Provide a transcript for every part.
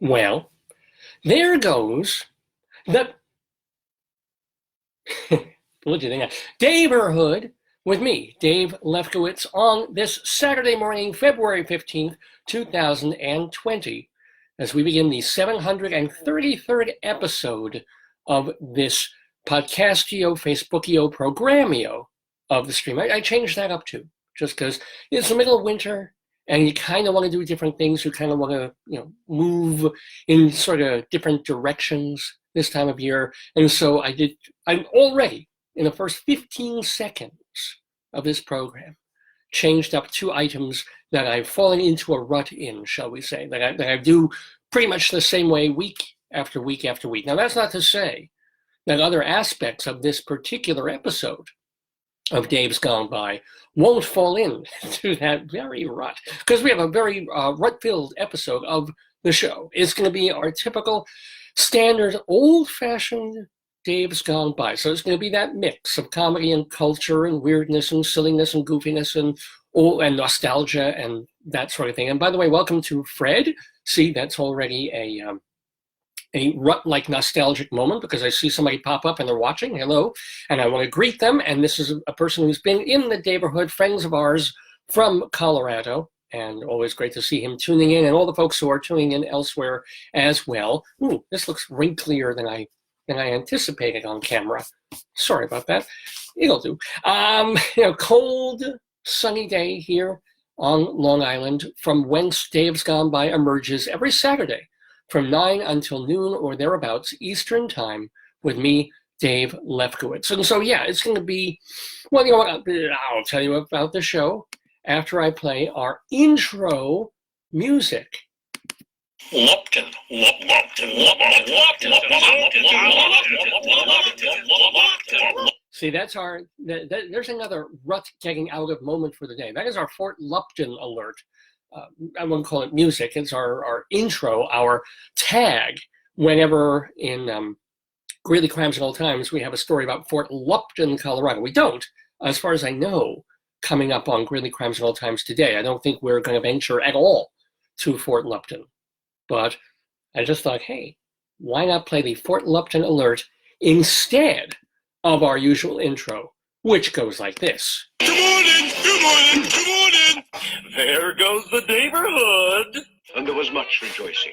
Well, there goes the what do you think? Daverhood with me, Dave Lefkowitz, on this Saturday morning, February 15th, 2020, as we begin the 733rd episode of this podcastio, Facebookio, programmio of the stream. I changed that up too, just because it's the middle of winter and you kind of want to do different things. You kind of want to, move in sort of different directions this time of year. And so I'm already in the first 15 seconds of this program, changed up two items that I've fallen into a rut in, shall we say, that I do pretty much the same way week after week after week. Now, that's not to say that other aspects of this particular episode of Dave's Gone By won't fall into that very rut, because we have a very rut-filled episode of the show. It's going to be our typical standard old-fashioned Dave's Gone By. So it's going to be that mix of comedy and culture and weirdness and silliness and goofiness and nostalgia and that sort of thing. And by the way, welcome to Fred. See, that's already a rut-like nostalgic moment, because I see somebody pop up and they're watching. Hello. And I want to greet them. And this is a person who's been in the Daverhood, friends of ours from Colorado. And always great to see him tuning in, and all the folks who are tuning in elsewhere as well. Ooh, this looks wrinklier than I anticipated on camera. Sorry about that. It'll do. Cold, sunny day here on Long Island, from whence Dave's Gone By emerges every Saturday from 9 until noon or thereabouts Eastern time with me, Dave Lefkowitz. And so, yeah, it's going to be, well, you know what, I'll tell you about the show after I play our intro music. Lupton. See, that's there's another rut getting out of moment for the day. That is our Fort Lupton alert. I wouldn't call it music. It's our intro, our tag, whenever in Greeley Crimes and Old Times we have a story about Fort Lupton, Colorado. We don't, as far as I know, coming up on Greeley Crimes and Old Times today. I don't think we're going to venture at all to Fort Lupton. But I just thought, hey, why not play the Fort Lupton alert instead of our usual intro, which goes like this. Good morning, good morning, good morning. There goes the Daverhood. And there was much rejoicing.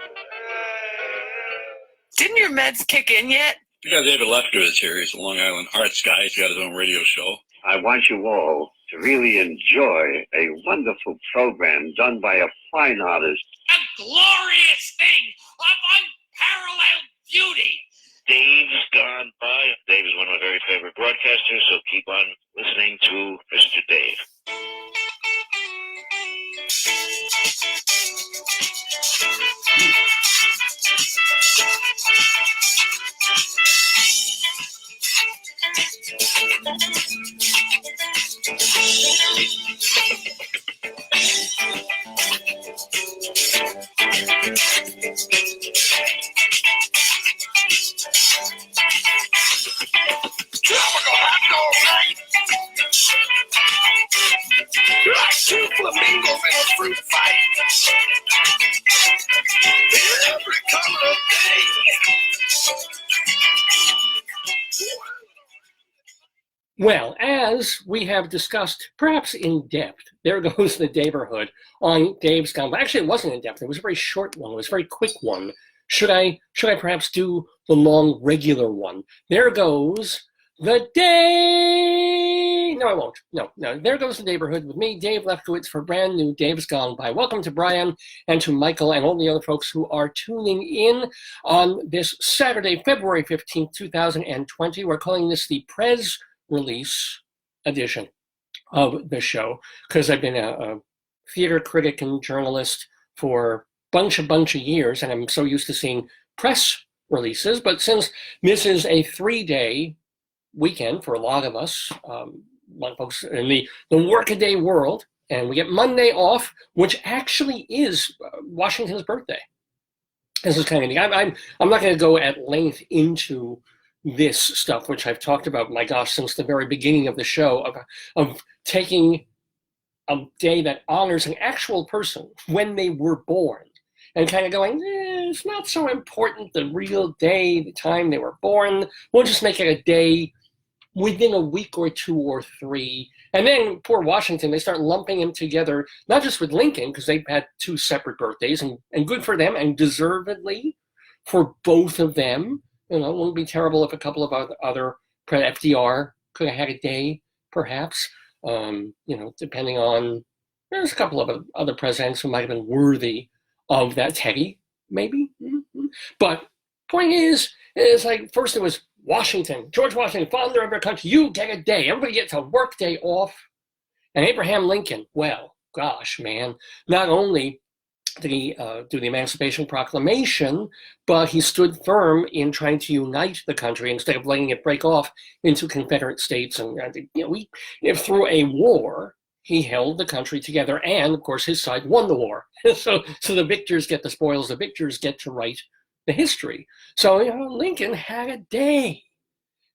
Didn't your meds kick in yet? We got David Lefkowitz here. He's a Long Island arts guy. He's got his own radio show. I want you all to really enjoy a wonderful program done by a fine artist. A glorious thing of unparalleled beauty. Dave's Gone By. Dave is one of my very favorite broadcasters, so keep on listening to Mr. Dave. Two flamingos in a fruit fight. Every color of day. Well, as we have discussed, perhaps in depth, there goes the Daverhood on Dave's Gone By. Actually, it wasn't in depth. It was a very short one. It was a very quick one. Should I perhaps do the long, regular one? There goes the day. No, I won't. No. There goes the Daverhood with me, Dave Lefkowitz, for brand new Dave's Gone By. Welcome to Brian and to Michael and all the other folks who are tuning in on this Saturday, February 15th, 2020. We're calling this the PRES release edition of the show, because I've been a theater critic and journalist for bunch of years, and I'm so used to seeing press releases. But since this is a 3-day weekend for a lot of us, a lot of folks in the workaday world, and we get Monday off, which actually is Washington's birthday. This is kind of neat. I'm not going to go at length into this stuff, which I've talked about, my gosh, since the very beginning of the show, of taking a day that honors an actual person when they were born and kind of going, it's not so important, the real day, the time they were born. We'll just make it a day within a week or two or three. And then poor Washington, they start lumping him together, not just with Lincoln, because they've had two separate birthdays, and good for them, and deservedly for both of them. You know, it wouldn't be terrible if a couple of other FDR could have had a day, perhaps. You know, depending on, there's a couple of other presidents who might have been worthy of that. Teddy, maybe. But point is like, first it was Washington, George Washington, founder of our country. You get a day. Everybody gets a work day off. And Abraham Lincoln, well, gosh, man, not only did he do the Emancipation Proclamation, but he stood firm in trying to unite the country instead of letting it break off into Confederate states. And you know, through a war, he held the country together, and of course his side won the war. so the victors get the spoils, the victors get to write the history. So, you know, Lincoln had a day.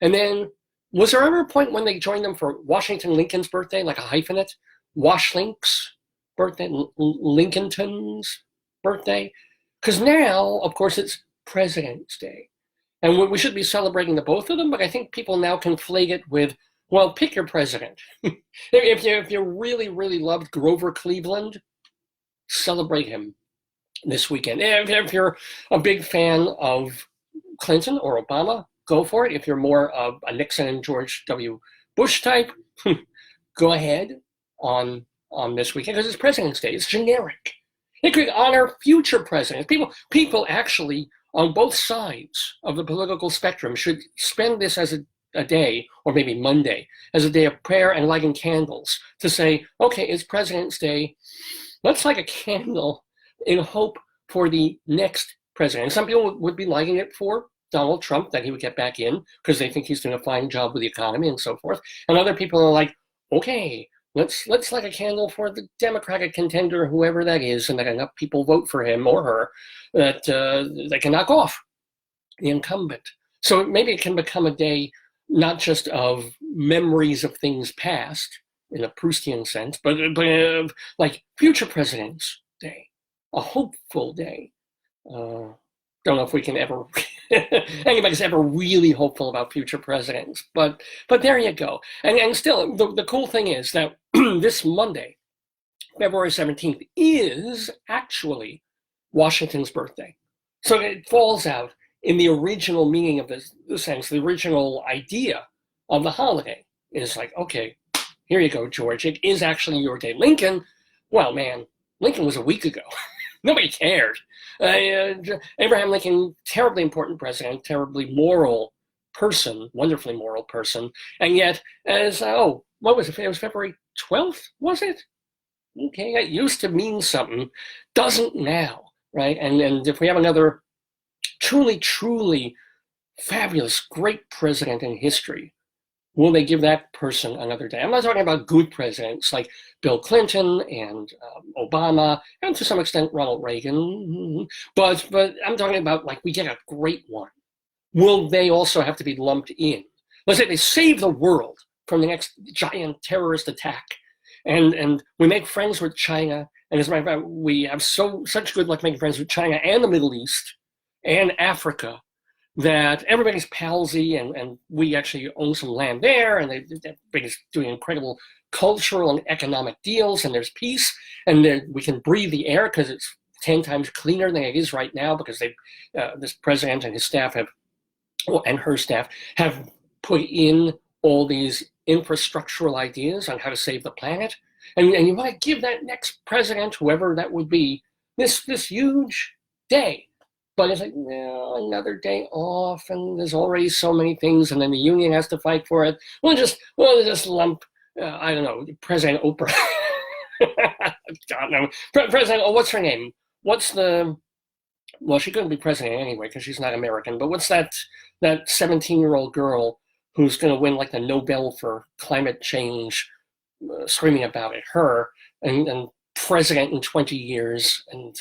And then, was there ever a point when they joined them for Washington Lincoln's birthday, like a hyphenate? Washlink's birthday, Lincolnton's birthday? Because now, of course, it's President's Day. And we should be celebrating the both of them, but I think people now conflate it with, well, pick your president. if you really, really loved Grover Cleveland, celebrate him this weekend. If you're a big fan of Clinton or Obama, go for it. If you're more of a Nixon and George W. Bush type, go ahead on this weekend, because it's President's Day. It's generic. It could honor future presidents. People actually on both sides of the political spectrum should spend this as a day, or maybe Monday, as a day of prayer and lighting candles to say, okay, it's President's Day. Let's light a candle in hope for the next president. Some people would be lighting it for Donald Trump, that he would get back in because they think he's doing a fine job with the economy and so forth. And other people are like, okay, let's light a candle for the Democratic contender, whoever that is, and that enough people vote for him or her that they can knock off the incumbent. So maybe it can become a day not just of memories of things past in a Proustian sense, but of like future President's Day, a hopeful day. Don't know if we can ever, anybody's ever really hopeful about future presidents, but there you go. And still, the cool thing is that this Monday, February 17th, is actually Washington's birthday. So it falls out in the original meaning of the sense, the original idea of the holiday is like, okay, here you go, George. It is actually your day. Lincoln, well, man, Lincoln was a week ago. Nobody cared. Abraham Lincoln, terribly important president, terribly moral person, wonderfully moral person. And yet, what was it? It was February 12th, was it? Okay, it used to mean something. Doesn't now, right? And if we have another truly, truly fabulous, great president in history, will they give that person another day? I'm not talking about good presidents like Bill Clinton and Obama, and to some extent Ronald Reagan, but I'm talking about, like, we get a great one. Will they also have to be lumped in? Let's say they save the world from the next giant terrorist attack, and we make friends with China, and as a matter of fact, we have such good luck making friends with China and the Middle East and Africa, that everybody's palsy, and we actually own some land there, and everybody's doing incredible cultural and economic deals, and there's peace, and then we can breathe the air because it's 10 times cleaner than it is right now, because this president and his staff and her staff have put in all these infrastructural ideas on how to save the planet, and you might give that next president, whoever that would be, this huge day. But it's like, no, another day off, and there's already so many things, and then the union has to fight for it. We'll just lump, I don't know, President Oprah. God, no. President, what's her name? Well, she couldn't be president anyway because she's not American, but what's that 17-year-old girl who's going to win like the Nobel for climate change, screaming about it? Her, and president in 20 years, and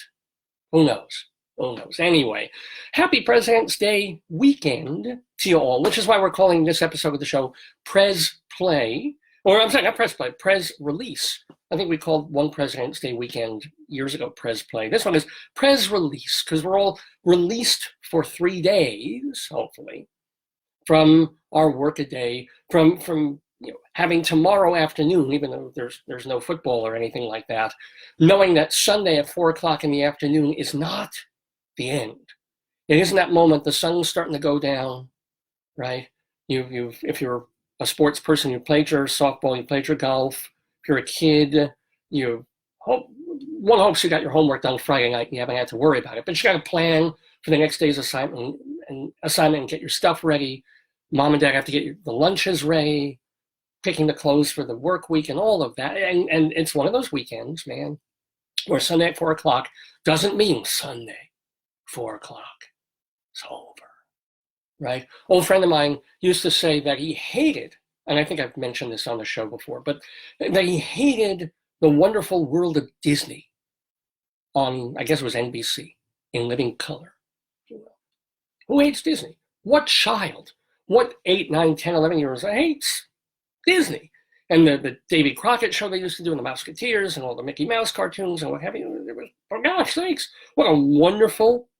who knows? Who knows? Anyway, happy President's Day weekend to you all, which is why we're calling this episode of the show PRES Play, or I'm sorry, not PRES Play, PRES Release. I think we called one President's Day weekend years ago PRES play. This one is PRES release, because we're all released for 3 days, hopefully, from our workaday, from having tomorrow afternoon, even though there's no football or anything like that, knowing that Sunday at 4 o'clock in the afternoon is not the end. It isn't that moment the sun's starting to go down, right? If you're a sports person, you played your softball, you played your golf. If you're a kid, one hopes you got your homework done Friday night and you haven't had to worry about it. But you got to plan for the next day's assignment and get your stuff ready. Mom and dad have to get the lunches ready, picking the clothes for the work week and all of that. And it's one of those weekends, man, where Sunday at 4 o'clock doesn't mean Sunday, 4 o'clock. It's over, right? Old friend of mine used to say that he hated, and I think I've mentioned this on the show before, but that he hated the wonderful world of Disney on, I guess it was NBC, in living color. Who hates Disney? What child? What 8, 9, 10, 11-year-olds hates Disney? And the Davy Crockett show they used to do, and the Mouseketeers, and all the Mickey Mouse cartoons, and what have you. For gosh sakes, what a wonderful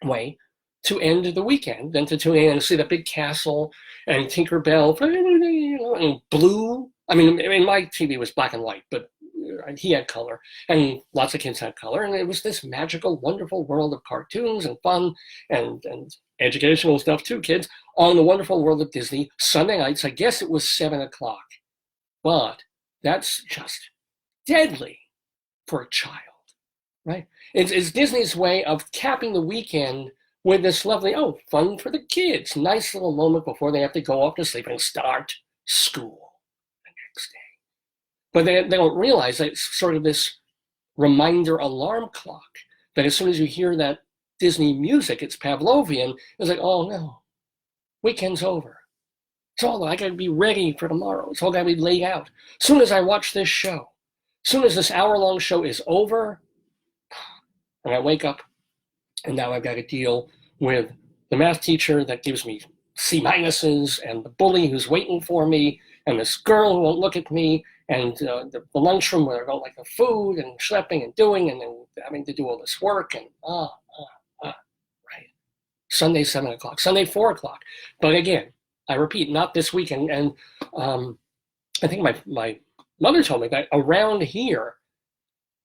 way to end the weekend than to tune in and see the big castle and Tinkerbell and blue. I mean, my TV was black and white, but he had color, and lots of kids had color, and it was this magical, wonderful world of cartoons and fun and educational stuff too, kids, on the wonderful world of Disney. Sunday nights, I guess it was 7 o'clock, but that's just deadly for a child, right? It's Disney's way of capping the weekend with this lovely, fun for the kids, nice little moment before they have to go off to sleep and start school the next day. But they don't realize that it's sort of this reminder alarm clock that as soon as you hear that Disney music, it's Pavlovian. It's like, oh no, weekend's over. It's all, I gotta be ready for tomorrow. It's all gotta be laid out. As soon as I watch this show, as soon as this hour-long show is over, and I wake up, and now I've got to deal with the math teacher that gives me C minuses, and the bully who's waiting for me, and this girl who won't look at me, and the lunchroom where I don't like the food, and schlepping and doing, and then having to do all this work, and right. Sunday, 7 o'clock, Sunday, 4 o'clock. But again, I repeat, not this weekend. And I think my mother told me that around here,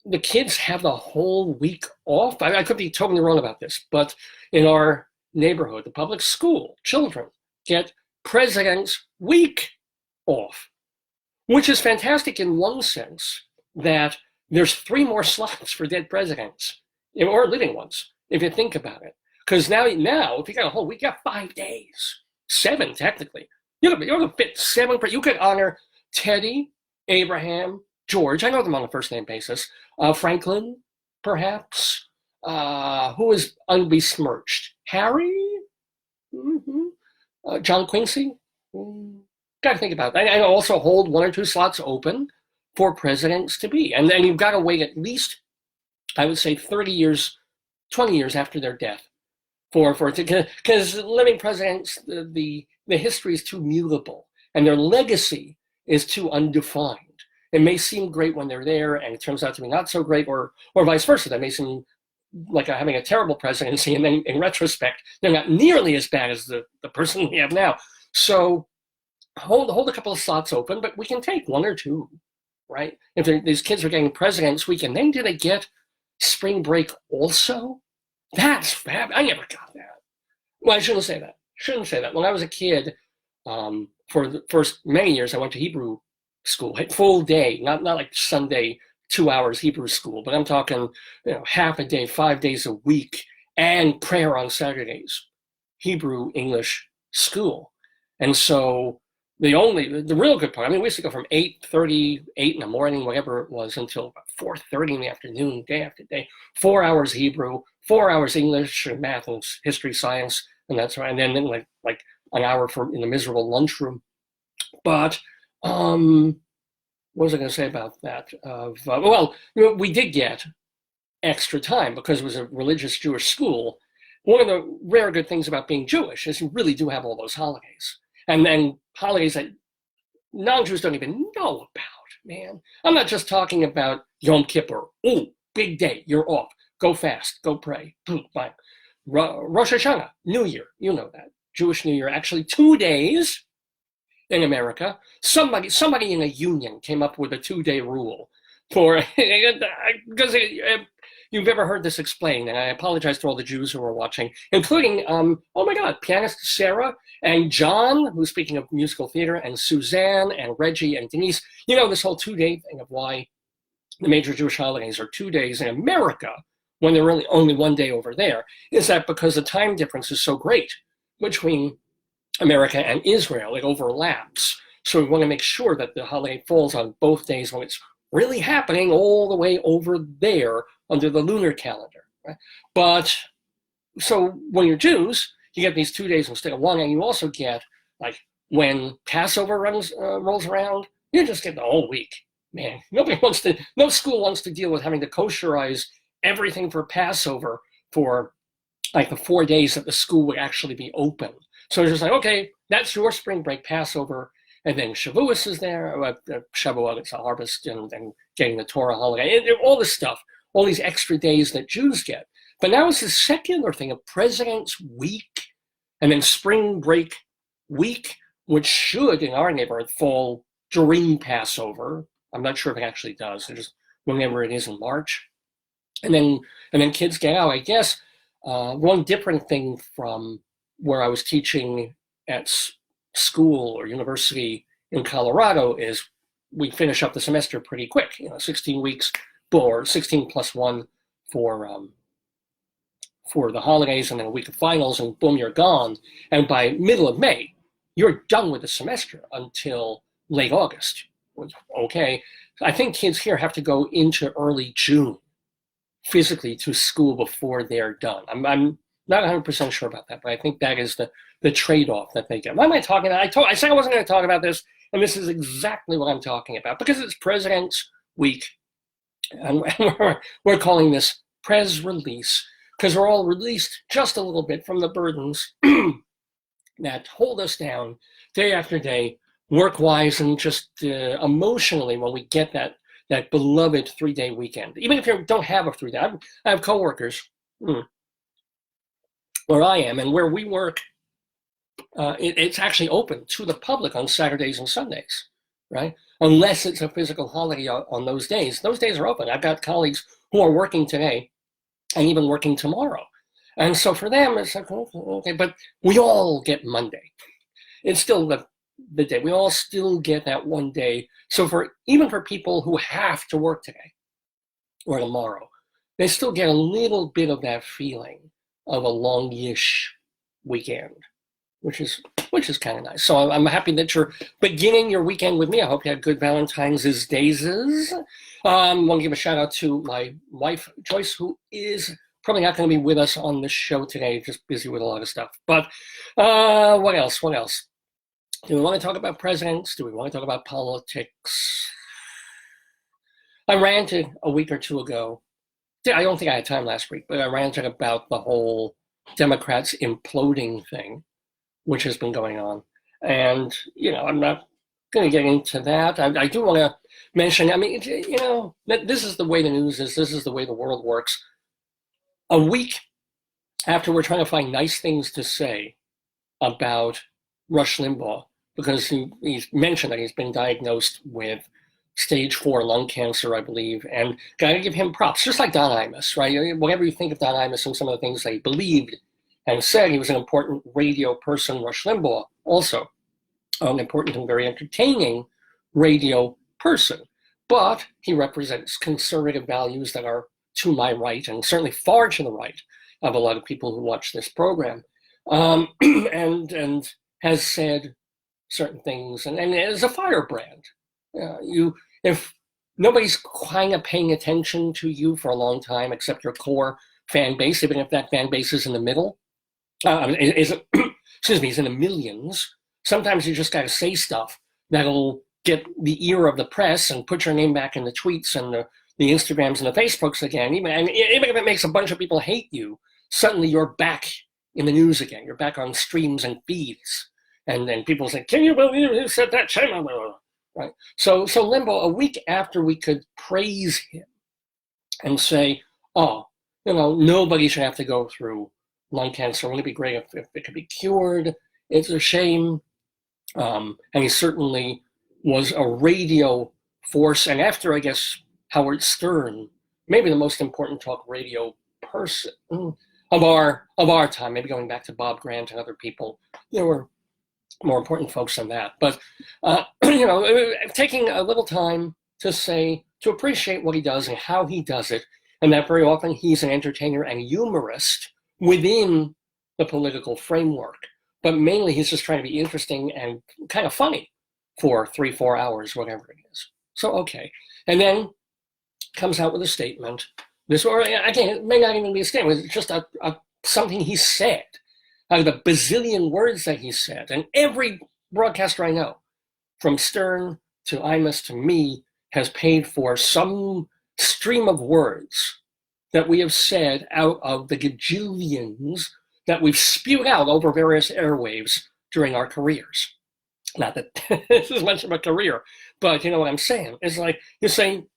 the kids have the whole week off. I could be totally wrong about this, but in our neighborhood, the public school children get President's Week off, which is fantastic in one sense, that there's 3 more slots for dead presidents, or living ones, if you think about it. Because now, if you got a whole week, you got 5 days, 7 technically. You're gonna fit 7. You could honor Teddy, Abraham, George. I know them on a first name basis. Franklin, perhaps. Who is unbesmirched? Harry? Mm-hmm. John Quincy? Got to think about that. And also hold 1 or 2 slots open for presidents to be. And then you've got to wait at least, I would say, 30 years, 20 years after their death for it to, because living presidents, the history is too mutable and their legacy is too undefined. It may seem great when they're there and it turns out to be not so great, or vice versa. That may seem like having a terrible presidency, and then in retrospect, they're not nearly as bad as the person we have now. So hold a couple of slots open, but we can take 1 or 2, right? If these kids are getting President's Week, and then do they get spring break also? That's fab. I never got that. Well, I shouldn't say that. When I was a kid, for the first many years, I went to Hebrew school, full day, not like Sunday, 2 hours Hebrew school, but I'm talking, half a day, 5 days a week, and prayer on Saturdays, Hebrew English school. And so the real good part, we used to go from 8:30, 8 in the morning, whatever it was, until about 4:30 in the afternoon, day after day, 4 hours Hebrew, 4 hours English, and math and history, science, and that's right. And then like an hour in the miserable lunchroom. But what was I going to say about that? We did get extra time because it was a religious Jewish school. One of the rare good things about being Jewish is you really do have all those holidays. And then holidays that non-Jews don't even know about. man. I'm not just talking about Yom Kippur. Oh, big day, you're off. Go fast, go pray. Boom, bye. Rosh Hashanah, New Year, you know that. Jewish New Year, actually 2 days in America. Somebody in a union came up with a 2-day rule for, because you've ever heard this explained, and I apologize to all the Jews who are watching, including, oh my God, pianist Sarah and John, who's speaking of musical theater, and Suzanne and Reggie and Denise. You know, this whole 2-day thing of why the major Jewish holidays are 2 days in America when they're really only 1 day over there, is that because the time difference is so great between America and Israel, it overlaps. So we want to make sure that the holiday falls on both days when it's really happening all the way over there under the lunar calendar. Right? But so when you're Jews, you get these 2 days instead of 1, and you also get, like, when Passover rolls around, you just get the whole week. Man, no school wants to deal with having to kosherize everything for Passover for like the 4 days that the school would actually be open. So it's just like, okay, that's your spring break, Passover, and then Shavuos is there, Shavuot, it's a harvest, and getting the Torah holiday, and all this stuff, all these extra days that Jews get. But now it's this secular thing of President's Week, and then spring break week, which should, in our neighborhood, fall during Passover. I'm not sure if it actually does, it's just whenever it is in March. And then kids get out. I guess one different thing from where I was teaching at school or university in Colorado is we finish up the semester pretty quick. 16 weeks or 16 plus 1 for the holidays, and then a week of finals, and boom, you're gone. And by middle of May, you're done with the semester until late August. Okay, I think kids here have to go into early June physically to school before they're done. I'm not 100% sure about that, but I think that is the trade-off that they get. Why am I talking about? I said I wasn't going to talk about this, and this is exactly what I'm talking about, because it's President's Week, and we're calling this PRES release, because we're all released just a little bit from the burdens that hold us down day after day, work-wise and just emotionally when we get that beloved 3-day weekend. Even if you don't have a 3-day, I have coworkers where I am and where we work. It's actually open to the public on Saturdays and Sundays, right? Unless it's a physical holiday on those days. Those days are open. I've got colleagues who are working today and even working tomorrow. And so for them, it's like, okay, but we all get Monday. It's still the day. We all still get that 1 day. So even for people who have to work today or tomorrow, they still get a little bit of that feeling of a long-ish weekend, which is kind of nice. So I'm happy that you're beginning your weekend with me. I hope you had good Valentine's days. I want to give a shout out to my wife, Joyce, who is probably not going to be with us on the show today, just busy with a lot of stuff. But what else? Do we want to talk about presidents? Do we want to talk about politics? I ranted a week or two ago. I don't think I had time last week, but I ranted about the whole Democrats imploding thing, which has been going on. And, I'm not going to get into that. I do want to mention, that this is the way the news is. This is the way the world works. A week after we're trying to find nice things to say about Rush Limbaugh, because he's mentioned that he's been diagnosed with stage 4 lung cancer, I believe, and gotta give him props, just like Don Imus, right? Whatever you think of Don Imus and some of the things that he believed and said, he was an important radio person. Rush Limbaugh, also an important and very entertaining radio person, but he represents conservative values that are to my right, and certainly far to the right of a lot of people who watch this program, and has said certain things, and is a firebrand. If nobody's kind of paying attention to you for a long time, except your core fan base, even if that fan base is in the middle, is in the millions, sometimes you just got to say stuff that'll get the ear of the press and put your name back in the tweets and the Instagrams and the Facebooks again. Even if it makes a bunch of people hate you, suddenly you're back in the news again. You're back on streams and feeds. And then people say, can you believe you said that? right? So Limbaugh, a week after we could praise him and say, oh, nobody should have to go through lung cancer. Wouldn't it be great if it could be cured? It's a shame. And he certainly was a radio force. And after, I guess, Howard Stern, maybe the most important talk radio person of our time, maybe going back to Bob Grant and other people. There were more important folks than that. But, taking a little time to appreciate what he does and how he does it, and that very often he's an entertainer and humorist within the political framework. But mainly he's just trying to be interesting and kind of funny for 3-4 hours, whatever it is. So, okay. And then comes out with a statement. Or again, it may not even be a statement. It's just something he said. Out of the bazillion words that he said. And every broadcaster I know, from Stern to Imus to me, has paid for some stream of words that we have said out of the gajillions that we've spewed out over various airwaves during our careers. Not that this is much of a career, but you know what I'm saying. It's like you're saying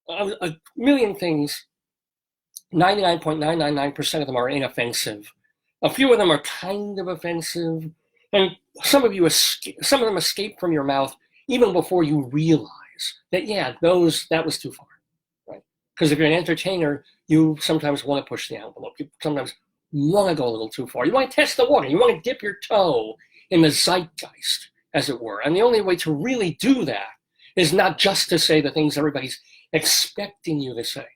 a million things, 99.999% of them are inoffensive. A few of them are kind of offensive, and some of them escape from your mouth even before you realize that, yeah, that was too far, right? Because if you're an entertainer, you sometimes want to push the envelope. You sometimes want to go a little too far. You want to test the water. You want to dip your toe in the zeitgeist, as it were. And the only way to really do that is not just to say the things everybody's expecting you to say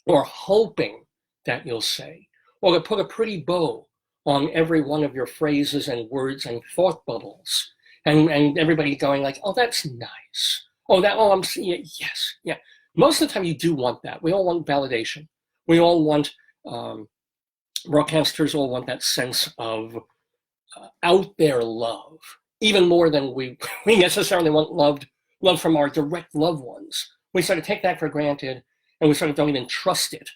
or hoping that you'll say, or to put a pretty bow on every one of your phrases and words and thought bubbles, and everybody going like, oh, that's nice. Yes, yeah. Most of the time you do want that. We all want validation. We all want, broadcasters all want that sense of out there love, even more than we necessarily want love from our direct loved ones. We sort of take that for granted, and we sort of don't even trust it.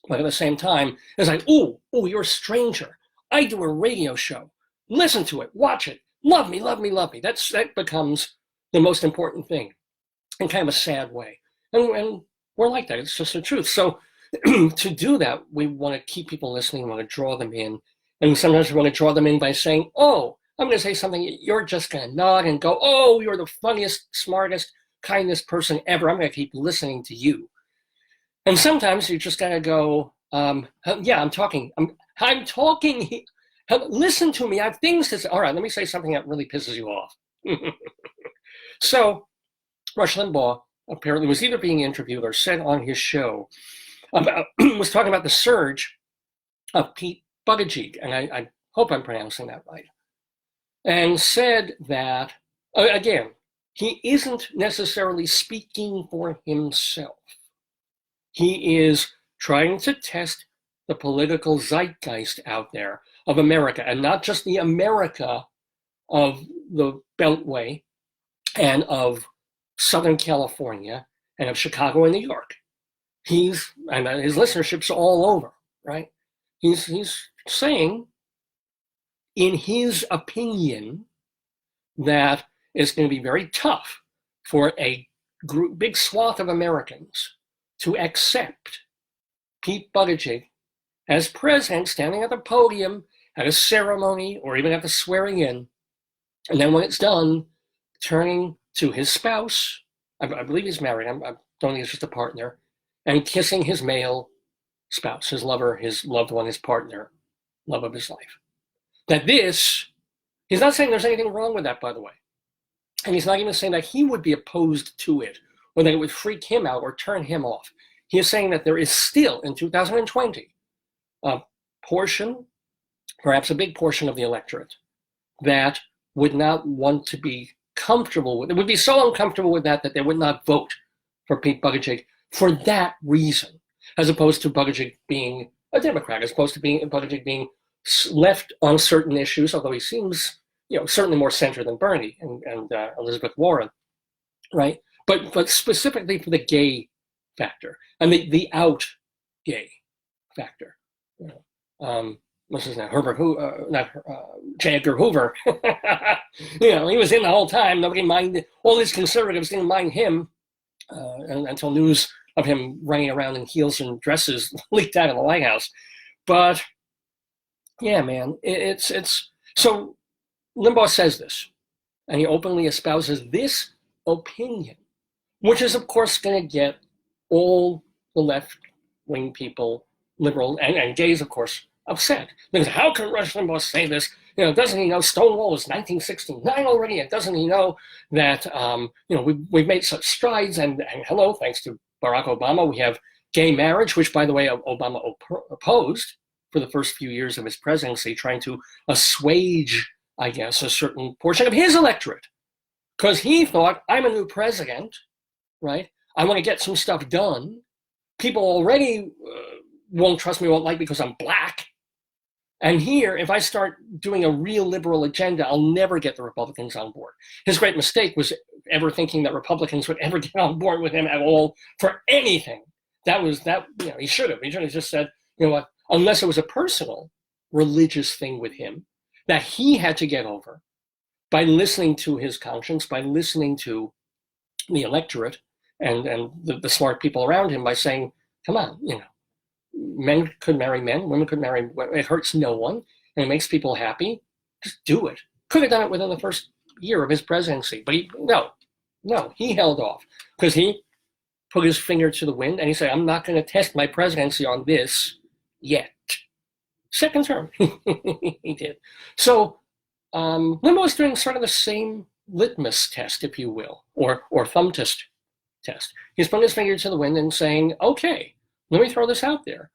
But at the same time, it's like, oh, you're a stranger. I do a radio show. Listen to it, watch it, love me, love me, love me. That becomes the most important thing in kind of a sad way. And we're like that. It's just the truth. So to do that, we want to keep people listening. We want to draw them in. And sometimes we want to draw them in by saying, oh, I'm going to say something. You're just going to nod and go, oh, you're the funniest, smartest, kindest person ever. I'm going to keep listening to you. And sometimes you just got to go, yeah, I'm talking. I'm talking. Listen to me. I have things to say. All right, let me say something that really pisses you off. So Rush Limbaugh apparently was either being interviewed or said on his show was talking about the surge of Pete Buttigieg, and I hope I'm pronouncing that right, and said that, again, he isn't necessarily speaking for himself. He is trying to test the political zeitgeist out there of America, and not just the America of the Beltway and of Southern California and of Chicago and New York. And his listenership's all over, right? He's saying, in his opinion, that it's going to be very tough for a big swath of Americans to accept Pete Buttigieg as president, standing at the podium at a ceremony or even at the swearing in, and then when it's done, turning to his spouse, I believe he's married, I don't think it's just a partner, and kissing his male spouse, his lover, his loved one, his partner, love of his life. That he's not saying there's anything wrong with that, by the way. And he's not even saying that he would be opposed to it, or that it would freak him out or turn him off. He is saying that there is still, in 2020, a portion, perhaps a big portion of the electorate, that would not want to be comfortable with it, would be so uncomfortable with that they would not vote for Pete Buttigieg for that reason, as opposed to Buttigieg being a Democrat, as opposed to Buttigieg being left on certain issues, although he seems, certainly more center than Bernie and Elizabeth Warren, right? But specifically for the gay factor and the out gay factor. what's his name, J. Edgar Hoover. He was in the whole time. Nobody minded. All these conservatives didn't mind him until news of him running around in heels and dresses leaked out of the White House. But yeah, man, it's so Limbaugh says this, and he openly espouses this opinion, which is, of course, going to get all the left-wing people, liberal and gays, of course, upset. Because how can Rush Limbaugh say this? Doesn't he know Stonewall was 1969 already? And doesn't he know that, we've made such strides? And hello, thanks to Barack Obama, we have gay marriage, which, by the way, Obama opposed for the first few years of his presidency, trying to assuage, I guess, a certain portion of his electorate. Because he thought, I'm a new president, right? I want to get some stuff done. People already won't trust me, won't like me because I'm black. And here, if I start doing a real liberal agenda, I'll never get the Republicans on board. His great mistake was ever thinking that Republicans would ever get on board with him at all for anything. He should have. He should have just said, you know what, unless it was a personal religious thing with him that he had to get over by listening to his conscience, by listening to the electorate and the smart people around him, by saying, come on, men could marry men, women could marry women. It hurts no one, and it makes people happy. Just do it. Could have done it within the first year of his presidency, but he held off because he put his finger to the wind and he said, I'm not going to test my presidency on this yet. Second term, he did. So Limbaugh is doing sort of the same litmus test, if you will, or thumb test. He's putting his finger to the wind and saying, okay, let me throw this out there.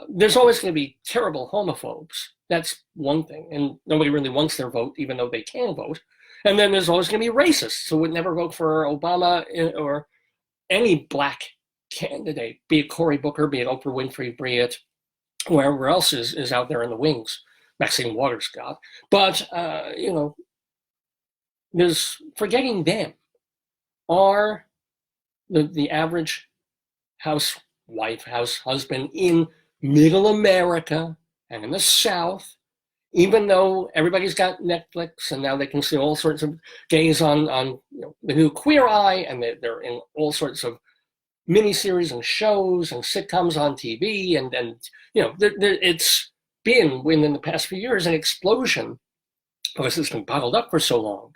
There's always going to be terrible homophobes. That's one thing. And nobody really wants their vote, even though they can vote. And then there's always going to be racists who would never vote for Obama or any black candidate, be it Cory Booker, be it Oprah Winfrey, be it wherever else is out there in the wings. Maxine Waters, God. But, there's forgetting them are the average housewife, house husband in middle America and in the South, even though everybody's got Netflix and now they can see all sorts of gays on the new Queer Eye, and they're in all sorts of miniseries and shows and sitcoms on TV, and it's been within the past few years an explosion, because it's been bottled up for so long,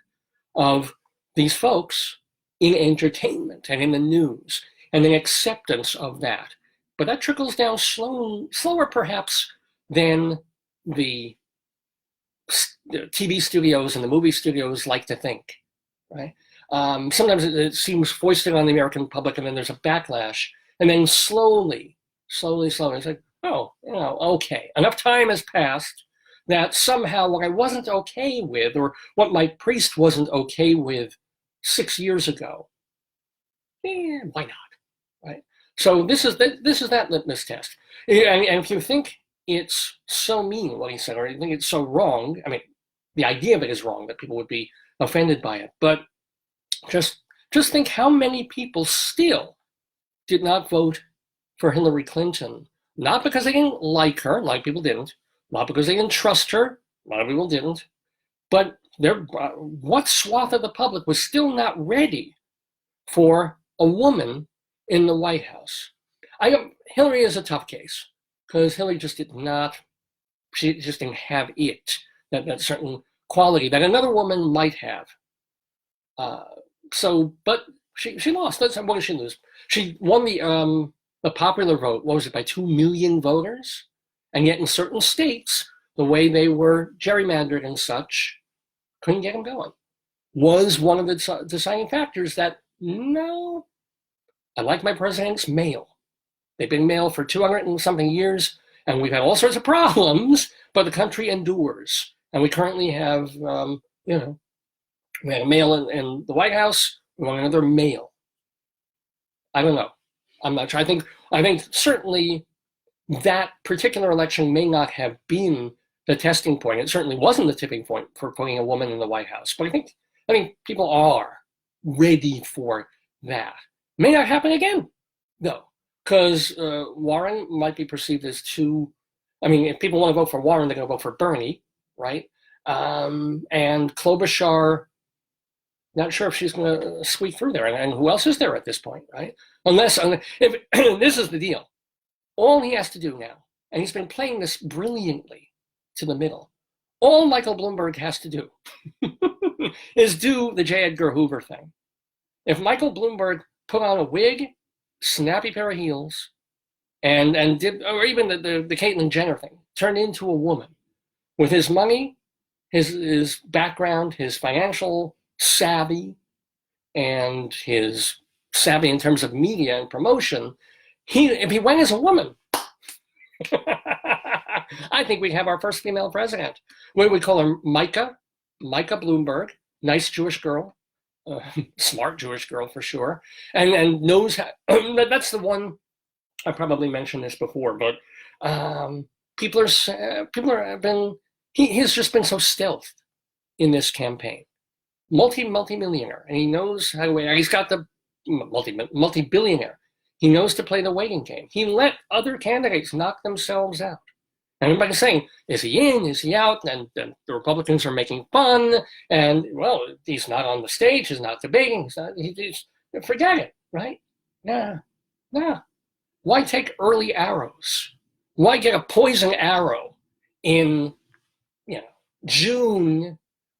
of these folks in entertainment and in the news, and an acceptance of that. But that trickles down slower perhaps than the TV studios and the movie studios like to think, right? Sometimes it seems foisted on the American public, and then there's a backlash, and then slowly, it's like, okay, enough time has passed that somehow what I wasn't okay with, or what my priest wasn't okay with 6 years ago, why not, right? So this is that litmus test. And if you think it's so mean what he said, or you think it's so wrong, I mean, the idea of it is wrong, that people would be offended by it, but just think how many people still did not vote for Hillary Clinton, not because they didn't like her, a lot of people didn't, not because they didn't trust her, a lot of people didn't, but what swath of the public was still not ready for a woman in the White House? Hillary is a tough case, because Hillary just she just didn't have that certain quality that another woman might have. But she lost. What did she lose? She won the popular vote, what was it, by 2 million voters? And yet in certain states, the way they were gerrymandered and such, couldn't get them going. Was one of the deciding factors that, no, I like my presidents male. They've been male for 200 and something years, and we've had all sorts of problems, but the country endures. And we currently have, we had a male in the White House, we want another male. I don't know. I'm not sure. I think certainly that particular election may not have been the testing point. It certainly wasn't the tipping point for putting a woman in the White House. But I think people are ready for that. May not happen again, though, because Warren might be perceived as too I mean, if people want to vote for Warren, they're going to vote for Bernie, right? And Klobuchar, not sure if she's going to squeak through there. And who else is there at this point, right? Unless if this is the deal. All he has to do now, and he's been playing this brilliantly to the middle, all Michael Bloomberg has to do is do the J. Edgar Hoover thing. If Michael Bloomberg put on a wig, snappy pair of heels, and did, or even the Caitlyn Jenner thing, turned into a woman with his money, his background, his financial savvy, and his savvy in terms of media and promotion, if he went as a woman, I think we'd have our first female president. What we call her Micah Bloomberg, nice Jewish girl, smart Jewish girl for sure, and knows how. That's the one. I probably mentioned this before, but people have been. He's just been so stealthed in this campaign. Multi-millionaire, and he knows how to. He's got the multi-billionaire. He knows to play the waiting game. He let other candidates knock themselves out. And everybody's saying, is he in? Is he out? And the Republicans are making fun. And, well, he's not on the stage. He's not debating. Forget it, right? Nah. Why take early arrows? Why get a poison arrow in, June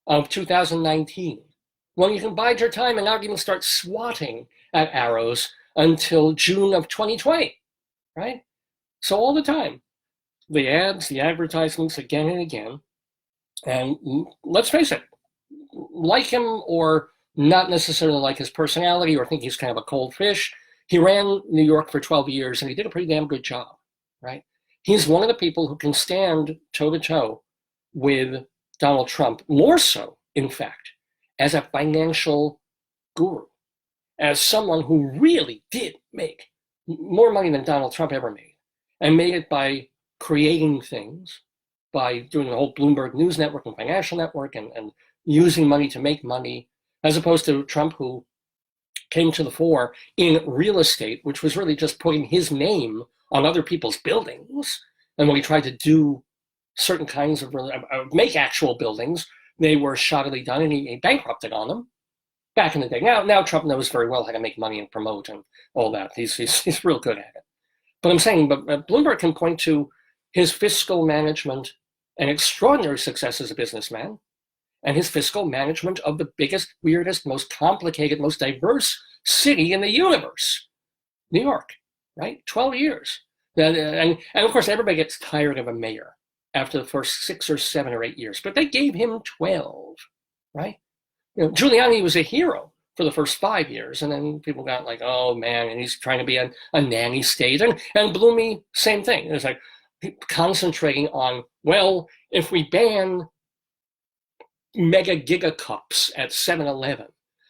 of 2019 when you can bide your time and not even start swatting at arrows until June of 2020, right? So all the time, the ads, the advertisements again and again, and let's face it, like him or not necessarily like his personality or think he's kind of a cold fish, he ran New York for 12 years and he did a pretty damn good job, right? He's one of the people who can stand toe-to-toe with Donald Trump, more so, in fact, as a financial guru, as someone who really did make more money than Donald Trump ever made, and made it by creating things, by doing the whole Bloomberg News Network and financial network and using money to make money, as opposed to Trump, who came to the fore in real estate, which was really just putting his name on other people's buildings. And when he tried to do certain kinds of, make actual buildings, they were shoddily done, and he bankrupted on them back in the day. Now Trump knows very well how to make money and promote and all that. He's real good at it. But I'm saying, but Bloomberg can point to his fiscal management and extraordinary success as a businessman, and his fiscal management of the biggest, weirdest, most complicated, most diverse city in the universe, New York, right? 12 years. And of course, everybody gets tired of a mayor after the first 6 or 7 or 8 years, but they gave him 12, right? Giuliani was a hero for the first 5 years, and then people got like, oh man, and he's trying to be a nanny state. And Bloomie, same thing. It's like concentrating on, well, if we ban mega giga cups at 7-Eleven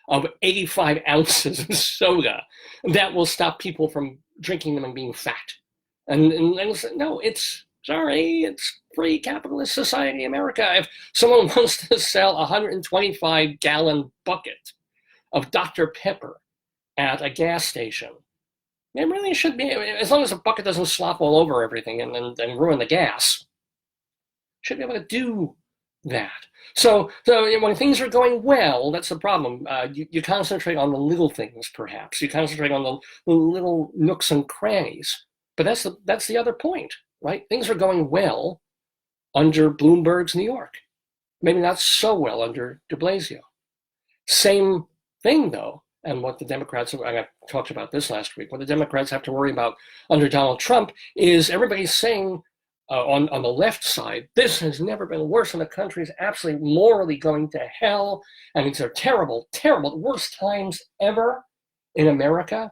of 85 ounces of soda, that will stop people from drinking them and being fat. And no, it's free capitalist society America. If someone wants to sell a 125-gallon bucket of Dr. Pepper at a gas station, it really should be, as long as the bucket doesn't slop all over everything and ruin the gas, should be able to do that. So when things are going well, that's the problem. You concentrate on the little things, perhaps. You concentrate on the little nooks and crannies. But that's the other point, right? Things are going well under Bloomberg's New York. Maybe not so well under de Blasio. Same thing, though, and what the Democrats, I talked about this last week, what the Democrats have to worry about under Donald Trump is everybody's saying on the left side, this has never been worse, and the country is absolutely morally going to hell, and it's a terrible, terrible, worst times ever in America.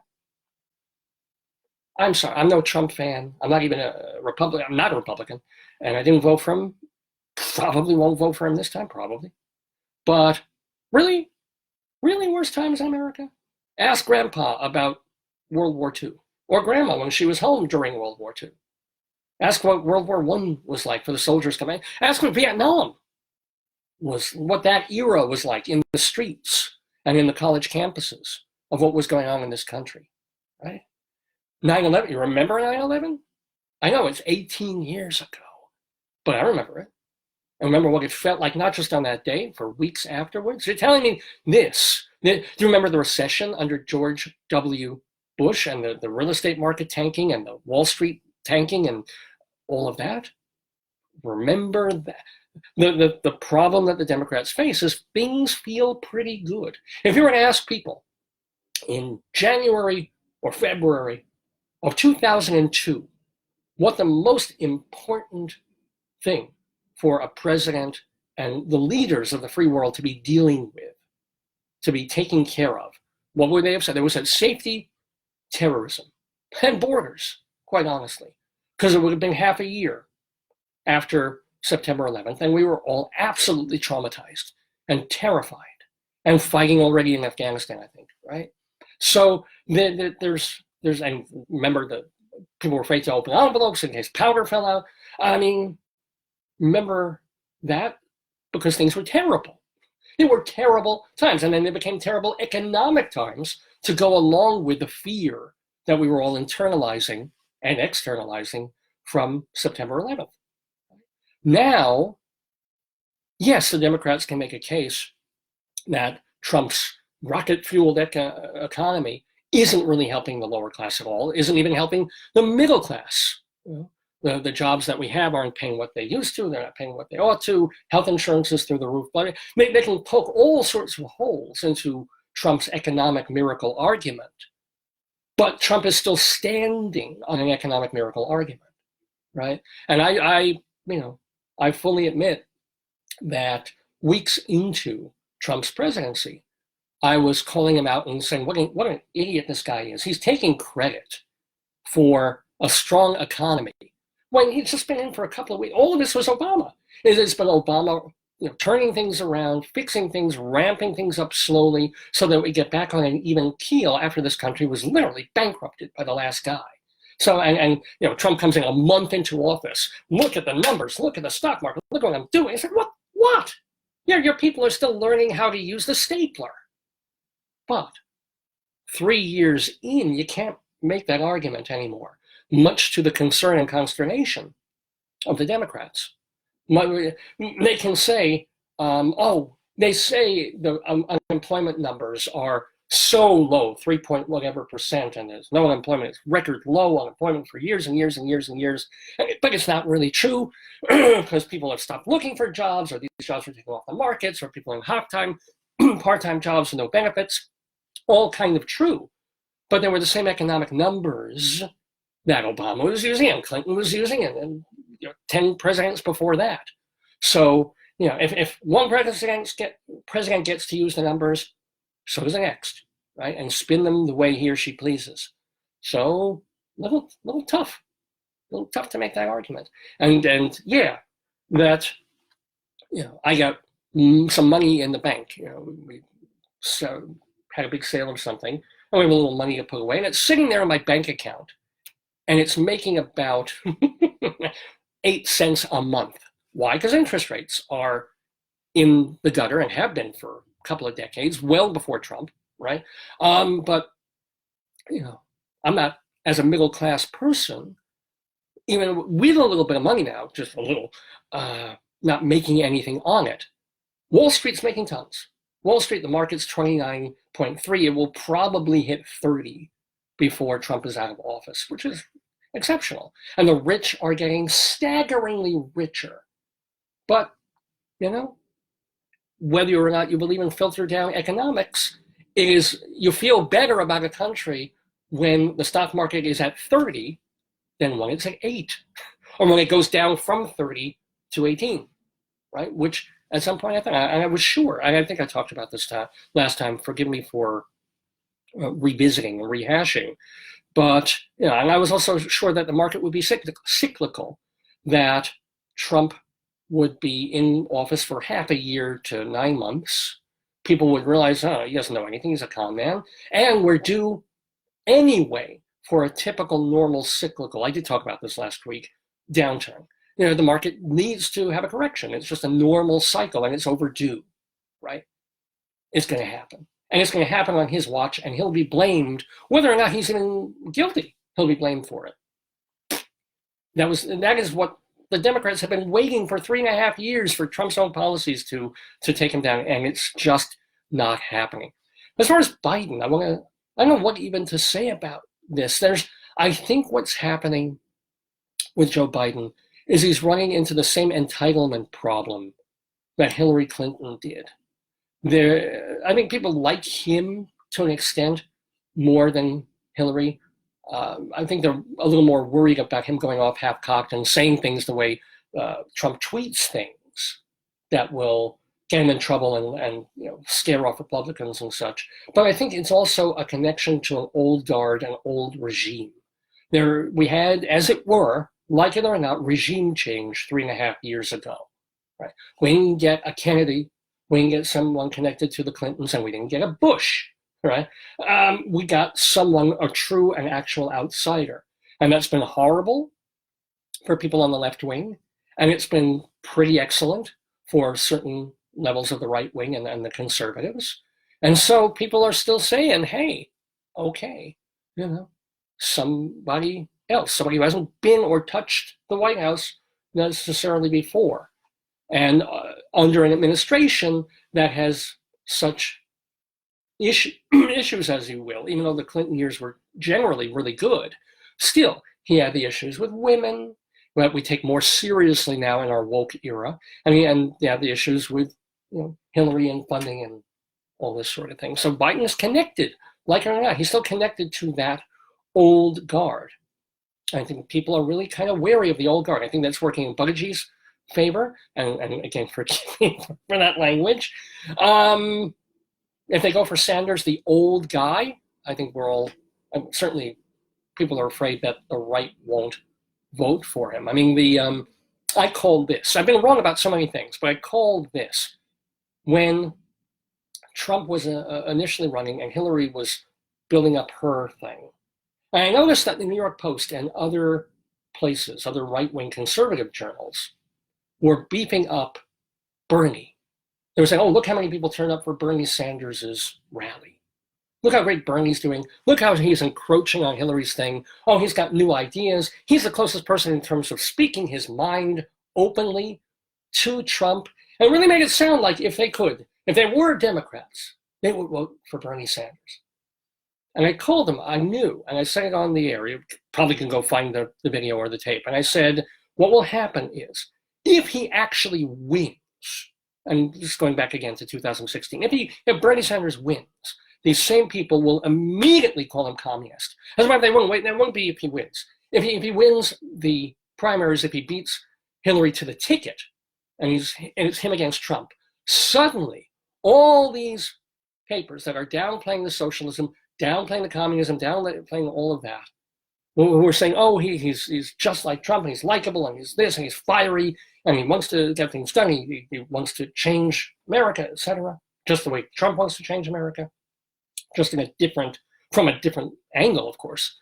I'm sorry, I'm no Trump fan. I'm not even a Republican. I'm not a Republican, and I didn't vote for him. Probably won't vote for him this time, probably. But really, really worst times in America? Ask Grandpa about World War II, or Grandma when she was home during World War II. Ask what World War I was like for the soldiers coming. Ask what Vietnam was, what that era was like in the streets and in the college campuses of what was going on in this country, right? 9/11, you remember 9/11? I know, it's 18 years ago. but I remember it. I remember what it felt like, not just on that day, for weeks afterwards. You're telling me this. Do you remember the recession under George W. Bush and the real estate market tanking and the Wall Street tanking and all of that? Remember that. The problem that the Democrats face is things feel pretty good. If you were to ask people in January or February of 2002 what the most important thing for a president and the leaders of the free world to be dealing with, to be taking care of, what would they have said? They would have said safety, terrorism, and borders, quite honestly, because it would have been half a year after September 11th, and we were all absolutely traumatized and terrified and fighting already in Afghanistan, I think, right? So there's and remember the people were afraid to open envelopes in case powder fell out. I mean, remember that because things were terrible. They were terrible times, and then they became terrible economic times to go along with the fear that we were all internalizing and externalizing from September 11th. Now, yes, the Democrats can make a case that Trump's rocket-fueled economy isn't really helping the lower class at all, isn't even helping the middle class. The jobs that we have aren't paying what they used to, they're not paying what they ought to, health insurance is through the roof. But they can poke all sorts of holes into Trump's economic miracle argument. But Trump is still standing on an economic miracle argument, right? And I fully admit that weeks into Trump's presidency, I was calling him out and saying, what an idiot this guy is. He's taking credit for a strong economy when he's just been in for a couple of weeks. All of this was Obama. It's been Obama, turning things around, fixing things, ramping things up slowly so that we get back on an even keel after this country was literally bankrupted by the last guy. So, and Trump comes in a month into office. Look at the numbers. Look at the stock market. Look what I'm doing. I said, what? Your people are still learning how to use the stapler. But 3 years in, you can't make that argument anymore, much to the concern and consternation of the Democrats. They can say, they say the unemployment numbers are so low, 3.whatever%, and there's no unemployment. It's record low unemployment for years and years and years and years. But it's not really true because people have stopped looking for jobs, or these jobs are taken off the markets, or people in half-time, part-time jobs with no benefits. All kind of true. But they were the same economic numbers that Obama was using and Clinton was using and 10 presidents before that. So, if one president gets to use the numbers, so does the next, right? And spin them the way he or she pleases. So, little tough to make that argument. And yeah, that, I got some money in the bank. We had a big sale of something, and we have a little money to put away, and it's sitting there in my bank account, and it's making about 8 cents a month. Why? Because interest rates are in the gutter and have been for a couple of decades, well before Trump, right? But, I'm not, as a middle class person, even with a little bit of money now, just a little, not making anything on it. Wall Street's making tons. Wall Street, the market's 29.3. It will probably hit 30 before Trump is out of office, which is exceptional. And the rich are getting staggeringly richer. But, whether or not you believe in filter down economics, you feel better about a country when the stock market is at 30 than when it's at 8, or when it goes down from 30 to 18, right? Which at some point, I was sure, and I think I talked about this last time, forgive me for revisiting and rehashing, but, and I was also sure that the market would be cyclical, that Trump would be in office for half a year to 9 months. People would realize, he doesn't know anything, he's a con man, and we're due anyway for a typical normal cyclical, I did talk about this last week, downturn. The market needs to have a correction. It's just a normal cycle, and it's overdue, right? It's going to happen. And it's going to happen on his watch, and he'll be blamed, whether or not he's even guilty, he'll be blamed for it. That is what the Democrats have been waiting for 3.5 years for Trump's own policies to take him down, and it's just not happening. As far as Biden, I don't know what even to say about this. I think what's happening with Joe Biden is he's running into the same entitlement problem that Hillary Clinton did. I think people like him to an extent more than Hillary. I think they're a little more worried about him going off half-cocked and saying things the way Trump tweets things that will get him in trouble and scare off Republicans and such. But I think it's also a connection to an old guard, an old regime. We had, as it were, like it or not, regime change 3.5 years ago. Right? We didn't get a Kennedy, we didn't get someone connected to the Clintons, and we didn't get a Bush. Right? We got someone, a true and actual outsider. And that's been horrible for people on the left wing, and it's been pretty excellent for certain levels of the right wing and the conservatives. And so people are still saying, hey, okay, somebody else, somebody who hasn't been or touched the White House necessarily before, and under an administration that has such issues, as you will, even though the Clinton years were generally really good, still, he had the issues with women that we take more seriously now in our woke era, and he had the issues with Hillary and funding and all this sort of thing. So Biden is connected, like it or not, he's still connected to that old guard. I think people are really kind of wary of the old guard. I think that's working in Buttigieg's favor, and again, forgive me for that language. If they go for Sanders, the old guy, I think certainly people are afraid that the right won't vote for him. I mean, I called this. I've been wrong about so many things, but I called this when Trump was initially running and Hillary was building up her thing. And I noticed that the New York Post and other places, other right-wing conservative journals, were beefing up Bernie. They were saying, oh, look how many people turned up for Bernie Sanders' rally. Look how great Bernie's doing. Look how he's encroaching on Hillary's thing. Oh, he's got new ideas. He's the closest person in terms of speaking his mind openly to Trump. And really made it sound like if they were Democrats, they would vote for Bernie Sanders. And I called them, I knew, and I said it on the air. You probably can go find the video or the tape. And I said, what will happen is, if he actually wins, and just going back again to 2016, if Bernie Sanders wins, these same people will immediately call him communist. As a matter of fact, that won't be if he wins. If he wins the primaries, if he beats Hillary to the ticket, and it's him against Trump, suddenly all these papers that are downplaying the socialism, downplaying the communism, downplaying all of that, who are saying, oh, he's just like Trump, and he's likable, and he's this, and he's fiery, and he wants to get things done, he wants to change America, etc., just the way Trump wants to change America, just from a different angle, of course.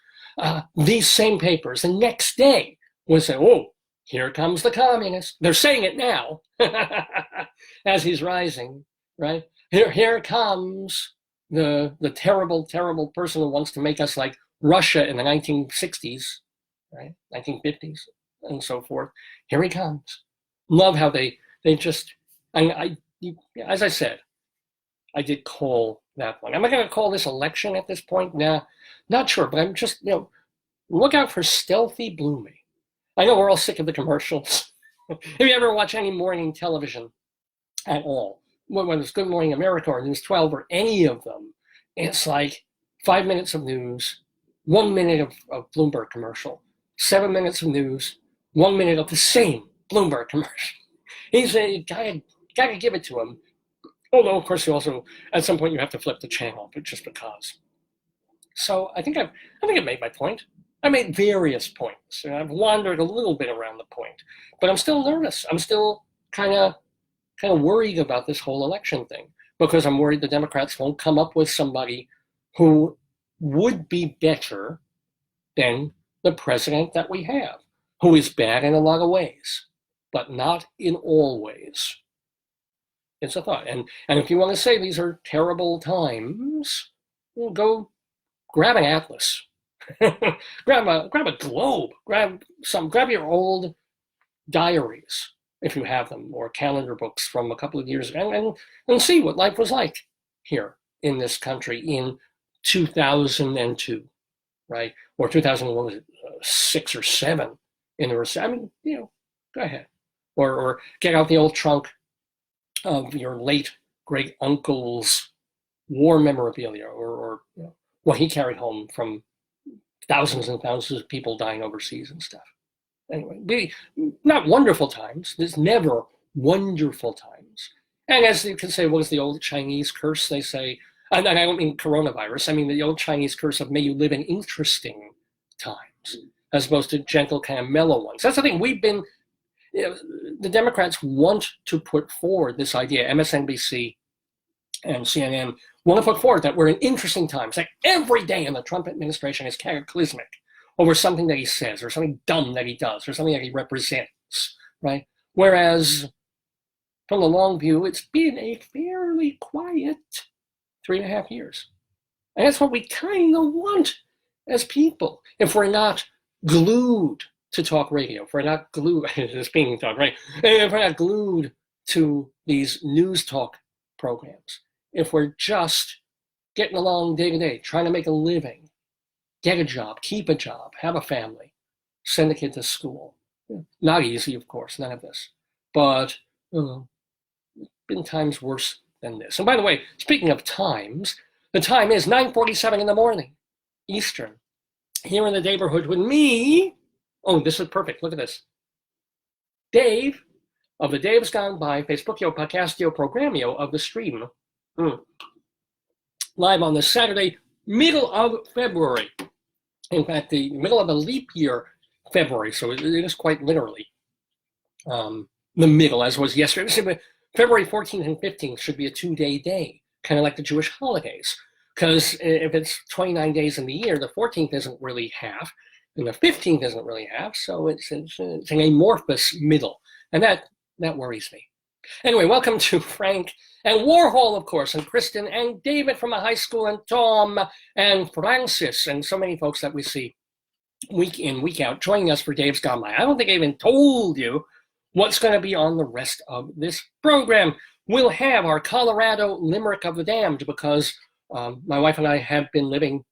These same papers, the next day, will say, oh, here comes the communist. They're saying it now, as he's rising, right? Here comes the terrible, terrible person who wants to make us like Russia in the 1960s, right? 1950s, and so forth. Here he comes. Love how they just, as I said, I did call that one. Am I going to call this election at this point? Nah, not sure, but I'm just, look out for Stealthy Blooming. I know we're all sick of the commercials. If you ever watch any morning television at all, whether it's Good Morning America or News 12 or any of them, it's like 5 minutes of news, 1 minute of Bloomberg commercial, 7 minutes of news, 1 minute of the same Bloomberg commercial. Gotta give it to him. Although, of course, you also, at some point, you have to flip the channel, but just because. So I think I've made my point. I made various points, and I've wandered a little bit around the point, but I'm still nervous. I'm still kind of worried about this whole election thing, because I'm worried the Democrats won't come up with somebody who would be better than the president that we have, who is bad in a lot of ways, but not in all ways. It's a thought. And if you want to say these are terrible times, go grab an atlas. grab a globe, grab your old diaries, if you have them, or calendar books from a couple of years ago, and see what life was like here in this country in 2002, right? Or 2006 or 7 in the recession. I mean, go ahead. Or get out the old trunk of your late great uncle's war memorabilia, or what he carried home from thousands and thousands of people dying overseas and stuff. Anyway, not wonderful times. There's never wonderful times. And as you can say, what is the old Chinese curse? They say, and I don't mean coronavirus, I mean the old Chinese curse of may you live in interesting times, as opposed to gentle, kind of mellow ones. That's the thing. We've been, the Democrats want to put forward this idea, MSNBC and CNN want to put forward that we're in interesting times. Like every day in the Trump administration is cataclysmic over something that he says, or something dumb that he does, or something that he represents, right? Whereas from the long view, it's been a fairly quiet 3.5 years. And that's what we kind of want as people. If we're not glued to talk radio, if we're not glued, it's being talk, right? If we're not glued to these news talk programs, if we're just getting along day to day, trying to make a living, get a job, keep a job, have a family, send a kid to school. Not easy, of course, none of this. But been times worse than this. And by the way, speaking of times, the time is 9:47 in the morning, Eastern, here in the Daverhood with me. Oh, this is perfect. Look at this. Dave of the Dave's Gone By Facebookio, Podcastio, Programmio of the stream. Live on this Saturday, middle of February. In fact, the middle of a leap year February, so it is quite literally the middle, as was yesterday. February 14th and 15th should be a 2-day day, kind of like the Jewish holidays. Because if it's 29 days in the year, the 14th isn't really half, and the 15th isn't really half, so it's an amorphous middle. And that worries me. Anyway, welcome to Frank and Warhol, of course, and Kristen and David from a high school, and Tom and Francis, and so many folks that we see week in, week out, joining us for Dave's Gone By. I don't think I even told you what's going to be on the rest of this program. We'll have our Colorado Limerick of the Damned, because my wife and I have been living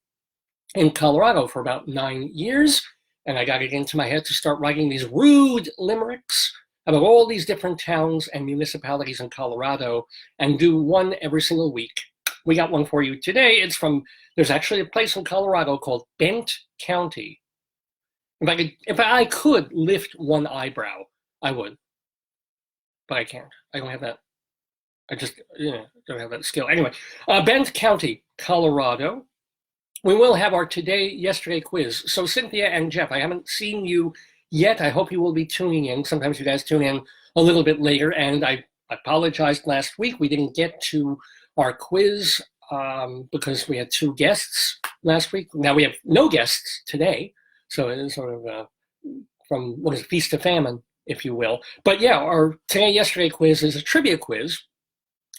in Colorado for about 9 years, and I got it into my head to start writing these rude limericks about all these different towns and municipalities in Colorado, and do one every single week. We got one for you today. There's actually a place in Colorado called Bent County. If I could lift one eyebrow, I would, but I can't. I don't have that. I just don't have that skill. Anyway, Bent County, Colorado. We will have our yesterday quiz. So Cynthia and Jeff, I haven't seen you yet. I hope you will be tuning in. Sometimes you guys tune in a little bit later, and I apologized last week. We didn't get to our quiz because we had 2 guests last week. Now we have no guests today. So it is sort of from feast to famine, if you will. But yeah, our yesterday quiz is a trivia quiz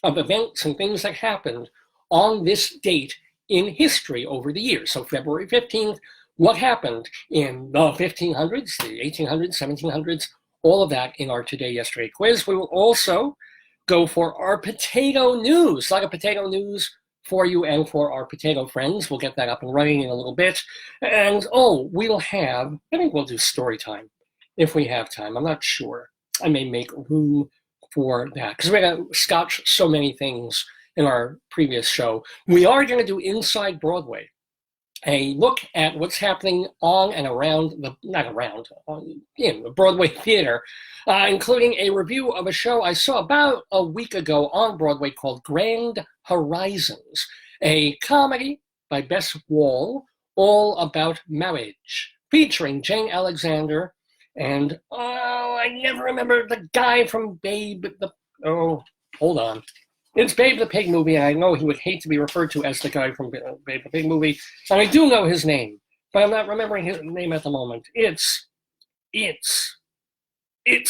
of events and things that happened on this date in history over the years. So February 15th, what happened in the 1500s, the 1800s, 1700s, all of that in our yesterday quiz. We will also go for our potato news, a lot of potato news for you and for our potato friends. We'll get that up and running in a little bit. And we'll have, I think we'll do story time if we have time. I'm not sure. I may make room for that because we're going to scotch so many things in our previous show. We are going to do Inside Broadway, a look at what's happening on and around in the Broadway theater, including a review of a show I saw about a week ago on Broadway called Grand Horizons, a comedy by Bess Wall, all about marriage, featuring Jane Alexander and, I never remember the guy from Babe hold on. It's Babe the Pig movie, and I know he would hate to be referred to as the guy from Babe the Pig movie, and I do know his name, but I'm not remembering his name at the moment. It's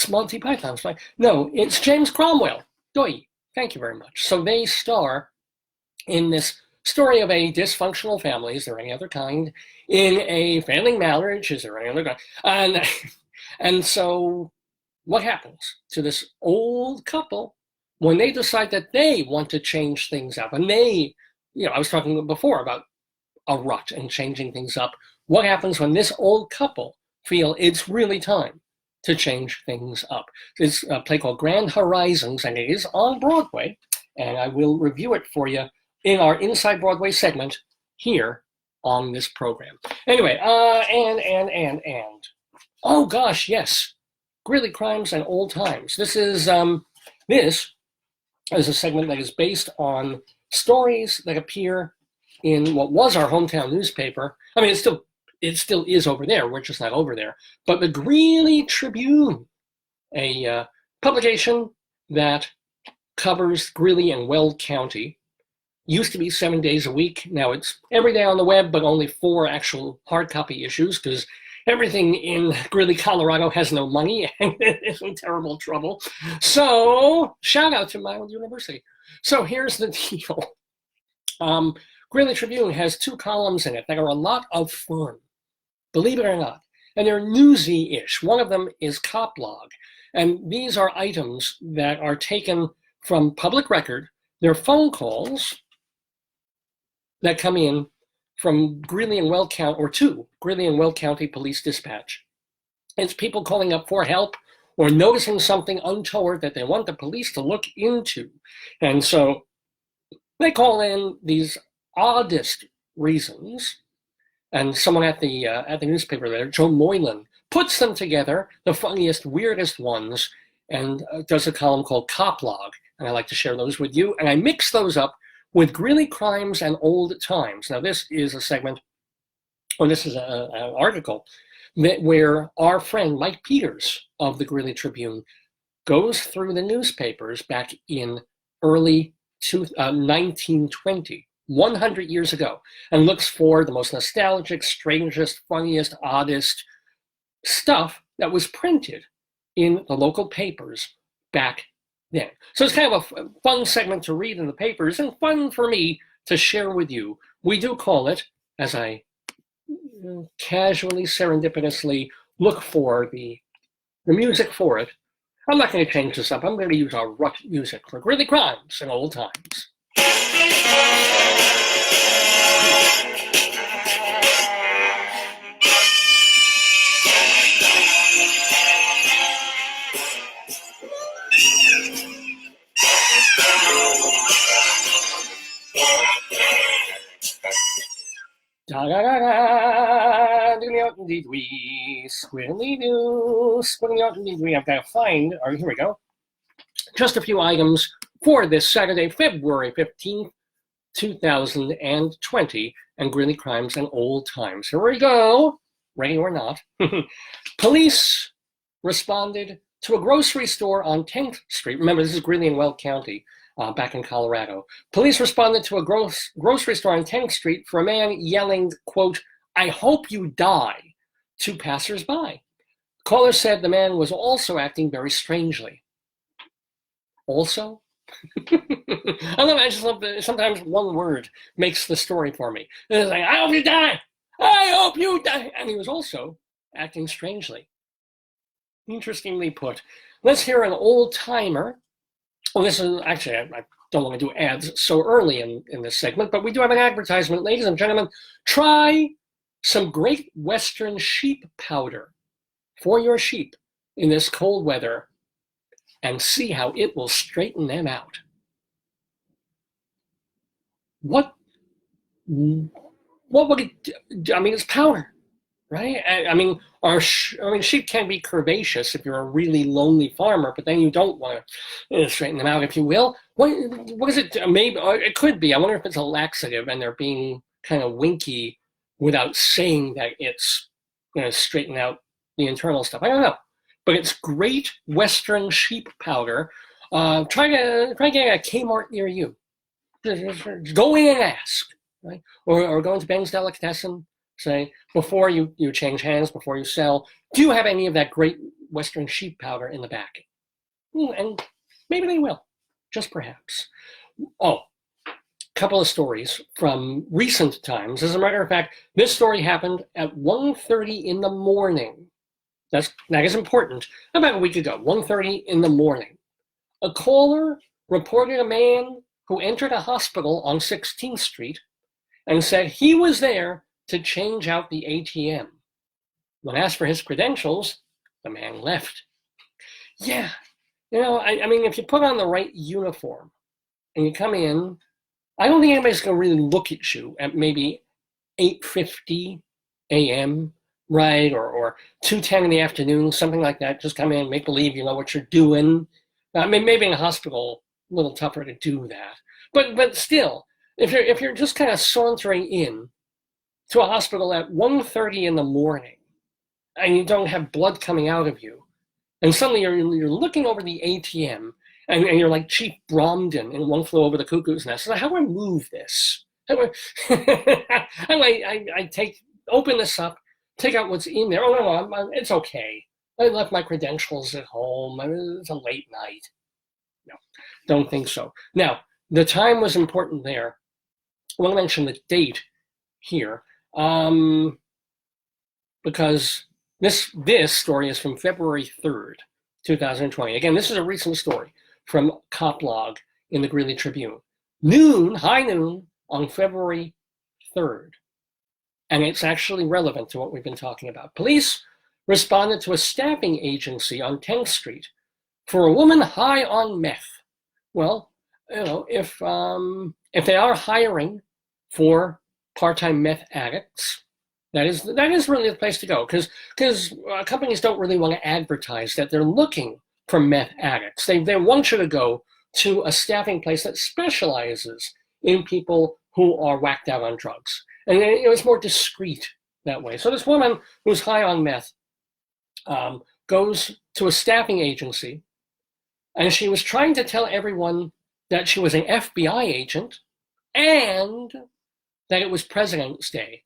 Monty Python's right? No, it's James Cromwell. Doi. Thank you very much. So they star in this story of a dysfunctional family. Is there any other kind? In a failing marriage. Is there any other kind? And so what happens to this old couple when they decide that they want to change things up. And they, I was talking before about a rut and changing things up. What happens when this old couple feel it's really time to change things up? It's a play called Grand Horizons, and it is on Broadway, and I will review it for you in our Inside Broadway segment here on this program. Anyway, and oh gosh, yes, Greeley Crimes and Old Times. This is a segment that is based on stories that appear in what was our hometown newspaper. I mean, it still is over there. We're just not over there. But the Greeley Tribune, a publication that covers Greeley and Weld County, used to be 7 days a week. Now it's every day on the web, but only 4 actual hard copy issues because everything in Greeley, Colorado has no money and is in terrible trouble. So shout out to Mild University. So here's the deal. Greeley Tribune has 2 columns in it that are a lot of fun, believe it or not. And they're newsy-ish. One of them is Cop Log. And these are items that are taken from public record. They're phone calls that come in from Greeley and Weld County, or to Greeley and Weld County Police Dispatch. It's people calling up for help or noticing something untoward that they want the police to look into. And so they call in these oddest reasons, and someone at the newspaper there, Joe Moylan, puts them together, the funniest, weirdest ones, and does a column called Cop Log. And I like to share those with you. And I mix those up with Greeley Crimes and Old Times. Now, this is a segment, or this is an article where our friend Mike Peters of the Greeley Tribune goes through the newspapers back in early 1920, 100 years ago, and looks for the most nostalgic, strangest, funniest, oddest stuff that was printed in the local papers back then. So it's kind of a fun segment to read in the papers and fun for me to share with you. We do call it, as I casually, serendipitously look for the music for it. I'm not going to change this up. I'm going to use our rock music for Greeley Crimes and Old Times. Da da da da, doodly out and dee wee, squiddly doo, squiddly out and dee wee. I've got to find, or here we go, just a few items for this Saturday, February 15th, 2020, and Greeley Crimes and Old Times. Here we go, ready or not. Police responded to a grocery store on 10th Street. Remember, this is Greeley and Weld County. Back in Colorado. Police responded to a grocery store on 10th Street for a man yelling, quote, "I hope you die," to passersby. Caller said the man was also acting very strangely. Also? I don't know, I just love that sometimes one word makes the story for me. It's like, "I hope you die! I hope you die!" And he was also acting strangely. Interestingly put. Let's hear an old-timer. Well, this is actually, I don't want to do ads so early in this segment, but we do have an advertisement. Ladies and gentlemen, try some Great Western sheep powder for your sheep in this cold weather and see how it will straighten them out. What would it do? I mean, it's powder, right? I mean, sheep can be curvaceous if you're a really lonely farmer, but then you don't want to straighten them out, if you will. What is it? Maybe it could be. I wonder if it's a laxative and they're being kind of winky without saying that it's going to straighten out the internal stuff. I don't know, but it's Great Western sheep powder. Try getting a Kmart near you. Just go in and ask, right? Or go into Ben's Delicatessen. Say, before you change hands, before you sell, do you have any of that Great Western sheep powder in the back? And maybe they will, just perhaps. Oh, a couple of stories from recent times. As a matter of fact, this story happened at 1:30 in the morning that is important, about a week ago, 1:30 in the morning. A caller reported a man who entered a hospital on 16th Street and said he was there to change out the ATM. When asked for his credentials, the man left. Yeah, I mean, if you put on the right uniform and you come in, I don't think anybody's going to really look at you at maybe 8:50 a.m., right, or 2:10 in the afternoon, something like that. Just come in, make believe you know what you're doing. I mean, maybe in a hospital, a little tougher to do that. But still, if you're just kind of sauntering in to a hospital at 1:30 in the morning and you don't have blood coming out of you, and suddenly you're looking over the ATM and you're like Chief Bromden in One Flew Over the Cuckoo's Nest. How do I move this? How do I open this up, take out what's in there? Oh, no, it's okay. I left my credentials at home. It's a late night. No, don't think so. Now, the time was important there. I want to mention the date here because this story is from February 3rd, 2020. Again, this is a recent story from Coplog in the Greeley Tribune. High noon on February 3rd. And it's actually relevant to what we've been talking about. Police responded to a staffing agency on 10th Street for a woman high on meth. Well, if they are hiring for part-time meth addicts, that is really the place to go, because companies don't really want to advertise that they're looking for meth addicts. They want you to go to a staffing place that specializes in people who are whacked out on drugs. And it's more discreet that way. So this woman who's high on meth goes to a staffing agency, and she was trying to tell everyone that she was an FBI agent and that it was President's Day.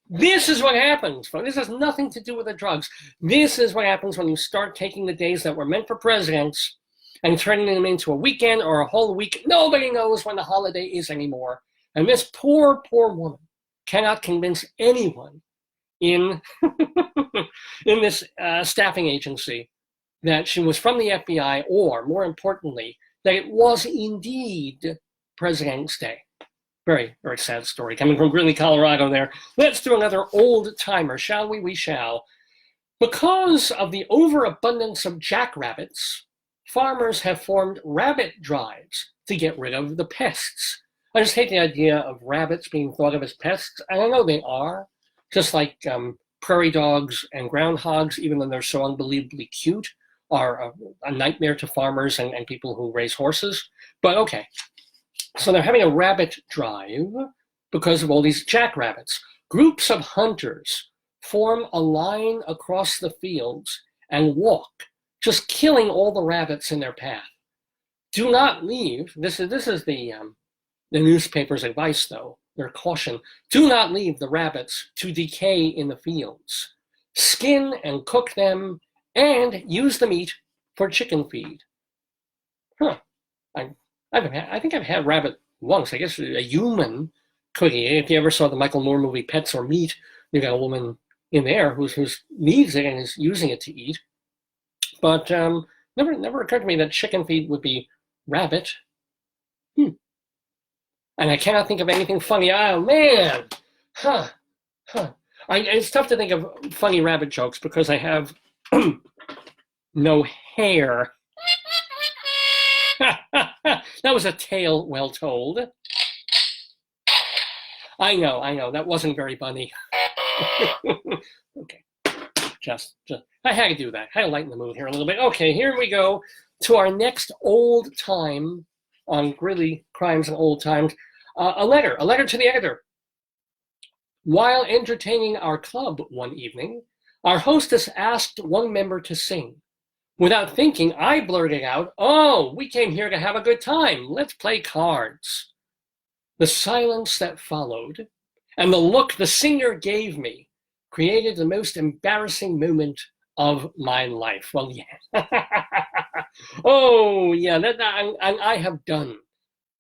This is what happens. This has nothing to do with the drugs. This is what happens when you start taking the days that were meant for presidents and turning them into a weekend or a whole week. Nobody knows when the holiday is anymore. And this poor woman cannot convince anyone in in this staffing agency that she was from the FBI, or more importantly, that it was indeed President's Day. Very, very sad story coming from Greeley, Colorado there. Let's do another old timer, shall we? We shall. Because of the overabundance of jackrabbits, farmers have formed rabbit drives to get rid of the pests. I just hate the idea of rabbits being thought of as pests. And I know they are, just like prairie dogs and groundhogs, even though they're so unbelievably cute, are a nightmare to farmers and people who raise horses. But okay. So they're having a rabbit drive because of all these jackrabbits. Groups of hunters form a line across the fields and walk, just killing all the rabbits in their path. Do not leave. This is the newspaper's advice, though. Their caution: do not leave the rabbits to decay in the fields. Skin and cook them, and use the meat for chicken feed. I think I've had rabbit once. I guess a human cookie. If you ever saw the Michael Moore movie Pets or Meat, you got a woman in there who needs it and is using it to eat. But never occurred to me that chicken feed would be rabbit. And I cannot think of anything funny. Oh man, it's tough to think of funny rabbit jokes because I have no hair. That was a tale well told. I know, that wasn't very funny. Okay, just I had to do that. I had to lighten the mood here a little bit. Okay, here we go to our next old time on Greeley Crimes and Old Times. A letter to the editor. While entertaining our club one evening, our hostess asked one member to sing. Without thinking, I blurted out, "Oh, we came here to have a good time. Let's play cards." The silence that followed and the look the singer gave me created the most embarrassing moment of my life. Well, yeah. Oh, yeah, I have done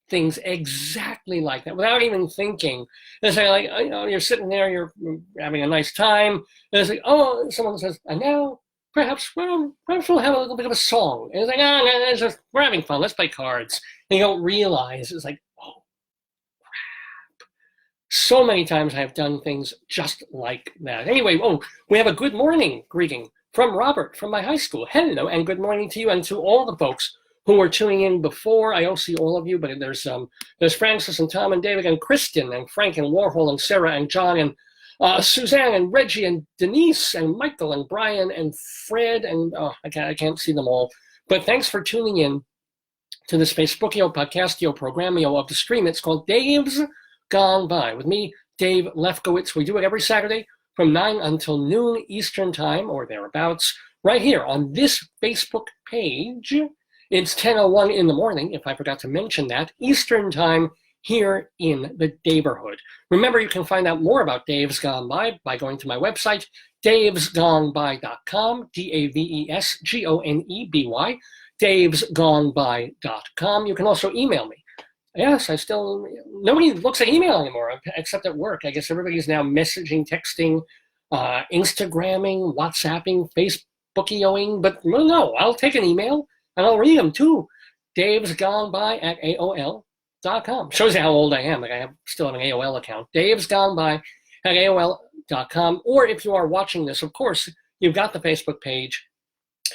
things exactly like that without even thinking. It's like, you're sitting there, you're having a nice time, and it's like, oh, someone says, and now perhaps we'll have a little bit of a song. And it's like, it's just, we're having fun, let's play cards. And you don't realize, it's like, oh, crap. So many times I have done things just like that. Anyway, we have a good morning greeting from Robert from my high school. Hello, and good morning to you and to all the folks who were tuning in before. I don't see all of you, but there's Francis and Tom and David and Kristen and Frank and Warhol and Sarah and John and Suzanne and Reggie and Denise and Michael and Brian and Fred and I can't see them all. But thanks for tuning in to this Facebookio, Podcastio, Programmio of the stream. It's called Dave's Gone By with me, Dave Lefkowitz. We do it every Saturday from 9 until noon Eastern time or thereabouts, right here on this Facebook page. It's 10:01 in the morning, if I forgot to mention that, Eastern time here in the Daverhood. Remember, you can find out more about Dave's Gone by going to my website, davesgoneby.com, DAVESGONEBY, davesgoneby.com. You can also email me. Yes, nobody looks at email anymore, except at work. I guess everybody's now messaging, texting, Instagramming, WhatsApping, Facebookioing, but no, I'll take an email and I'll read them too. davesgoneby@AOL.com. Shows you how old I am. Like I still have an AOL account. davesgoneby@AOL.com. Or if you are watching this, of course, you've got the Facebook page.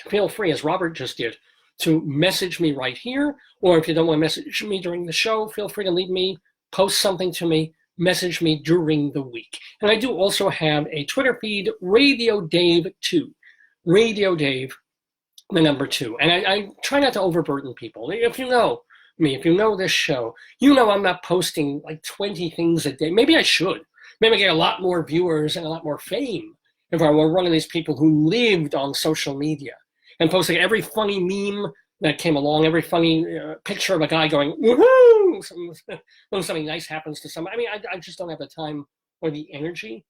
Feel free, as Robert just did, to message me right here. Or if you don't want to message me during the show, feel free to leave me, post something to me, message me during the week. And I do also have a Twitter feed, Radio Dave 2. Radio Dave, the number 2. And I try not to overburden people. If you know me, if you know this show, you know I'm not posting like 20 things a day. Maybe I should. Maybe I get a lot more viewers and a lot more fame if I were one of these people who lived on social media and posting every funny meme that came along, every funny picture of a guy going, woohoo, when something nice happens to somebody. I mean, I just don't have the time or the energy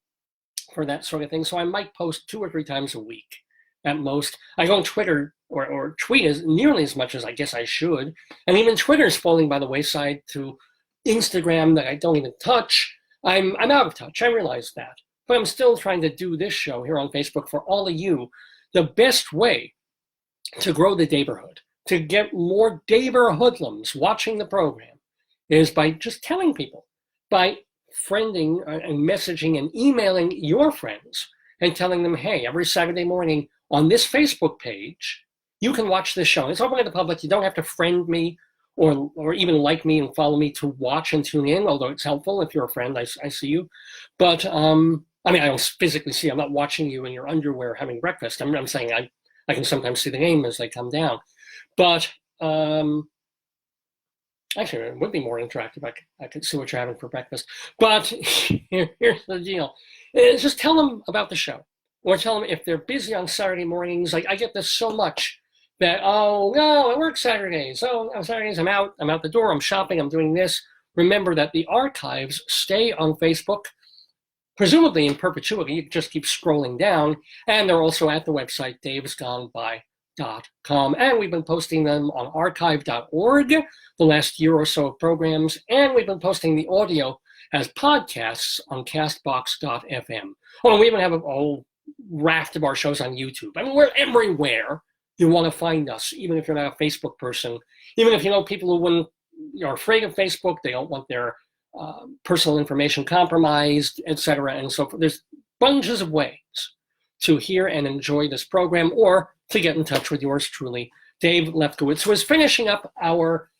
for that sort of thing. So I might post 2 or 3 times a week at most. I don't Twitter or tweet as nearly as much as I guess I should. And even Twitter's falling by the wayside to Instagram that I don't even touch. I'm out of touch, I realize that. But I'm still trying to do this show here on Facebook for all of you. The best way to grow the Daverhood, to get more Daverhoodlums watching the program, is by just telling people, by friending and messaging and emailing your friends and telling them, hey, every Saturday morning on this Facebook page, you can watch this show. It's open to the public. You don't have to friend me or even like me and follow me to watch and tune in, although it's helpful if you're a friend, I see you. But, I mean, I don't physically see, I'm not watching you in your underwear having breakfast. I'm saying I can sometimes see the name as they come down. But actually, it would be more interactive. I could see what you're having for breakfast. But here's the deal. It's just tell them about the show. Or tell them if they're busy on Saturday mornings. Like, I get this so much that, oh, no, I work Saturdays. Oh, on Saturdays I'm out the door, I'm shopping, I'm doing this. Remember that the archives stay on Facebook, presumably in perpetuity. You just keep scrolling down. And they're also at the website, davesgoneby.com. And we've been posting them on archive.org the last year or so of programs. And we've been posting the audio as podcasts on castbox.fm. Oh, and we even have a whole raft of our shows on YouTube. I mean, we're everywhere you want to find us, even if you're not a Facebook person. Even if you know people who are afraid of Facebook, they don't want their personal information compromised, etc. And so forth. There's bunches of ways to hear and enjoy this program or to get in touch with yours truly, Dave Lefkowitz, who is finishing up our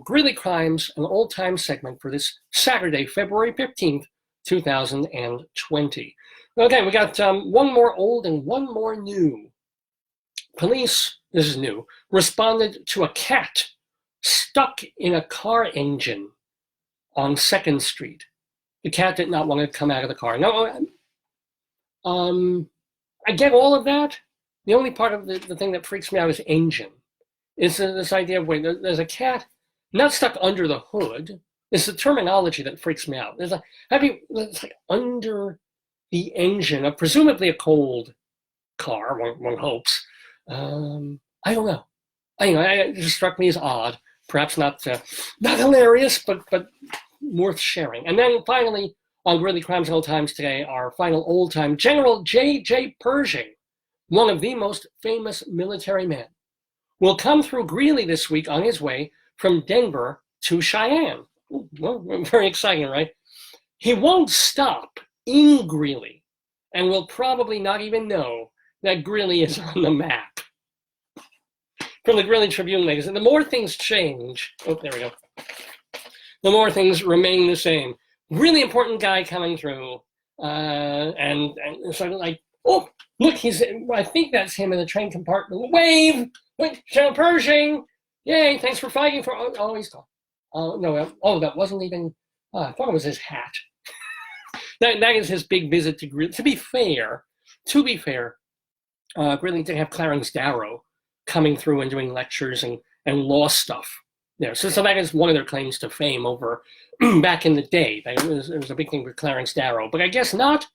Greeley Crimes, an old-time segment for this Saturday, February 15th, 2020. Okay, we got one more old and one more new. Police, this is new, responded to a cat stuck in a car engine on 2nd Street. The cat did not want to come out of the car. No, I get all of that. The only part of the thing that freaks me out is engine. It's this idea of, wait, there's a cat not stuck under the hood. It's the terminology that freaks me out. It's like under the engine of presumably a cold car, one hopes. I don't know. It just struck me as odd. perhaps not hilarious, but worth sharing. And then finally, on Greeley Crimes and Old Times today, our final old-time General J.J. Pershing, one of the most famous military men, will come through Greeley this week on his way from Denver to Cheyenne. Well, very exciting, right? He won't stop in Greeley and will probably not even know that Greeley is on the map. From the Greeley Tribune magazine, the more things change, oh, there we go, the more things remain the same. Really important guy coming through, and sort of like, oh, look, I think that's him in the train compartment. Wave! Wait, General Pershing! Yay, thanks for fighting for, oh, he's gone. No, that wasn't even, I thought it was his hat. that is his big visit to Greeley. To be fair, Greeley did have Clarence Darrow coming through and doing lectures and law stuff there. So that is one of their claims to fame over back in the day. It was a big thing for Clarence Darrow, but I guess not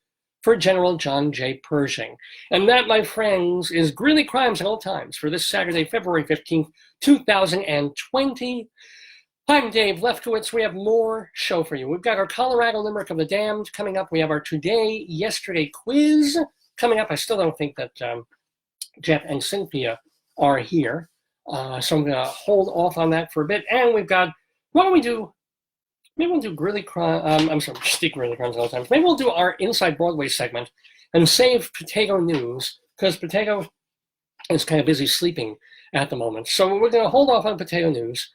for General John J. Pershing. And that, my friends, is Greeley Crimes and Old Times for this Saturday, February 15th, 2020. I'm Dave Lefkowitz. We have more show for you. We've got our Colorado Limerick of the Damned coming up. We have our Today, Yesterday quiz coming up. I still don't think that Jeff and Cynthia are here. So I'm going to hold off on that for a bit. And we've got, maybe we'll do Greeley Crimes, Greeley Crimes all the time. Maybe we'll do our Inside Broadway segment and save Potato News, because Potato is kind of busy sleeping at the moment. So we're going to hold off on Potato News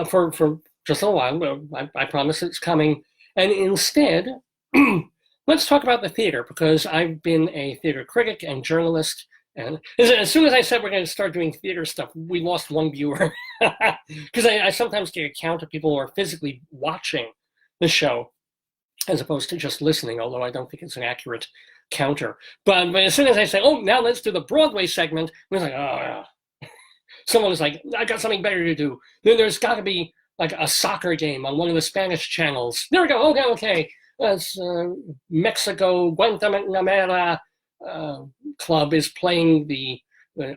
for just a while. I promise it's coming. And instead, let's talk about the theater, because I've been a theater critic and journalist. And as soon as I said we're going to start doing theater stuff, we lost one viewer. Because I sometimes get a count of people who are physically watching the show as opposed to just listening, although I don't think it's an accurate counter. But as soon as I say, oh, now let's do the Broadway segment, I was like, oh, yeah. Someone was like, I got something better to do. Then there's got to be like a soccer game on one of the Spanish channels. There we go. Okay. That's Mexico, Guatemala club is playing the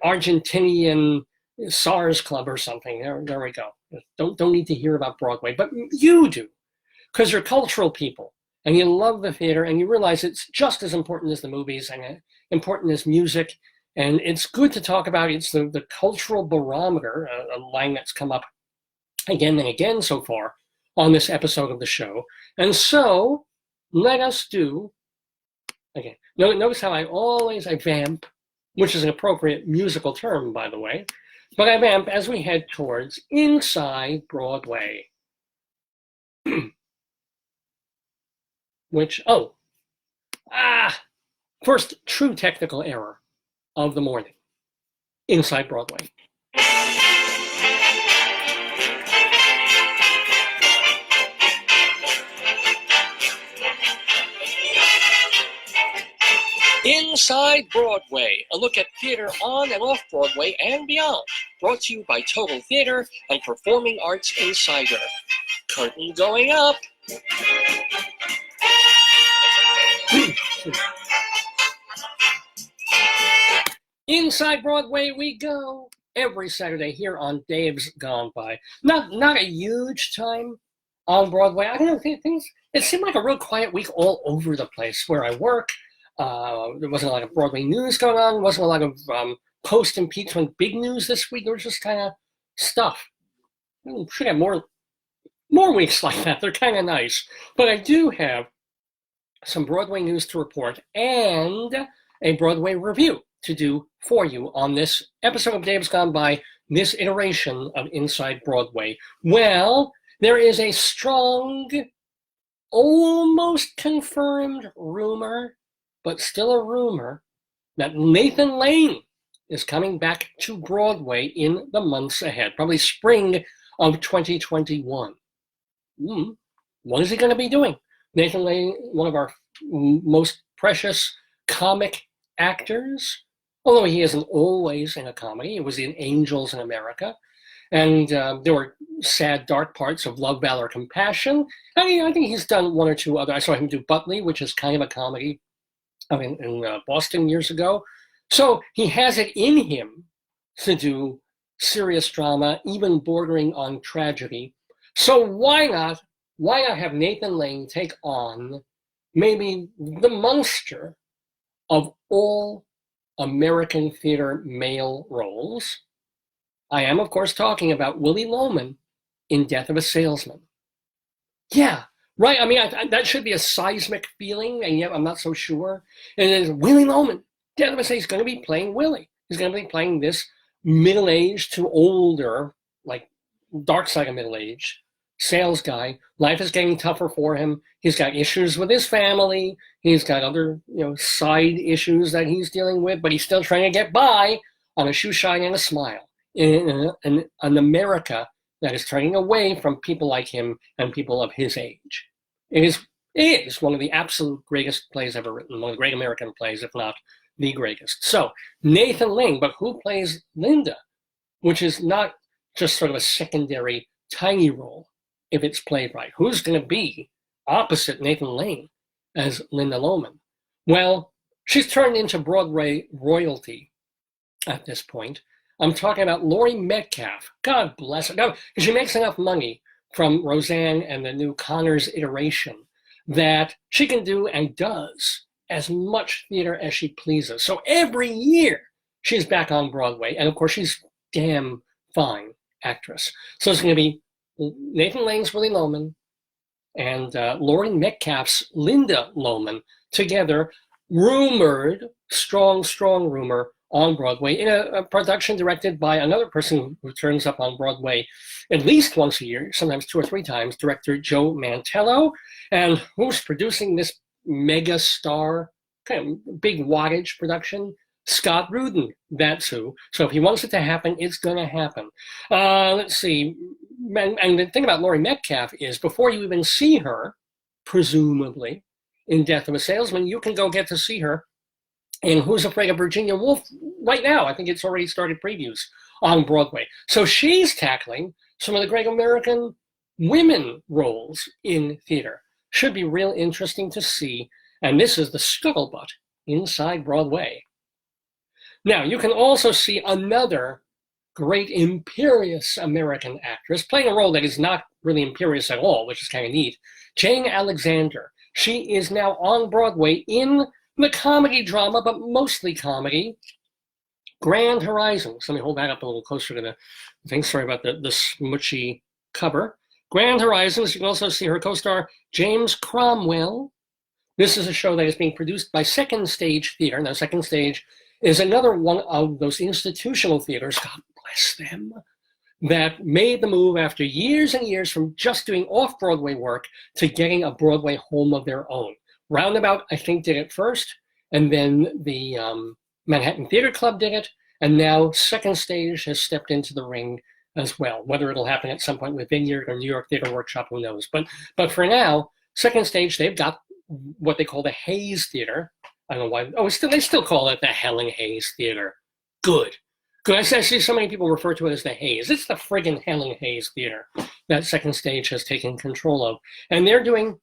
Argentinian SARS club or something. There we go. Don't need to hear about Broadway, but you do, because you're cultural people and you love the theater and you realize it's just as important as the movies and important as music. And it's good to talk about. It's the cultural barometer, a line that's come up again and again so far on this episode of the show. And so let us do, again, notice how I vamp, which is an appropriate musical term, by the way, but I vamp as we head towards Inside Broadway. First true technical error of the morning. Inside Broadway. Inside Broadway, a look at theater on and off Broadway and beyond. Brought to you by Total Theater and Performing Arts Insider. Curtain going up. Inside Broadway we go. Every Saturday here on Dave's Gone By. Not a huge time on Broadway. I don't know, things, it seemed like a real quiet week all over the place where I work. There wasn't a lot of Broadway news going on. There wasn't a lot of post-impeachment big news this week. There was just kind of stuff. We should have more weeks like that. They're kind of nice. But I do have some Broadway news to report and a Broadway review to do for you on this episode of Dave's Gone By, this iteration of Inside Broadway. Well, there is a strong, almost confirmed rumor, but still a rumor, that Nathan Lane is coming back to Broadway in the months ahead, probably spring of 2021. What is he going to be doing? Nathan Lane, one of our most precious comic actors, although he isn't always in a comedy. He was in Angels in America, and there were sad, dark parts of Love, Valor, Compassion. I think he's done one or two other. I saw him do Butley, which is kind of a comedy, in Boston years ago. So he has it in him to do serious drama, even bordering on tragedy. So why not have Nathan Lane take on maybe the monster of all American theater male roles? I am, of course, talking about Willy Loman in Death of a Salesman. Yeah, right. I mean, that should be a seismic feeling, and yet I'm not so sure. And it is Willy Loman, Death of a Salesman. He's going to be playing Willy. He's going to be playing this middle-aged to older, like dark side of middle-age sales guy. Life is getting tougher for him. He's got issues with his family. He's got other, side issues that he's dealing with, but he's still trying to get by on a shoe shine and a smile in an America that is turning away from people like him and people of his age. It is one of the absolute greatest plays ever written, one of the great American plays, if not the greatest. So Nathan Lane, but who plays Linda, which is not just sort of a secondary tiny role if it's played right. Who's going to be opposite Nathan Lane as Linda Loman? Well, she's turned into Broadway royalty at this point. I'm talking about Laurie Metcalf. God bless her. No, she makes enough money from Roseanne and the new Connors iteration that she can do and does as much theater as she pleases. So every year she's back on Broadway. And of course, she's damn fine actress. So it's going to be Nathan Lane's Willy Loman and Laurie Metcalf's Linda Loman together, rumored, strong rumor, on Broadway in a production directed by another person who turns up on Broadway at least once a year, sometimes 2 or 3 times, director Joe Mantello. And who's producing this mega star, kind of big wattage production? Scott Rudin, that's who. So if he wants it to happen, it's going to happen. Let's see. And the thing about Laurie Metcalf is before you even see her, presumably, in Death of a Salesman, you can go get to see her in Who's Afraid of Virginia Woolf right now. I think it's already started previews on Broadway. So she's tackling some of the great American women roles in theater. Should be real interesting to see. And this is the scuttlebutt inside Broadway. Now, you can also see another great imperious American actress playing a role that is not really imperious at all, which is kind of neat. Jane Alexander. She is now on Broadway in the comedy drama, but mostly comedy, Grand Horizons. Let me hold that up a little closer to the thing. Sorry about the smoochy cover. Grand Horizons. You can also see her co-star James Cromwell. This is a show that is being produced by Second Stage Theater. Now, Second Stage is another one of those institutional theaters, God bless them, that made the move after years and years from just doing off-Broadway work to getting a Broadway home of their own. Roundabout, I think, did it first, and then the Manhattan Theater Club did it, and now Second Stage has stepped into the ring as well. Whether it'll happen at some point with Vineyard or New York Theater Workshop, who knows? But for now, Second Stage, they've got what they call the Hayes Theater. I don't know why. Oh, they still call it the Helen Hayes Theater. Good. I see so many people refer to it as the Hayes. It's the friggin' Helen Hayes Theater that Second Stage has taken control of. And they're doing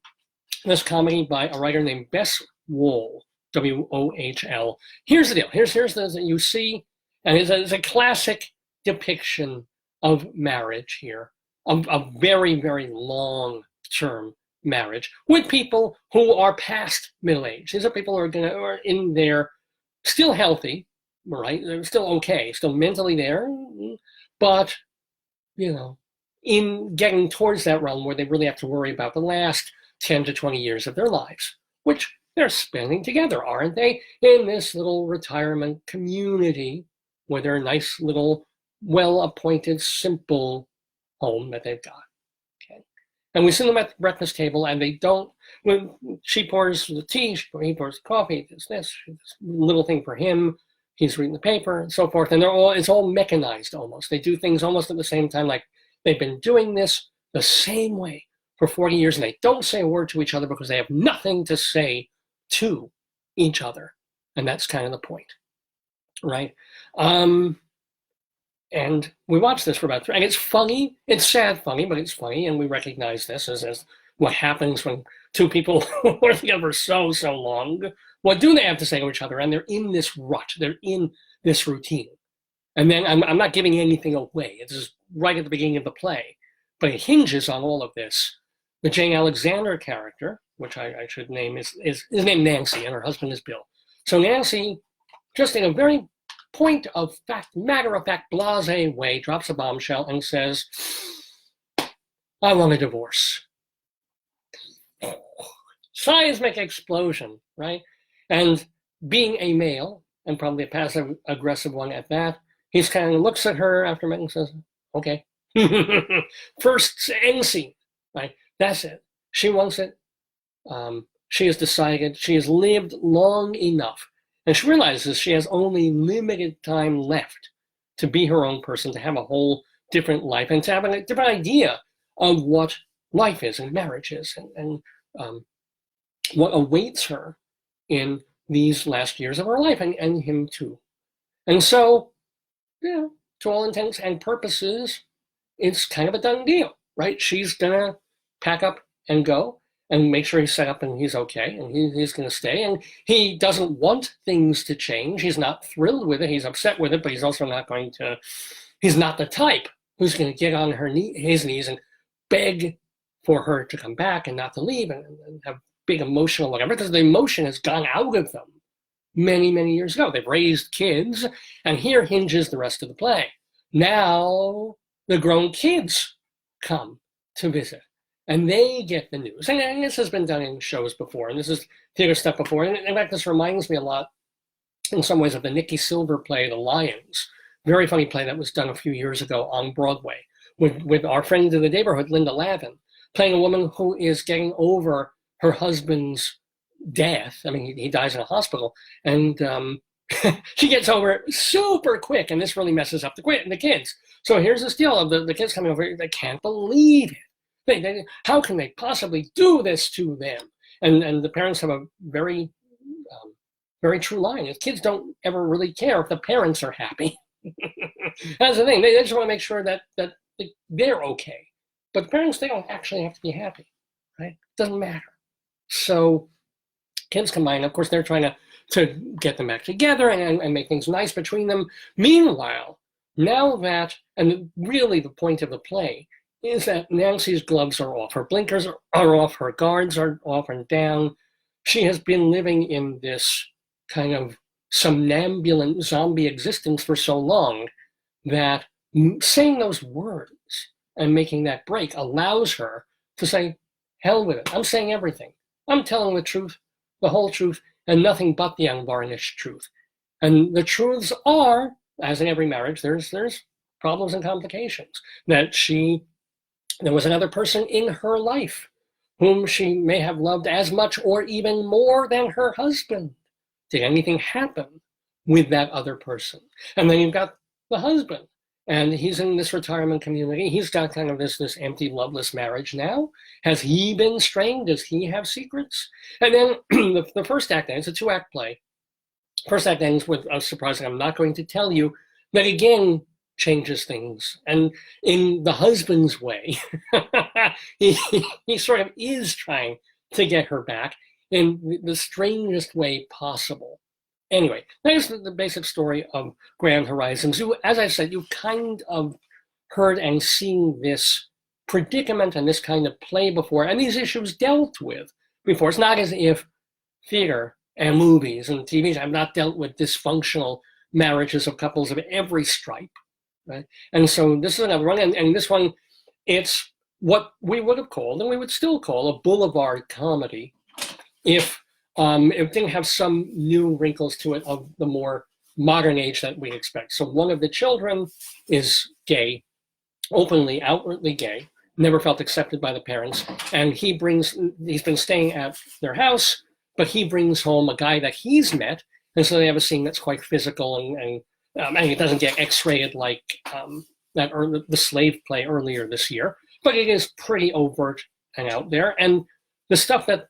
this comedy by a writer named Bess Wohl, W-O-H-L. Here's the deal. Here's the you see, and it's a classic depiction of marriage here, a very, very long-term marriage with people who are past middle age. These are people who are in their still healthy, right? They're still okay, still mentally there, but in getting towards that realm where they really have to worry about the last 10 to 20 years of their lives, which they're spending together, aren't they? In this little retirement community with their nice little, well-appointed, simple home that they've got. Okay, and we sit them at the breakfast table, and they don't. When she pours the tea, he pours the coffee. This little thing for him. He's reading the paper and so forth, and it's all mechanized almost. They do things almost at the same time, like they've been doing this the same way for 40 years, and they don't say a word to each other because they have nothing to say to each other. And that's kind of the point, right? And we watched this for about 3, and it's funny. It's sad funny, but it's funny, and we recognize this as what happens when two people are together so long. What do they have to say to each other? And they're in this rut. They're in this routine. And then I'm not giving anything away. It's just right at the beginning of the play. But it hinges on all of this. The Jane Alexander character, which I should name, is named Nancy, and her husband is Bill. So Nancy, just in a very point of fact, matter-of-fact, blasé way, drops a bombshell and says, I want a divorce. Seismic explosion, right? And being a male, and probably a passive-aggressive one at that, he kind of looks at her after a minute and says, okay. First end scene, right? That's it. She wants it. She has decided. She has lived long enough. And she realizes she has only limited time left to be her own person, to have a whole different life, and to have a different idea of what life is and marriage is, and what awaits her in these last years of her life, and him too. And so, yeah, to all intents and purposes, it's kind of a done deal, right? She's gonna pack up and go and make sure he's set up and he's okay, and he's gonna stay. And he doesn't want things to change. He's not thrilled with it. He's upset with it, but he's also not going to, he's not the type who's gonna get on his knees and beg for her to come back and not to leave and have big emotional whatever, because the emotion has gone out of them many, many years ago. They've raised kids, and here hinges the rest of the play. Now the grown kids come to visit, and they get the news. And this has been done in shows before, and this is theater stuff before. And in fact, this reminds me a lot, in some ways, of the Nikki Silver play, The Lions. Very funny play that was done a few years ago on Broadway with our friend of the Daverhood, Linda Lavin, playing a woman who is getting over her husband's death. I mean, he dies in a hospital, and she gets over it super quick, and this really messes up the kids. So here's this deal of the kids coming over. They can't believe it. How can they possibly do this to them? And the parents have a very, very true line. Is kids don't ever really care if the parents are happy. That's the thing. They just want to make sure that they're okay. But the parents, they don't actually have to be happy, right? It doesn't matter. So kids combine. Of course, they're trying to get them back together and make things nice between them. Meanwhile, now that, and really the point of the play, is that Nancy's gloves are off. Her blinkers are off. Her guards are off and down. She has been living in this kind of somnambulant zombie existence for so long that saying those words and making that break allows her to say, hell with it. I'm saying everything. I'm telling the truth, the whole truth, and nothing but the unvarnished truth. And the truths are, as in every marriage, there's problems and complications. That there was another person in her life whom she may have loved as much or even more than her husband. Did anything happen with that other person? And then you've got the husband, and he's in this retirement community. He's got kind of this empty, loveless marriage now. Has he been strained? Does he have secrets? And then the first act ends, it's a 2-act play. First act ends with a surprise I'm not going to tell you, that again changes things. And in the husband's way, he sort of is trying to get her back in the strangest way possible. Anyway, there's the basic story of Grand Horizons. As I said, you've kind of heard and seen this predicament and this kind of play before, and these issues dealt with before. It's not as if theater and movies and TVs have not dealt with dysfunctional marriages of couples of every stripe, right? And so this is another one, and this one, it's what we would have called, and we would still call, a boulevard comedy if it didn't have some new wrinkles to it of the more modern age that we expect. So one of the children is gay, openly, outwardly gay, never felt accepted by the parents, and he's been staying at their house, but he brings home a guy that he's met, and so they have a scene that's quite physical, and it doesn't get X-rated like the slave play earlier this year, but it is pretty overt and out there. And the stuff that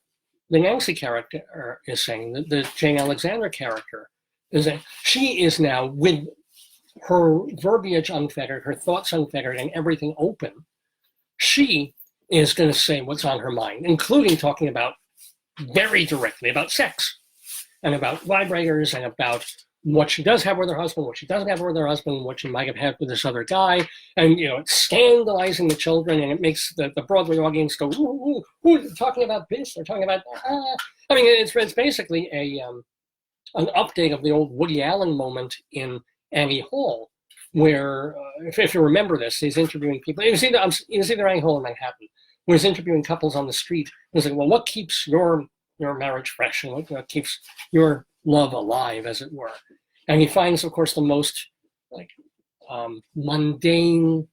the Nancy character is saying, the Jane Alexander character, is that she is now, with her verbiage unfettered, her thoughts unfettered, and everything open, she is going to say what's on her mind, including talking about, very directly, about sex, and about vibrators, and about what she does have with her husband, what she doesn't have with her husband, what she might have had with this other guy, and it's scandalizing the children, and it makes the Broadway audience go, ooh, they're talking about this, they're talking about that. I mean, it's basically an update of the old Woody Allen moment in Annie Hall, where, if you remember this, he's interviewing people. It was either Annie Hall or Manhattan, where he's interviewing couples on the street. He's like, well, what keeps your marriage fresh, and what keeps your love alive, as it were? And he finds, of course, the most mundane,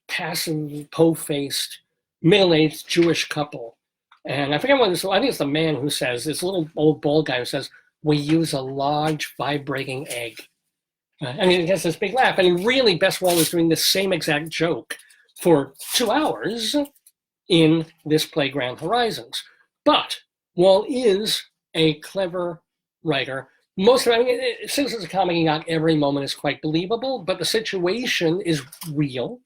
passive, po-faced, middle-aged Jewish couple. And I forget what it is. I think it's the man who says, this little old bald guy who says, we use a large vibrating egg. And he has this big laugh. And really, Bess Wall is doing the same exact joke for 2 hours in this play, Grand Horizons. But Wall is a clever writer. Most of it, since it's a comedy, not every moment is quite believable, but the situation is real.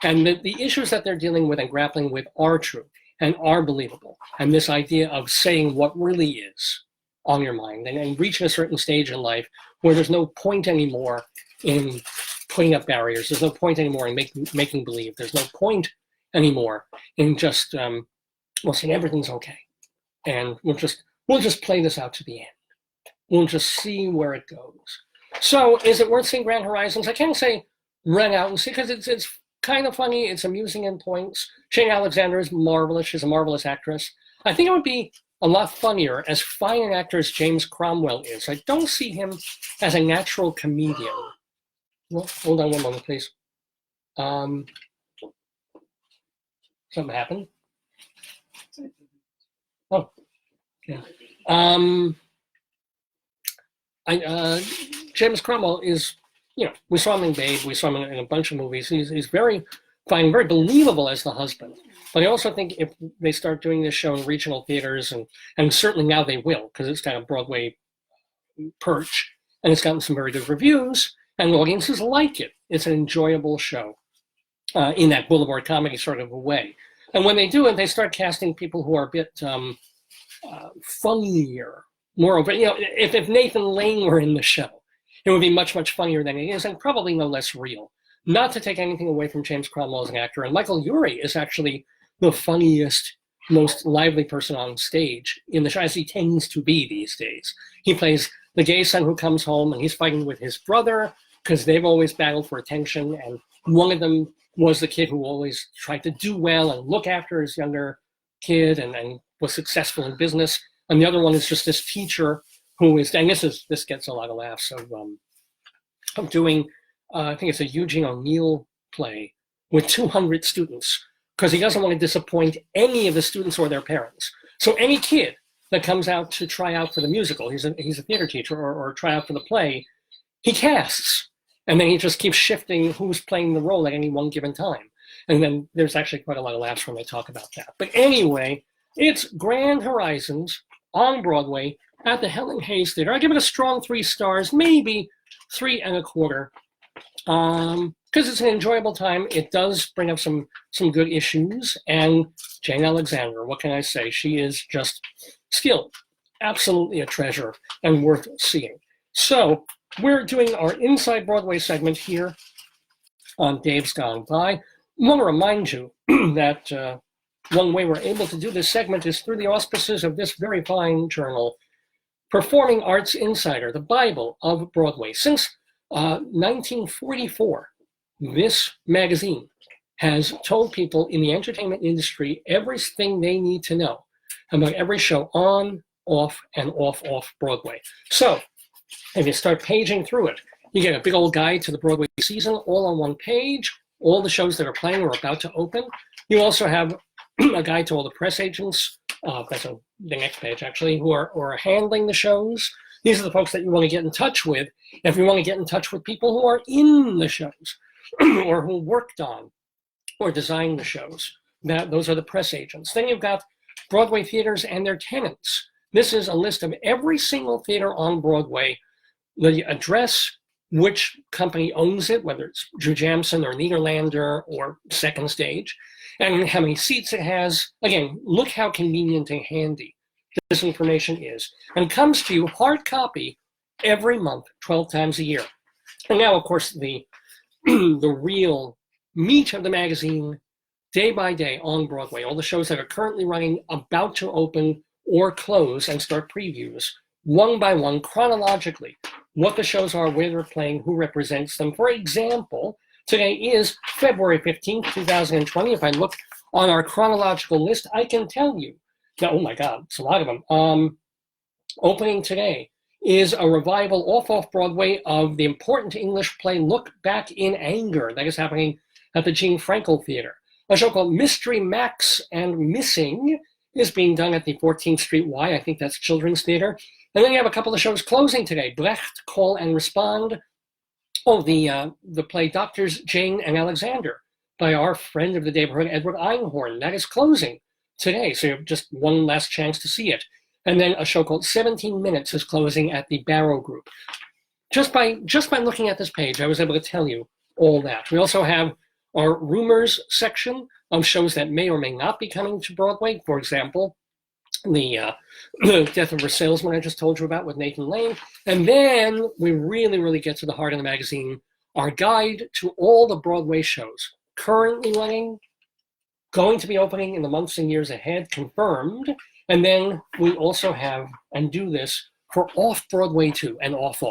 And the issues that they're dealing with and grappling with are true and are believable. And this idea of saying what really is on your mind and reaching a certain stage in life where there's no point anymore in putting up barriers. There's no point anymore in making believe. There's no point anymore in just saying everything's okay, and we'll just play this out to the end. We'll just see where it goes. So, is it worth seeing Grand Horizons? I can't say run out and see, because it's kind of funny. It's amusing in points. Jane Alexander is marvelous. She's a marvelous actress. I think it would be a lot funnier, as fine an actor as James Cromwell is. I don't see him as a natural comedian. Well, hold on one moment, please. Something happened. Oh, yeah. James Cromwell is, we saw him in Babe, we saw him in a bunch of movies. He's very fine, very believable as the husband. But I also think if they start doing this show in regional theaters, and certainly now they will, because it's got a Broadway perch, and it's gotten some very good reviews, and audiences like it. It's an enjoyable show in that boulevard comedy sort of a way. And when they do it, they start casting people who are a bit funnier, more over. If Nathan Lane were in the show, it would be much, much funnier than it is, and probably no less real. Not to take anything away from James Cromwell as an actor, and Michael Urie is actually the funniest, most lively person on stage in the show, as he tends to be these days. He plays the gay son who comes home, and he's fighting with his brother because they've always battled for attention, and one of them was the kid who always tried to do well and look after his younger kid and was successful in business. And the other one is just this teacher who is, and this gets a lot of laughs, of doing, I think it's a Eugene O'Neill play with 200 students, because he doesn't want to disappoint any of the students or their parents. So any kid that comes out to try out for the musical, he's a theater teacher, or try out for the play, he casts. And then he just keeps shifting who's playing the role at any one given time. And then there's actually quite a lot of laughs when they talk about that. But anyway, it's Grand Horizons on Broadway at the Helen Hayes Theater. I give it a strong 3 stars, maybe 3 1/4. Because it's an enjoyable time. It does bring up some good issues. And Jane Alexander, what can I say? She is just skilled, absolutely a treasure, and worth seeing. So we're doing our Inside Broadway segment here on Dave's Gone By. I want to remind you that one way we're able to do this segment is through the auspices of this very fine journal, Performing Arts Insider, the Bible of Broadway. Since 1944, this magazine has told people in the entertainment industry everything they need to know about every show on, off, and off Broadway. So if you start paging through it, you get a big old guide to the Broadway season all on one page, all the shows that are playing or about to open. You also have a guide to all the press agents, that's on the next page actually, who are handling the shows. These are the folks that you want to get in touch with if you want to get in touch with people who are in the shows or who worked on or designed the shows. Those are the press agents. Then you've got Broadway theaters and their tenants. This is a list of every single theater on Broadway, the address, which company owns it, whether it's Drew Jamson or Nederlander or Second Stage, and how many seats it has. Again, look how convenient and handy this information is. And comes to you hard copy every month, 12 times a year. And now, of course, the the real meat of the magazine, day by day on Broadway, all the shows that are currently running, about to open or close and start previews, one by one, chronologically, what the shows are, where they're playing, who represents them. For example, today is February 15th, 2020. If I look on our chronological list, I can tell you that, oh my God, it's a lot of them. Opening today is a revival off Broadway of the important English play Look Back in Anger that is happening at the Gene Frankel Theater. A show called Mystery Max and Missing is being done at the 14th Street Y. I think that's Children's Theater. And then you have a couple of shows closing today. Brecht, Call and Respond. Oh, the play Doctors Jane and Alexander by our friend of the Daverhood, Edward Einhorn. That is closing today, so you have just one last chance to see it. And then a show called 17 Minutes is closing at the Barrow Group. Just by looking at this page, I was able to tell you all that. We also have our rumors section of shows that may or may not be coming to Broadway. For example, the Death of a Salesman I just told you about with Nathan Lane. And then we really get to the heart of the magazine, our guide to all the Broadway shows currently running, going to be opening in the months and years ahead, confirmed. And then we also have, and do this for off-Broadway too, and off.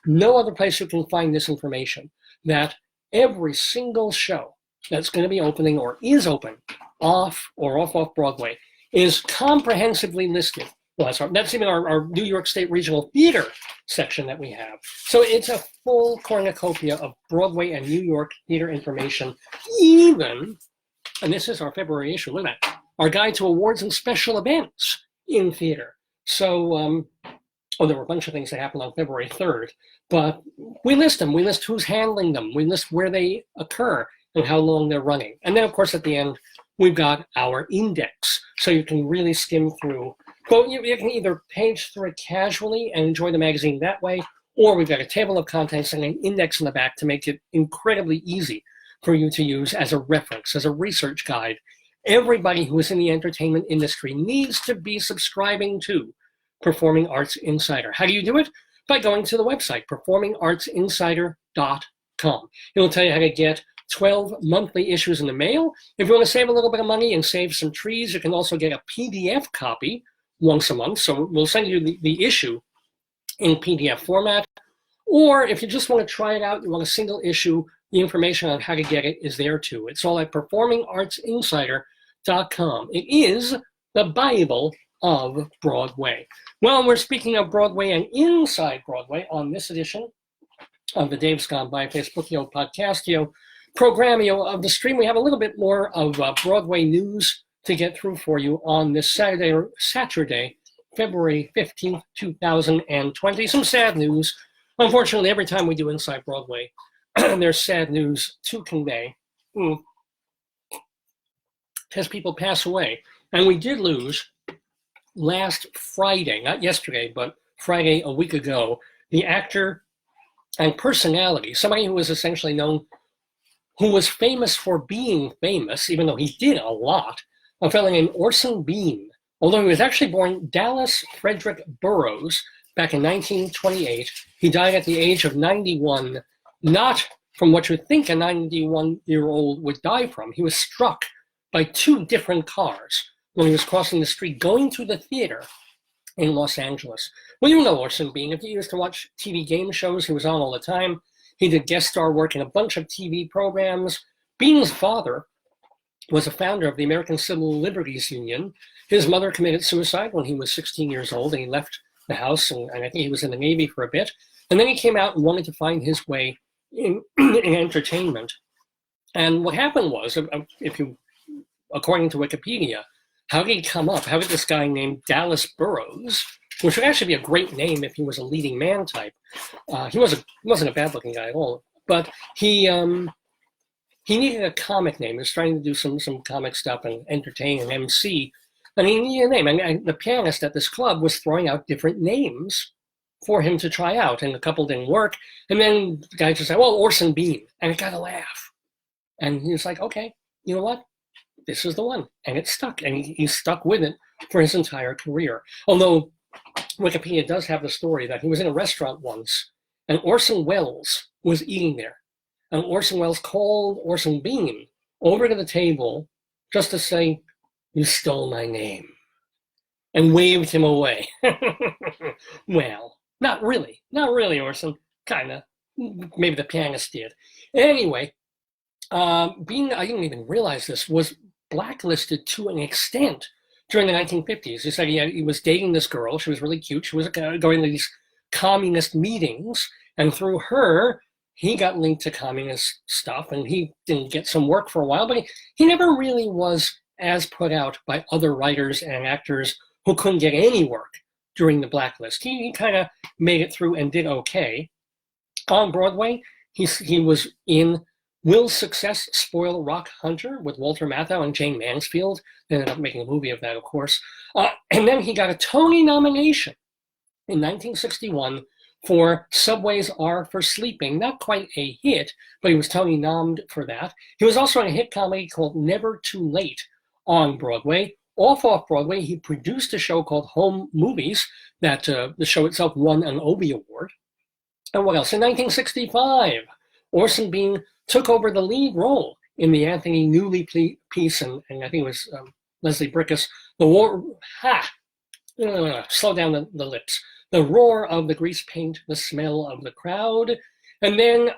No other place you can find this information, that every single show that's going to be opening or is open off or off Broadway is comprehensively listed. Well, that's even our New York State Regional Theater section that we have. So it's a full cornucopia of Broadway and New York theater information, even, and this is our February issue, look at that, our guide to awards and special events in theater. So, there were a bunch of things that happened on February 3rd, but we list them. We list who's handling them. We list where they occur and how long they're running. And then, of course, at the end, we've got our index. So you can really skim through. But you can either page through it casually and enjoy the magazine that way, or we've got a table of contents and an index in the back to make it incredibly easy for you to use as a reference, as a research guide. Everybody who is in the entertainment industry needs to be subscribing to Performing Arts Insider. How do you do it? By going to the website, performingartsinsider.com. It will tell you how to get 12 monthly issues in the mail. If you want to save a little bit of money and save some trees, you can also get a PDF copy once a month. So we'll send you the issue in PDF format. Or if you just want to try it out, you want a single issue, the information on how to get it is there too. It's all at performingartsinsider.com. It is the Bible of Broadway. Well, we're speaking of Broadway and inside Broadway on this edition of the Dave's Gone By Facebookio Podcastio Programmio of the stream. We have a little bit more of Broadway news to get through for you on this Saturday, February 15th, 2020. Some sad news. Unfortunately, every time we do Inside Broadway, there's sad news to convey as people pass away. And we did lose last Friday, not yesterday, but Friday a week ago, the actor and personality, somebody who was essentially known, who was famous for being famous, even though he did a lot, a fellow named Orson Bean. Although he was actually born Dallas Frederick Burroughs back in 1928, he died at the age of 91, not from what you think a 91-year-old would die from. He was struck by two different cars when he was crossing the street going to the theater in Los Angeles. Well, you know Orson Bean. If you used to watch TV game shows, he was on all the time. He did guest star work in a bunch of TV programs. Bean's father was a founder of the American Civil Liberties Union. His mother committed suicide when he was 16 years old, and he left the house, and I think he was in the Navy for a bit. And then he came out and wanted to find his way in entertainment. And what happened was, if you, according to Wikipedia, how did he come up? How did this guy named Dallas Burroughs, which would actually be a great name if he was a leading man type. He wasn't a bad-looking guy at all, but he needed a comic name. He was trying to do some comic stuff and entertain and MC, and he needed a name. And the pianist at this club was throwing out different names for him to try out, and a couple didn't work. And then the guy just said, well, Orson Bean, and it got a laugh. And he was like, okay, you know what? This is the one. And it stuck, and he stuck with it for his entire career. Although Wikipedia does have the story that he was in a restaurant once, and Orson Welles was eating there. And Orson Welles called Orson Bean over to the table just to say, "You stole my name," and waved him away. Well, not really, Orson. Kinda. Maybe the pianist did. Anyway, Bean, I didn't even realize this, was blacklisted to an extent during the 1950s. He said he was dating this girl. She was really cute. She was going to these communist meetings, and through her, he got linked to communist stuff, and he didn't get some work for a while, but he never really was as put out by other writers and actors who couldn't get any work during the blacklist. He kind of made it through and did okay. On Broadway, he was in Will Success Spoil Rock Hunter with Walter Matthau and Jane Mansfield. They ended up making a movie of that, of course. And then he got a Tony nomination in 1961 for Subways Are for Sleeping. Not quite a hit, but he was Tony nommed for that. He was also in a hit comedy called Never Too Late on Broadway. Off Broadway, he produced a show called Home Movies that the show itself won an Obie Award. And what else? In 1965, Orson Bean took over the lead role in the Anthony Newley piece, and I think it was Leslie Brickus, slow down the lips. The roar of the grease paint, the smell of the crowd. And then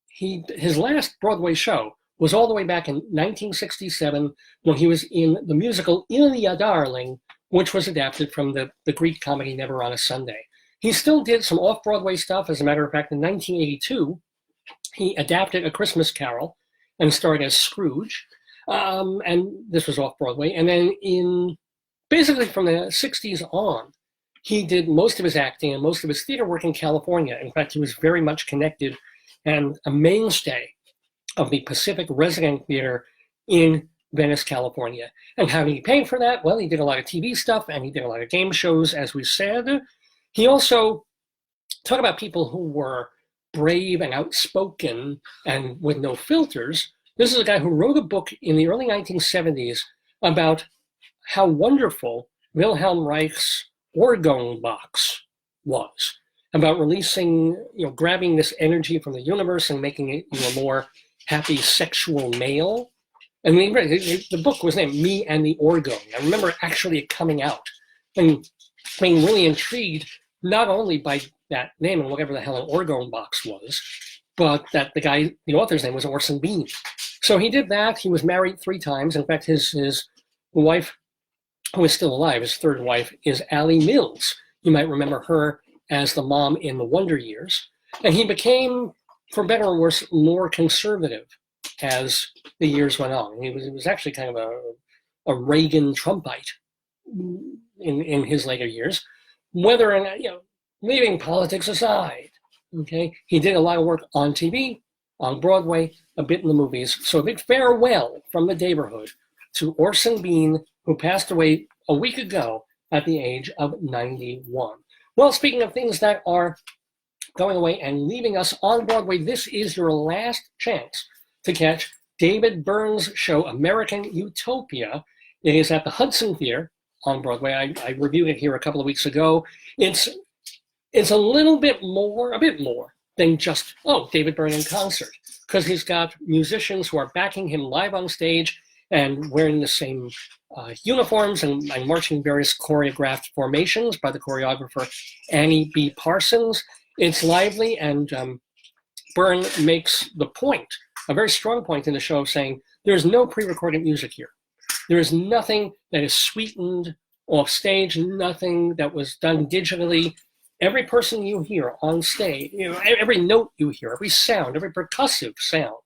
his last Broadway show was all the way back in 1967 when he was in the musical Ilya Darling, which was adapted from the Greek comedy Never on a Sunday. He still did some off-Broadway stuff. As a matter of fact, in 1982, he adapted A Christmas Carol and starred as Scrooge. And this was off-Broadway. And then basically from the 60s on, he did most of his acting and most of his theater work in California. In fact, he was very much connected and a mainstay of the Pacific Resident Theater in Venice, California. And how did he pay for that? Well, he did a lot of TV stuff and he did a lot of game shows, as we said. He also, talk about people who were brave and outspoken and with no filters. This is a guy who wrote a book in the early 1970s about how wonderful Wilhelm Reich's orgone box was, about releasing, grabbing this energy from the universe and making it a more happy sexual male. And the book was named Me and the Orgone. I remember actually it coming out and being really intrigued, not only by that name and whatever the hell an orgone box was, but that the author's name was Orson Bean. So he did that. He was married 3 times. In fact, his wife, who is still alive, his third wife, is Allie Mills. You might remember her as the mom in The Wonder Years. And he became, for better or worse, more conservative as the years went on. He was actually kind of a Reagan Trumpite in his later years. Whether or not, leaving politics aside, okay, he did a lot of work on TV, on Broadway, a bit in the movies. So a big farewell from the Daverhood to Orson Bean, who passed away a week ago at the age of 91. Well, speaking of things that are going away and leaving us on Broadway, this is your last chance to catch David Byrne's show, American Utopia. It is at the Hudson Theater on Broadway. I reviewed it here a couple of weeks ago. It's a bit more than just, David Byrne in concert, because he's got musicians who are backing him live on stage and wearing the same uniforms and marching various choreographed formations by the choreographer Annie B. Parsons. It's lively, and Byrne makes the point, a very strong point in the show, saying there's no pre-recorded music here. There is nothing that is sweetened off stage, nothing that was done digitally. Every person you hear on stage, every note you hear, every sound, every percussive sound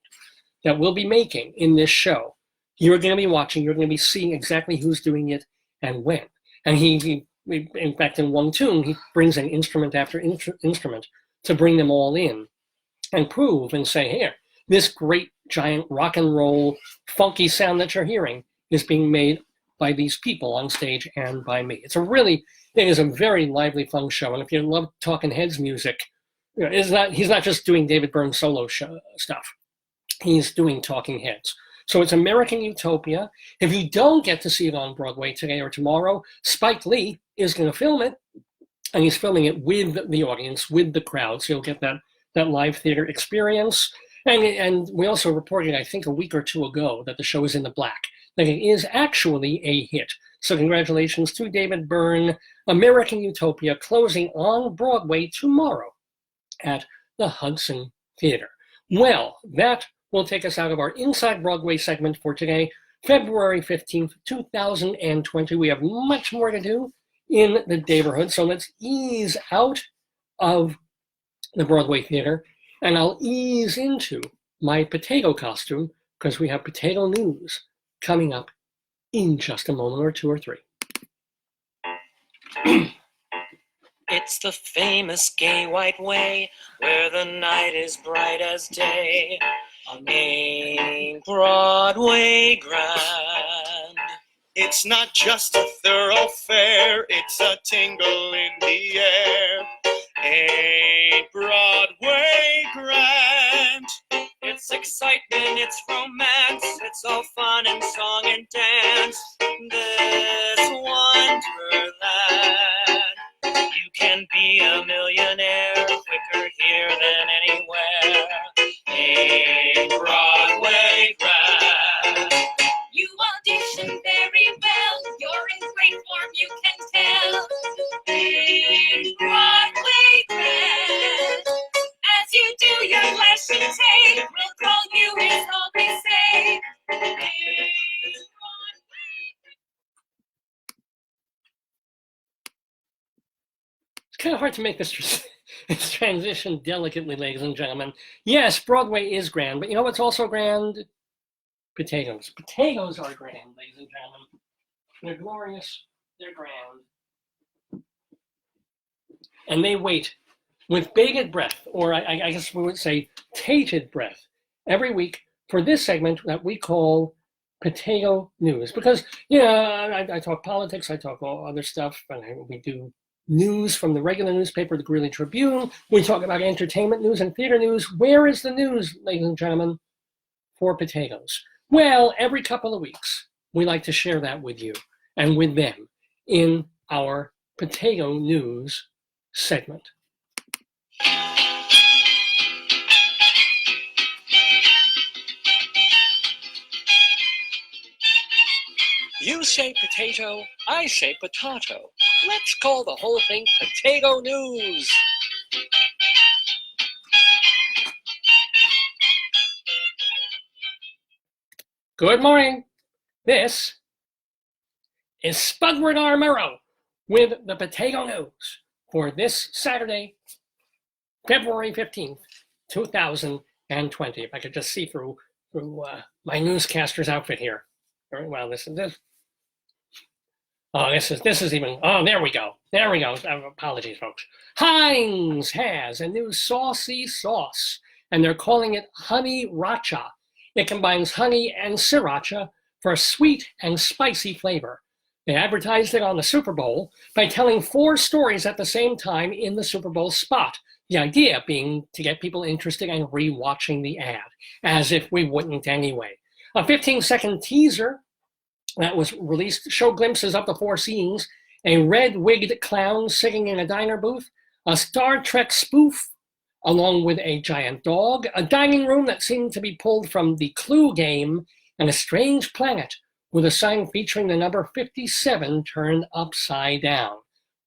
that we'll be making in this show, you're going to be watching, you're going to be seeing exactly who's doing it and when. And he in fact, in one tune, he brings in instrument after instrument to bring them all in and prove and say, here, this great giant rock and roll funky sound that you're hearing is being made by these people on stage and by me. It is a very lively, fun show. And if you love Talking Heads music, he's not just doing David Byrne solo stuff. He's doing Talking Heads. So it's American Utopia. If you don't get to see it on Broadway today or tomorrow, Spike Lee is going to film it and he's filming it with the audience, with the crowd, so you'll get that live theater experience. And we also reported, I think, a week or two ago that the show is in the black, that it is actually a hit. So congratulations to David Byrne. American Utopia closing on Broadway tomorrow at the Hudson Theater. Well, that will take us out of our Inside Broadway segment for today, February 15th, 2020. We have much more to do in the Daverhood, so let's ease out of the Broadway Theater, and I'll ease into my potato costume, because we have potato news coming up in just a moment or two or three. It's the famous gay white way, where the night is bright as day. Ain't Broadway grand? It's not just a thoroughfare, it's a tingle in the air. Ain't Broadway grand? It's excitement, it's romance, it's all fun and song and dance. This wonderland, you can be a millionaire quicker here than anywhere. Ain't Broadway grand? You audition very well, you're in great form, you can tell. Ain't Broadway grand? As you do your flashing take, we'll call you is all they say. Ain't Broadway. It's kind of hard to make this transition delicately, ladies and gentlemen. Yes, Broadway is grand, but you know what's also grand? Potatoes. Potatoes are grand, ladies and gentlemen. They're glorious, they're grand. And they wait with bated breath, or I guess we would say tated breath, every week for this segment that we call Potato News. Because, you know, I talk politics, I talk all other stuff, and we do news from the regular newspaper, the Greeley Tribune. We talk about entertainment news and theater news. Where is the news, ladies and gentlemen, for potatoes? Well, every couple of weeks, we like to share that with you and with them in our Potato News segment. You say potato, I say potato. Let's call the whole thing Potato News. Good morning. This is Spudward R. Murrow with the Potato News for this Saturday, February 15th, 2020. If I could just see through my newscaster's outfit here. Very well, this. Oh, this is even, oh, there we go. There we go. Apologies, folks. Heinz has a new saucy sauce, and they're calling it Honey Racha. It combines honey and sriracha for a sweet and spicy flavor. They advertised it on the Super Bowl by telling 4 stories at the same time in the Super Bowl spot. The idea being to get people interested in re-watching the ad, as if we wouldn't anyway. A 15-second teaser that was released showed glimpses of the 4 scenes: a red-wigged clown sitting in a diner booth, a Star Trek spoof, along with a giant dog, a dining room that seemed to be pulled from the Clue game, and a strange planet with a sign featuring the number 57 turned upside down.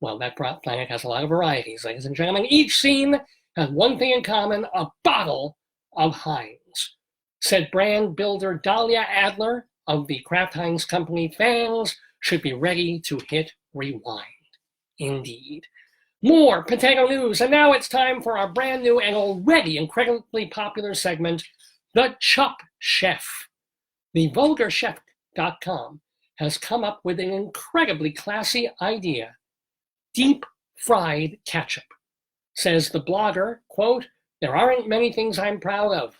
Well, that planet has a lot of varieties, ladies and gentlemen. Each scene has one thing in common: a bottle of Heinz. Said brand builder Dahlia Adler of the Kraft Heinz Company. Fans should be ready to hit rewind. Indeed. More potato news, and now it's time for our brand new and already incredibly popular segment, The Chup Chef. The VulgarChef.com has come up with an incredibly classy idea: deep fried ketchup. Says the blogger, quote, "There aren't many things I'm proud of.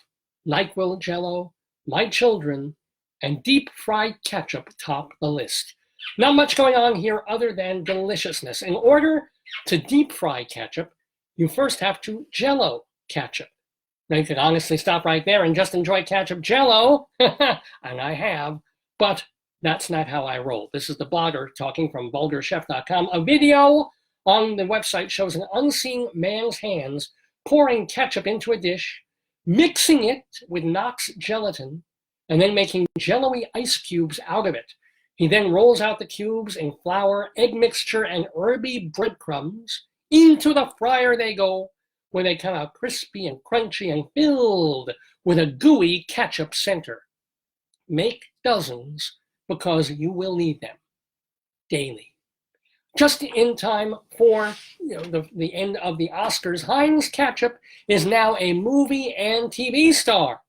NyQuil Jello, my children, and deep fried ketchup top the list." Not much going on here other than deliciousness. In order to deep fry ketchup, you first have to Jello ketchup. Now you could honestly stop right there and just enjoy ketchup Jello, and I have, but that's not how I roll. This is the blogger talking from VulgarChef.com, a video on the website shows an unseen man's hands pouring ketchup into a dish, mixing it with Knox gelatin, and then making jello-y ice cubes out of it. He then rolls out the cubes in flour, egg mixture, and herby breadcrumbs. Into the fryer they go, where they come out crispy and crunchy and filled with a gooey ketchup center. Make dozens, because you will need them daily. Just in time for the end of the Oscars, Heinz Ketchup is now a movie and TV star.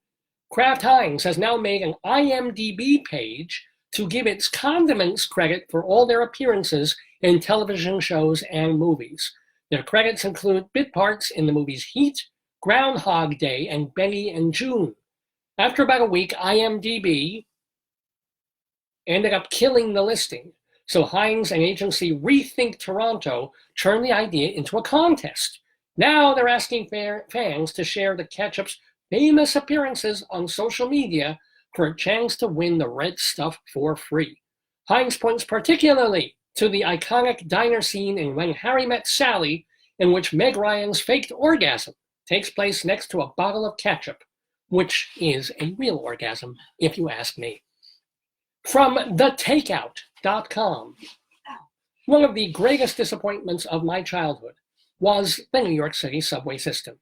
Kraft Heinz has now made an IMDb page to give its condiments credit for all their appearances in television shows and movies. Their credits include bit parts in the movies Heat, Groundhog Day, and Betty and June. After about a week, IMDb ended up killing the listing. So Heinz and agency Rethink Toronto turned the idea into a contest. Now they're asking fans to share the ketchup's famous appearances on social media for a chance to win the red stuff for free. Heinz points particularly to the iconic diner scene in When Harry Met Sally, in which Meg Ryan's faked orgasm takes place next to a bottle of ketchup, which is a real orgasm, if you ask me. From thetakeout.com, one of the greatest disappointments of my childhood was the New York City subway system.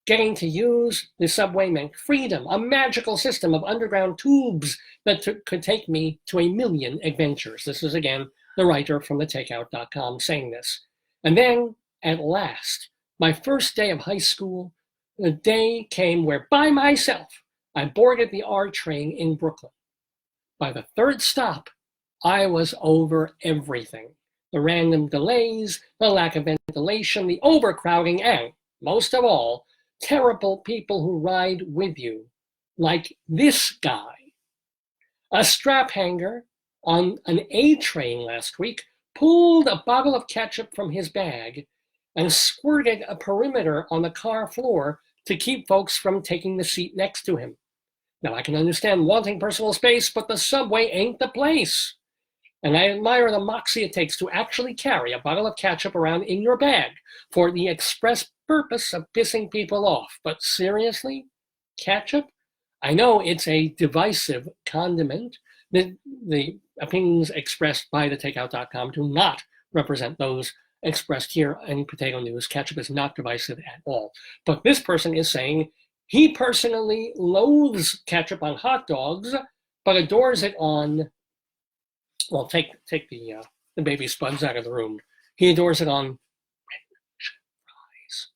Getting to use the subway meant freedom, a magical system of underground tubes that could take me to a million adventures. This is, again, the writer from thetakeout.com saying this. And then, at last, my first day of high school, the day came where, by myself, I boarded the R train in Brooklyn. By the third stop, I was over everything. The random delays, the lack of ventilation, the overcrowding, and, most of all, terrible people who ride with you, like this guy. A strap hanger on an A train last week pulled a bottle of ketchup from his bag and squirted a perimeter on the car floor to keep folks from taking the seat next to him. Now, I can understand wanting personal space, but the subway ain't the place. And I admire the moxie it takes to actually carry a bottle of ketchup around in your bag for the express purpose of pissing people off. But seriously? Ketchup? I know it's a divisive condiment. The opinions expressed by thetakeout.com do not represent those expressed here in Potato News. Ketchup is not divisive at all. But this person is saying he personally loathes ketchup on hot dogs, but adores it on, well, take the baby spuds out of the room. He adores it on fries.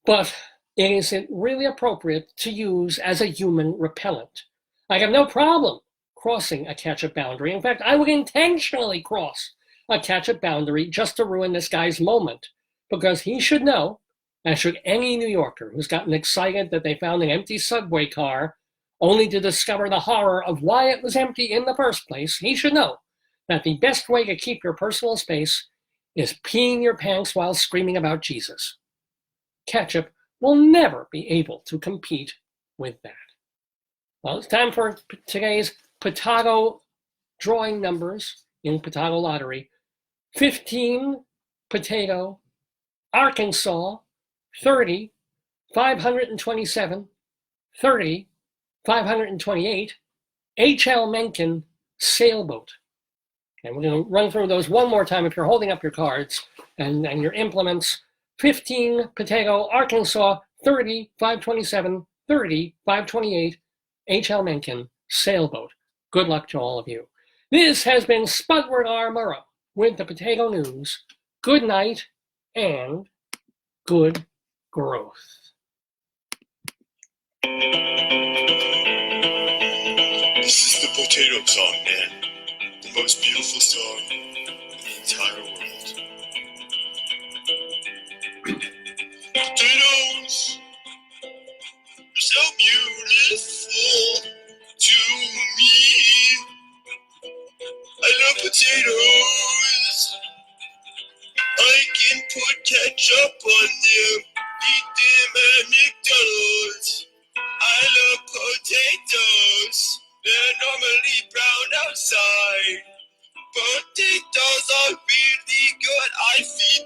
But is it really appropriate to use as a human repellent? I have no problem crossing a ketchup boundary. In fact, I would intentionally cross a ketchup boundary just to ruin this guy's moment, because he should know, as should any New Yorker who's gotten excited that they found an empty subway car only to discover the horror of why it was empty in the first place. He should know that the best way to keep your personal space is peeing your pants while screaming about Jesus. Ketchup will never be able to compete with that. Well, it's time for today's Potato drawing numbers in Potato Lottery. 15, Potato, Arkansas, 30, 527, 30, 528, H.L. Mencken, Sailboat. And we're going to run through those one more time if you're holding up your cards and your implements. 15, Potato, Arkansas, 30, 527, 30, 528, H.L. Mencken, Sailboat. Good luck to all of you. This has been Spudward R. Murrow with the Potato News. Good night and good growth. This is the potato song, man. The most beautiful song in the entire world. Potatoes are so beautiful to me. I love potatoes. I can put ketchup on them, eat them at McDonald's. I love potatoes. They're normally brown outside. Potatoes are really good. I feed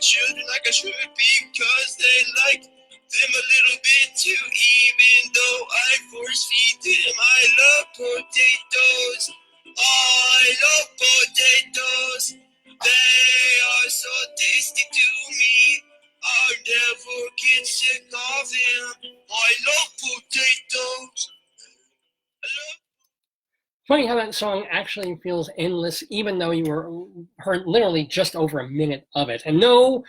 children like I should because they like them a little bit too, even though I force feed them. I love potatoes. I love potatoes. They are so tasty to me. I'll never get sick of them. I love potatoes. I love. Funny how that song actually feels endless, even though you heard literally just over a minute of it. And no,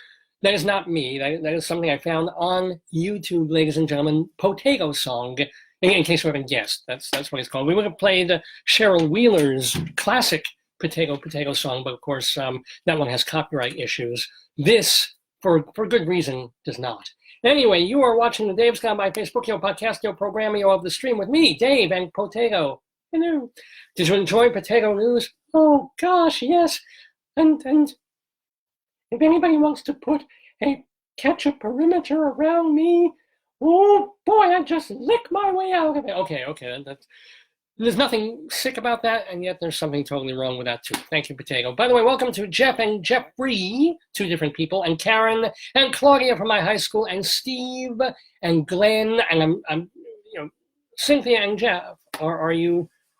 that is not me. That is something I found on YouTube, ladies and gentlemen. Potato Song, in case you haven't guessed. That's what it's called. We would have played Cheryl Wheeler's classic Potato Song, but of course that one has copyright issues. This, for good reason, does not. Anyway, you are watching the Dave's Gone By Facebook, podcast, program, of the stream with me, Dave, and Potato. Hello. Did you enjoy Potato News? Oh gosh, yes. And if anybody wants to put a ketchup perimeter around me, oh boy, I just lick my way out of it. Okay, there's nothing sick about that, and yet there's something totally wrong with that too. Thank you, Potato. By the way, welcome to Jeff and Jeffrey, two different people, and Karen and Claudia from my high school, and Steve and Glenn, and I'm Cynthia and Jeff.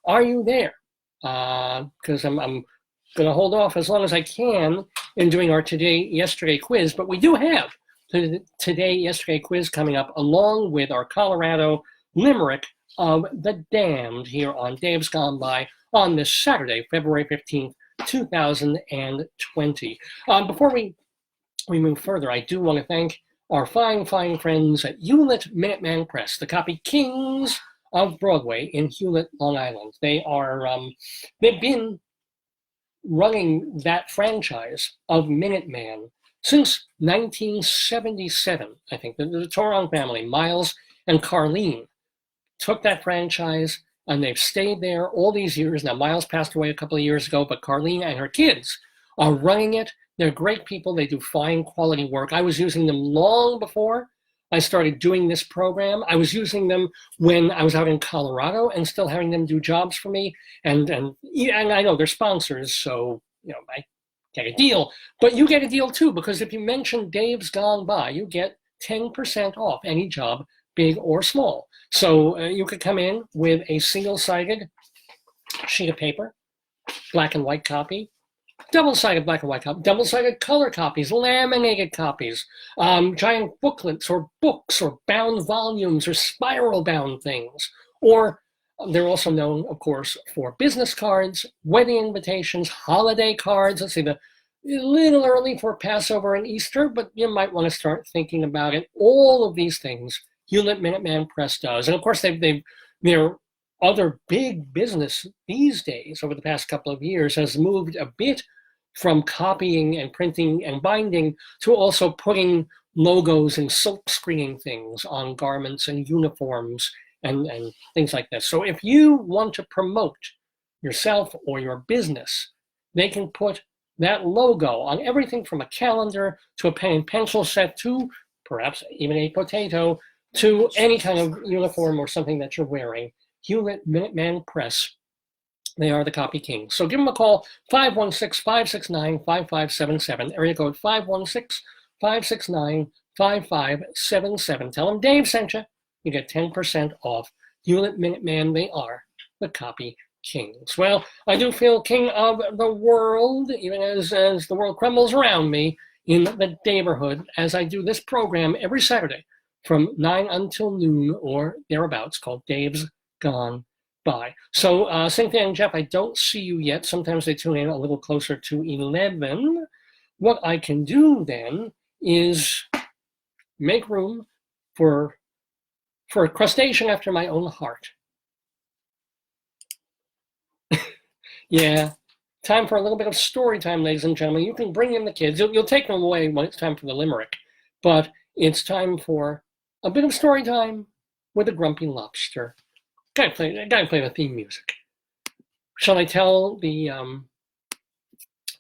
Are you there? Because I'm going to hold off as long as I can in doing our Today-Yesterday quiz, but we do have the Today-Yesterday quiz coming up along with our Colorado Limerick of the Damned here on Dave's Gone By on this Saturday, February 15th, 2020. Before we move further, I do want to thank our fine friends at Hewlett Minuteman Press, the copy kings of Broadway in Hewlett, Long Island. They are, they've been running that franchise of Minuteman since 1977, I think. The Toron family, Miles and Carlene, took that franchise and they've stayed there all these years. Now, Miles passed away a couple of years ago, but Carlene and her kids are running it. They're great people. They do fine quality work. I was using them long before I started doing this program. I was using them when I was out in Colorado and still having them do jobs for me. And I know they're sponsors, so I get a deal. But you get a deal too, because if you mention Dave's Gone By, you get 10% off any job, big or small. So you could come in with a single-sided sheet of paper, black and white copy, double-sided black and white copy, double-sided color copies, laminated copies, giant booklets or books or bound volumes or spiral-bound things. Or they're also known, of course, for business cards, wedding invitations, holiday cards. Let's see, a little early for Passover and Easter, but you might want to start thinking about it. All of these things Hewlett Minuteman Press does. And of course, their other big business these days over the past couple of years has moved a bit from copying and printing and binding to also putting logos and silk screening things on garments and uniforms and things like this. So if you want to promote yourself or your business, they can put that logo on everything from a calendar to a pen and pencil set to perhaps even a potato to any kind of uniform or something that you're wearing. Hewlett Minuteman Press. They are the copy kings. So give them a call, 516-569-5577, area code 516-569-5577. Tell them Dave sent you. You get 10% off. Hewlett Minuteman, they are the copy kings. Well, I do feel king of the world, even as the world crumbles around me in the Daverhood, as I do this program every Saturday from 9 until noon or thereabouts, called Dave's Gone By. So Cynthia and Jeff, I don't see you yet. Sometimes they tune in a little closer to 11. What I can do then is make room for a crustacean after my own heart. Yeah, time for a little bit of story time, ladies and gentlemen. You can bring in the kids. You'll take them away when it's time for the limerick. But it's time for a bit of story time with a grumpy lobster. Gotta play the theme music. Shall I tell the,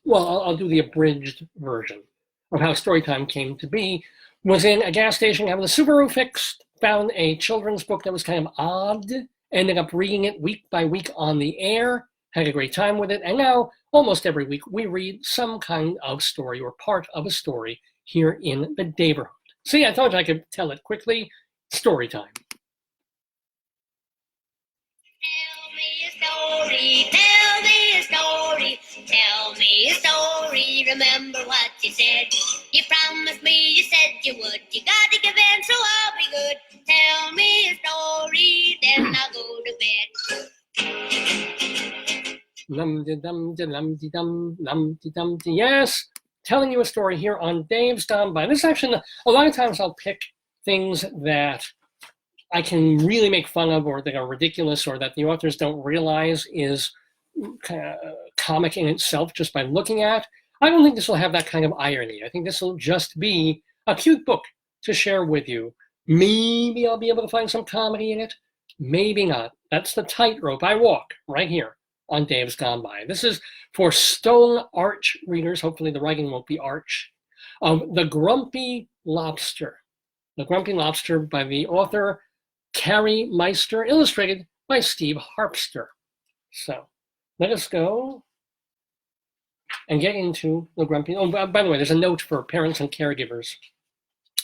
well, I'll do the abridged version of how Storytime came to be. Was in a gas station having the Subaru fixed, found a children's book that was kind of odd, ended up reading it week by week on the air, had a great time with it, and now almost every week we read some kind of story or part of a story here in the Daverhood. See, I told you I could tell it quickly. Story time. Tell me a story, tell me a story, tell me a story. Remember what you said. You promised me, you said you would. You gotta give in, so I'll be good. Tell me a story, then I'll go to bed. Yes, telling you a story here on Dave's Gone By. This is actually, a lot of times I'll pick things that I can really make fun of, or that are ridiculous, or that the authors don't realize is kind of comic in itself just by looking at. I don't think this will have that kind of irony. I think this will just be a cute book to share with you. Maybe I'll be able to find some comedy in it. Maybe not. That's the tightrope I walk right here on Dave's Gone By. This is for Stone Arch readers. Hopefully the writing won't be arch. The Grumpy Lobster. The Grumpy Lobster by the author Carrie Meister, illustrated by Steve Harpster. So let us go and get into the Grumpy. Oh, by the way, there's a note for parents and caregivers.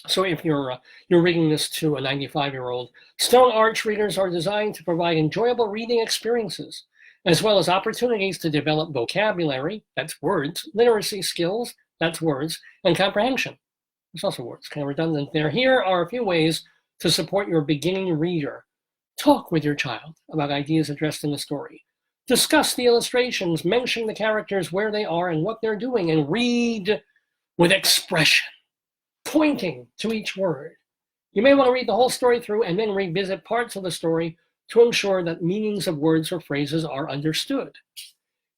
So if you're reading this to a 95-year-old, Stone Arch readers are designed to provide enjoyable reading experiences, as well as opportunities to develop vocabulary, that's words, literacy skills, that's words, and comprehension. There's also words, kind of redundant there. Here are a few ways to support your beginning reader. Talk with your child about ideas addressed in the story. Discuss the illustrations, mention the characters, where they are and what they're doing, and read with expression, pointing to each word. You may want to read the whole story through and then revisit parts of the story to ensure that meanings of words or phrases are understood.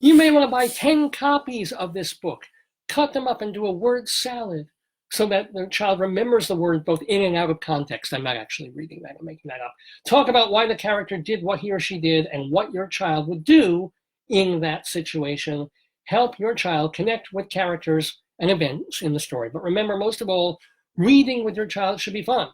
You may want to buy 10 copies of this book, cut them up and do a word salad so that the child remembers the word both in and out of context. I'm not actually reading that, I'm making that up. Talk about why the character did what he or she did and what your child would do in that situation. Help your child connect with characters and events in the story. But remember, most of all, reading with your child should be fun,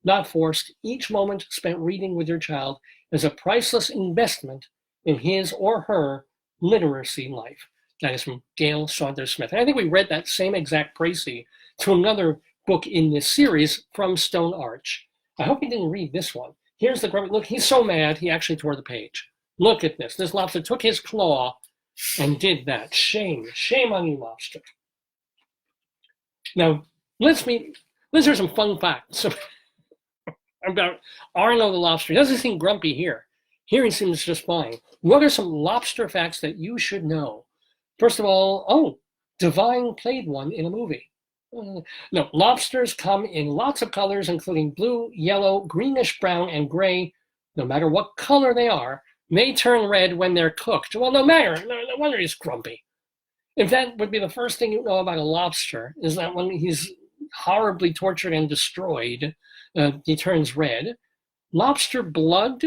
not forced. Each moment spent reading with your child is a priceless investment in his or her literacy life. That is from Gail Saunders Smith. And I think we read that same exact précis to another book in this series from Stone Arch. I hope you didn't read this one. Here's the grumpy. Look, he's so mad, he actually tore the page. Look at this. This lobster took his claw and did that. Shame. Shame on you, lobster. Now, let's hear some fun facts about Arno the lobster. He doesn't seem grumpy here. Here he seems just fine. What are some lobster facts that you should know? First of all, Divine played one in a movie. No, lobsters come in lots of colors, including blue, yellow, greenish brown, and gray. No matter what color they are, they turn red when they're cooked. Well, no wonder he's grumpy. If that would be the first thing you know about a lobster, is that when he's horribly tortured and destroyed, he turns red. Lobster blood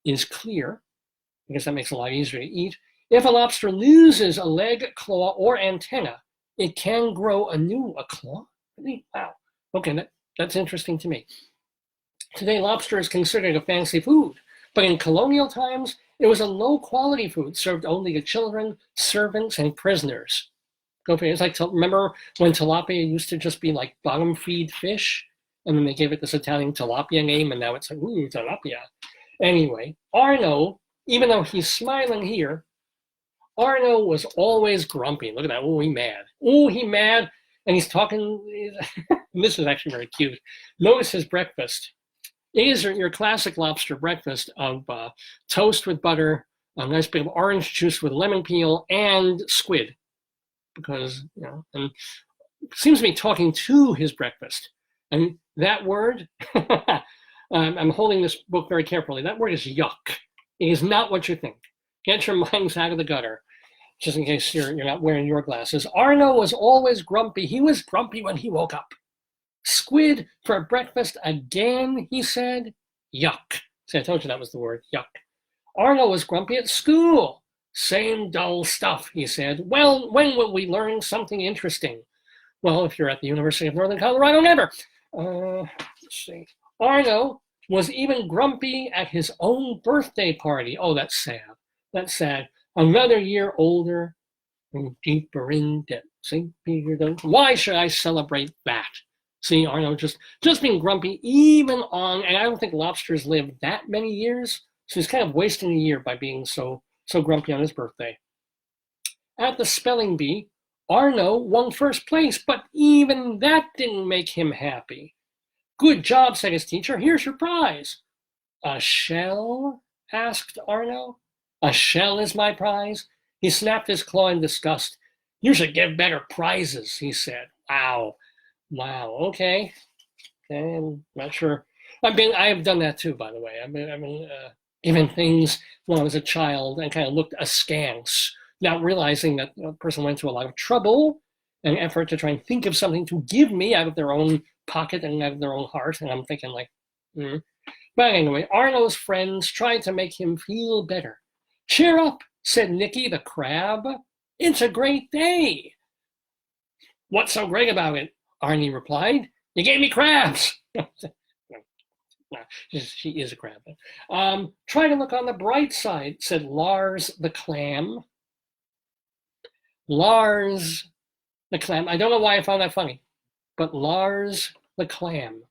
is clear, because that makes it a lot easier to eat. If a lobster loses a leg, claw, or antenna, it can grow a claw? Wow. Okay, that's interesting to me. Today, lobster is considered a fancy food, but in colonial times, it was a low-quality food served only to children, servants, and prisoners. Go figure. It's like, remember when tilapia used to just be like bottom-feed fish? And then they gave it this Italian tilapia name, and now it's like, ooh, tilapia. Anyway, Arno, even though he's smiling here, Arno was always grumpy. Look at that. Oh, he mad. Oh, he mad. And he's talking. This is actually very cute. Notice his breakfast. It is your classic lobster breakfast of toast with butter, a nice bit of orange juice with lemon peel, and squid. Because, and seems to be talking to his breakfast. And that word, I'm holding this book very carefully. That word is yuck. It is not what you think. Get your minds out of the gutter, just in case you're not wearing your glasses. Arno was always grumpy. He was grumpy when he woke up. Squid for breakfast again, he said. Yuck. See, I told you that was the word, yuck. Arno was grumpy at school. Same dull stuff, he said. Well, when will we learn something interesting? Well, if you're at the University of Northern Colorado, never. Let's see. Arno was even grumpy at his own birthday party. Oh, that's sad. That's sad. Another year older, and deeper in debt. St. Peter, why should I celebrate that? See, Arno just being grumpy even on, and I don't think Lobster's lived that many years, so he's kind of wasting a year by being so grumpy on his birthday. At the spelling bee, Arno won first place, but even that didn't make him happy. Good job, said his teacher. Here's your prize. A shell? Asked Arno. A shell is my prize? He snapped his claw in disgust. You should give better prizes, he said. Wow, okay. I'm not sure. I have done that too, by the way. I've been given things when I was a child and kind of looked askance, not realizing that a person went to a lot of trouble and effort to try and think of something to give me out of their own pocket and out of their own heart. And I'm thinking like, But anyway, Arno's friends tried to make him feel better. Cheer up, said Nicky the crab. It's a great day. What's so great about it? Arnie replied. You gave me crabs. No, she is a crab. Try to look on the bright side, said Lars the clam. Lars the clam. I don't know why I found that funny, but Lars the clam.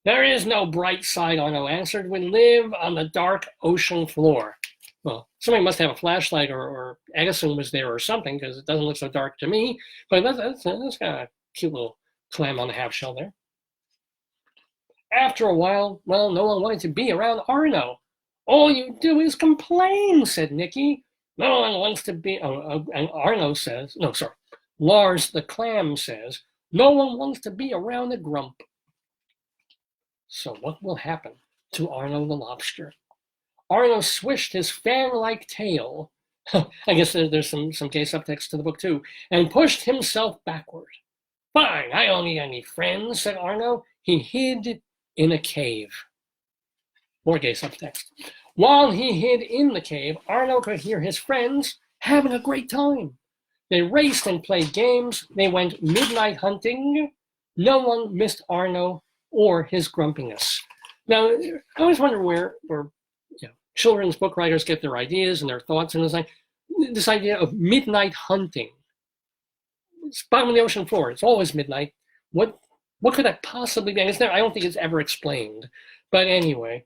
There is no bright side, Arno answered. We live on the dark ocean floor. Well, somebody must have a flashlight or Edison was there or something because it doesn't look so dark to me. But that's kind of a cute little clam on the half shell there. After a while, well, no one wanted to be around Arno. All you do is complain, said Nicky. No one wants to be, and Arno says, no, sorry, Lars the clam says, no one wants to be around a grump. So what will happen to Arno the lobster? Arno swished his fan-like tail, I guess there's some gay subtext to the book too, and pushed himself backward. Fine, I don't need any friends, said Arno. He hid in a cave. More gay subtext. While he hid in the cave, Arno could hear his friends having a great time. They raced and played games. They went midnight hunting. No one missed Arno or his grumpiness. Now, I always wonder where children's book writers get their ideas and their thoughts, and it's like this idea of midnight hunting. It's bottom of the ocean floor. It's always midnight. What could that possibly be? I don't think it's ever explained. But anyway,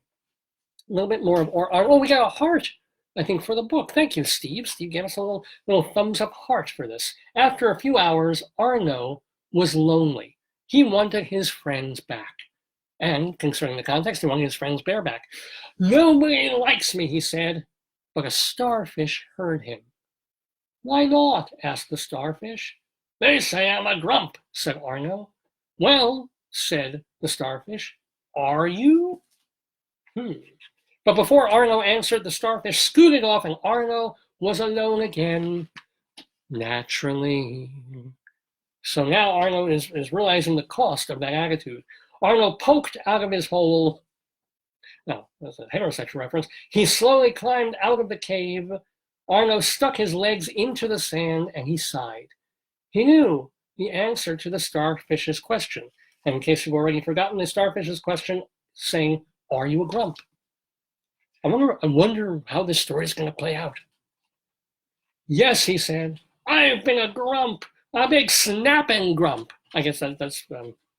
a little bit more of oh, we got a heart, I think, for the book. Thank you, Steve. Steve gave us a little thumbs up heart for this. After a few hours, Arno was lonely. He wanted his friends back. And concerning the context, he wanted his friends bareback. Nobody likes me, he said, but a starfish heard him. Why not? Asked the starfish. They say I'm a grump, said Arno. Well, said the starfish, are you? But before Arno answered, the starfish scooted off and Arno was alone again. Naturally. So now Arno is realizing the cost of that attitude. Arno poked out of his hole. No, that's a heterosexual reference. He slowly climbed out of the cave. Arno stuck his legs into the sand and he sighed. He knew the answer to the starfish's question. And in case you've already forgotten the starfish's question, saying, are you a grump? I wonder how this story is going to play out. Yes, he said, I've been a grump, a big snapping grump. I guess that's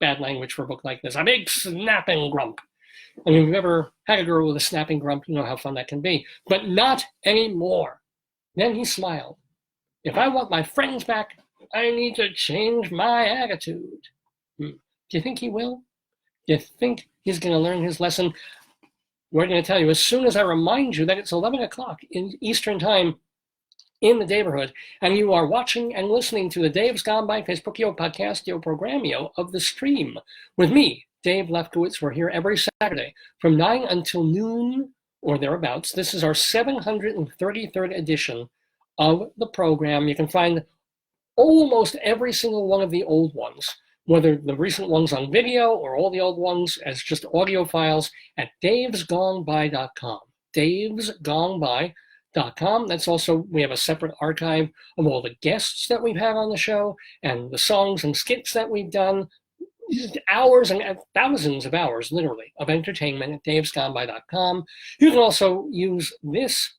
bad language for a book like this. A big snapping grump. I mean, if you've ever had a girl with a snapping grump, you know how fun that can be. But not anymore. Then he smiled. If I want my friends back, I need to change my attitude. Do you think he will? Do you think he's going to learn his lesson? We're going to tell you as soon as I remind you that it's 11 o'clock in Eastern Time in the Daverhood, and you are watching and listening to the Dave's Gone By Facebook podcast Programmio of the stream with me, Dave Lefkowitz. We're here every Saturday from 9 until noon or thereabouts. This is our 733rd edition of the program. You can find almost every single one of the old ones, whether the recent ones on video or all the old ones as just audio files at davesgoneby.com. davesgoneby.com. That's also, we have a separate archive of all the guests that we've had on the show and the songs and skits that we've done. Hours and thousands of hours, literally, of entertainment at davesgoneby.com. You can also use this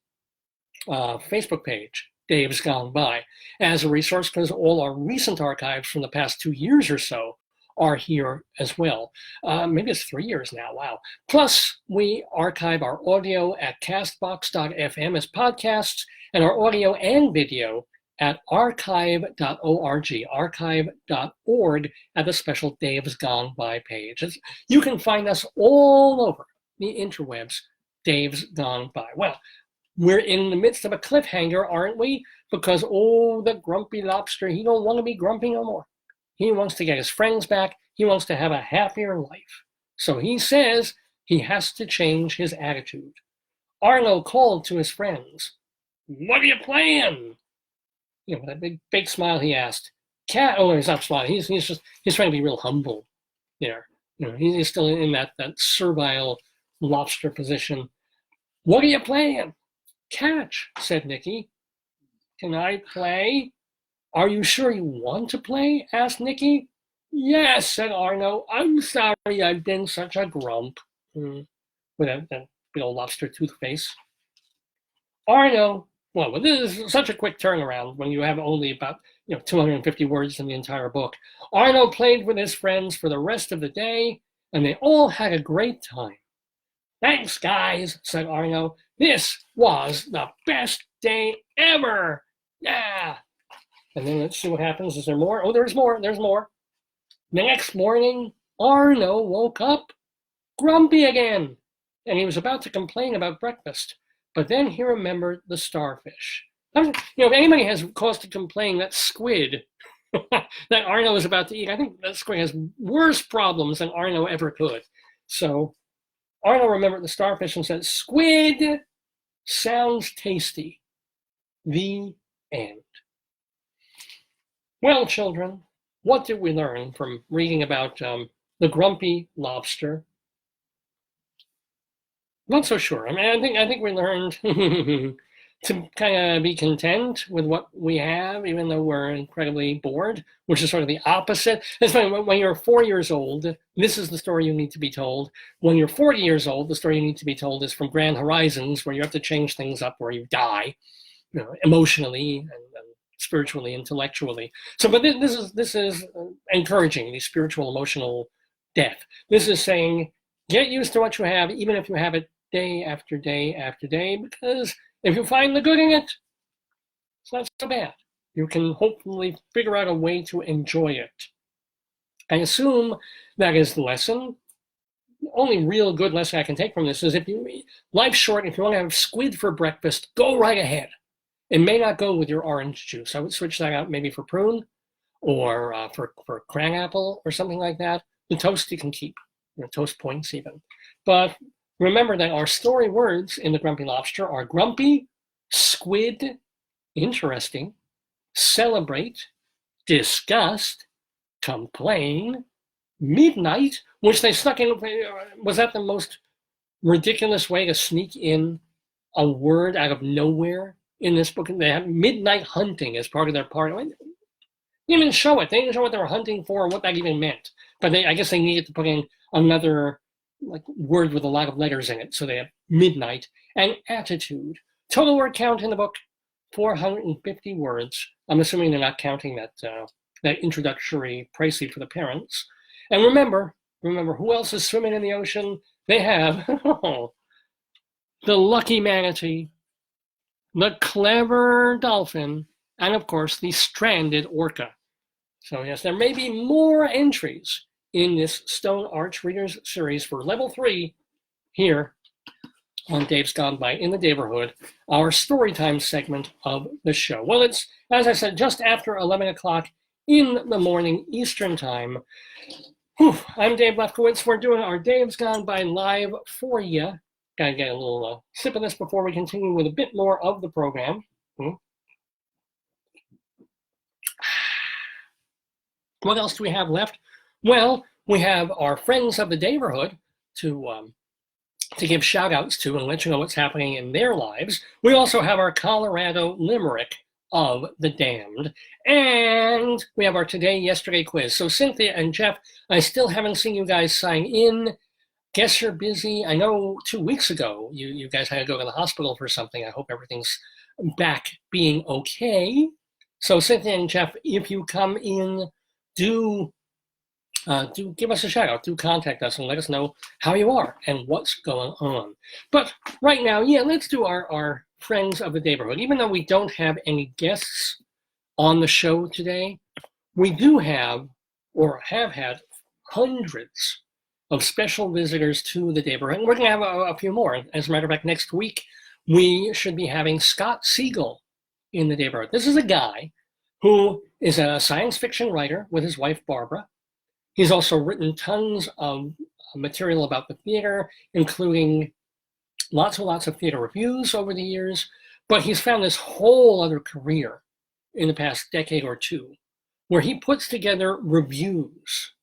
Facebook page Dave's Gone By as a resource, because all our recent archives from the past 2 years or so are here as well. Maybe it's 3 years now, wow. Plus, we archive our audio at castbox.fm as podcasts, and our audio and video at archive.org, archive.org at the special Dave's Gone By page. You can find us all over the interwebs, Dave's Gone By. Well, we're in the midst of a cliffhanger, aren't we? Because, oh, the grumpy lobster, he don't want to be grumpy no more. He wants to get his friends back. He wants to have a happier life. So he says he has to change his attitude. Arno called to his friends. What are you playing? You know, with a big smile, he asked. Cat? Oh, he's not smiling. He's trying to be real humble there. You know, he's still in that servile lobster position. What are you playing? Catch, said Nicky. Can I play? Are you sure you want to play? Asked Nicky. Yes, said Arno. I'm sorry I've been such a grump. With that big old lobster tooth face. Arno, well, this is such a quick turnaround when you have only about 250 words in the entire book. Arno played with his friends for the rest of the day, and they all had a great time. Thanks, guys, said Arno. This was the best day ever. Yeah. And then let's see what happens. Is there more? Oh, there's more. There's more. The next morning, Arno woke up grumpy again, and he was about to complain about breakfast. But then he remembered the starfish. If anybody has cause to complain, that squid that Arno is about to eat, I think that squid has worse problems than Arno ever could. So Arno remembered the starfish and said, "Squid sounds tasty." The end. Well, children, what did we learn from reading about the grumpy lobster? Not so sure. I mean, I think we learned to kind of be content with what we have, even though we're incredibly bored, which is sort of the opposite. It's funny, when you're 4 years old, this is the story you need to be told. When you're 40 years old, the story you need to be told is from Grand Horizons, where you have to change things up, where you die, emotionally and spiritually, intellectually. So, but this is encouraging the spiritual, emotional death. This is saying, get used to what you have, even if you have it day after day after day, because if you find the good in it, it's not so bad. You can hopefully figure out a way to enjoy it. I assume that is the lesson. The only real good lesson I can take from this is life's short. If you want to have squid for breakfast, go right ahead. It may not go with your orange juice. I would switch that out maybe for prune or for crabapple or something like that. The toast you can keep, toast points even. But remember that our story words in the Grumpy Lobster are grumpy, squid, interesting, celebrate, disgust, complain, midnight, which they stuck in. Was that the most ridiculous way to sneak in a word out of nowhere in this book? They have midnight hunting as part of their part. They didn't even show it. They didn't show what they were hunting for or what that even meant. But I guess they needed to put in another word with a lot of letters in it. So they have midnight and attitude. Total word count in the book, 450 words. I'm assuming they're not counting that introductory précis for the parents. And remember, who else is swimming in the ocean? They have the lucky manatee, the clever dolphin, and of course the stranded orca. So yes, there may be more entries in this Stone Arch Readers series for level 3 here on Dave's Gone By in the Daverhood, our Storytime segment of the show. Well, it's, as I said, just after 11 o'clock in the morning Eastern Time. I'm Dave Lefkowitz. We're doing our Dave's Gone By live for you. Gotta get a little sip of this before we continue with a bit more of the program. What else do we have left? Well, we have our friends of the Daverhood to give shout outs to and let you know what's happening in their lives. We also have our Colorado Limerick of the Damned. And we have our Today Yesterday quiz. So Cynthia and Jeff, I still haven't seen you guys sign in. guess you're busy. I know 2 weeks ago you guys had to go to the hospital for something. I hope everything's back being okay. So Cynthia and Jeff, if you come in, do give us a shout out. Do contact us and let us know how you are and what's going on. But right now, yeah, let's do our friends of the Daverhood. Even though we don't have any guests on the show today, we do have, or have had, hundreds of special visitors to the Daverhood. And we're going to have a few more. As a matter of fact, next week, we should be having Scott Siegel in the Daverhood. This is a guy who is a science fiction writer with his wife, Barbara. He's also written tons of material about the theater, including lots and lots of theater reviews over the years. But he's found this whole other career in the past decade or two, where he puts together reviews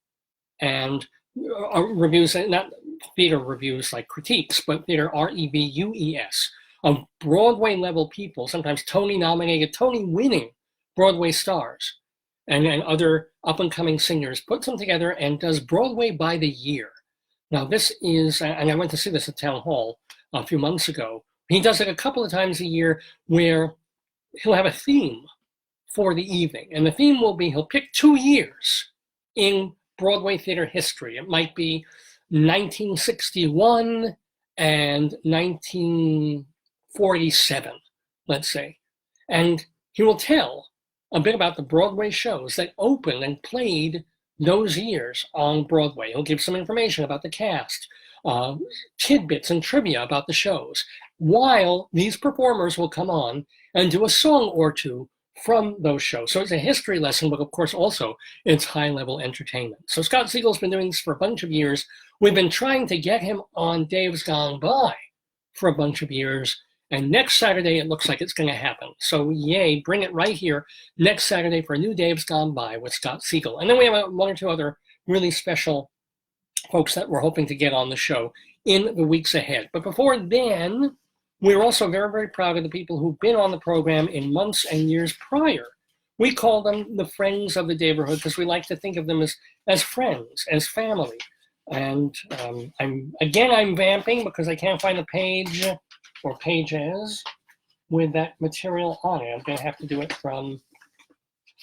and reviews, not theater reviews like critiques, but theater revues of Broadway level people, sometimes Tony nominated, Tony winning Broadway stars and other up and coming singers, puts them together and does Broadway by the year. Now this is, and I went to see this at Town Hall a few months ago. He does it a couple of times a year where he'll have a theme for the evening. And the theme will be, he'll pick 2 years in Broadway theater history. It might be 1961 and 1947, let's say. And he will tell a bit about the Broadway shows that opened and played those years on Broadway. He'll give some information about the cast, tidbits and trivia about the shows, while these performers will come on and do a song or two from those shows. So it's a history lesson, but of course also it's high-level entertainment. So Scott Siegel's been doing this for a bunch of years. We've been trying to get him on Dave's Gone By for a bunch of years, and next Saturday it looks like it's going to happen. So yay, bring it right here next Saturday for a new Dave's Gone By with Scott Siegel. And then we have one or two other really special folks that we're hoping to get on the show in the weeks ahead. But before then, we're also very, very proud of the people who've been on the program in months and years prior. We call them the friends of the Daverhood because we like to think of them as friends, as family. And I'm vamping because I can't find a page or pages with that material on it. I'm going to have to do it from,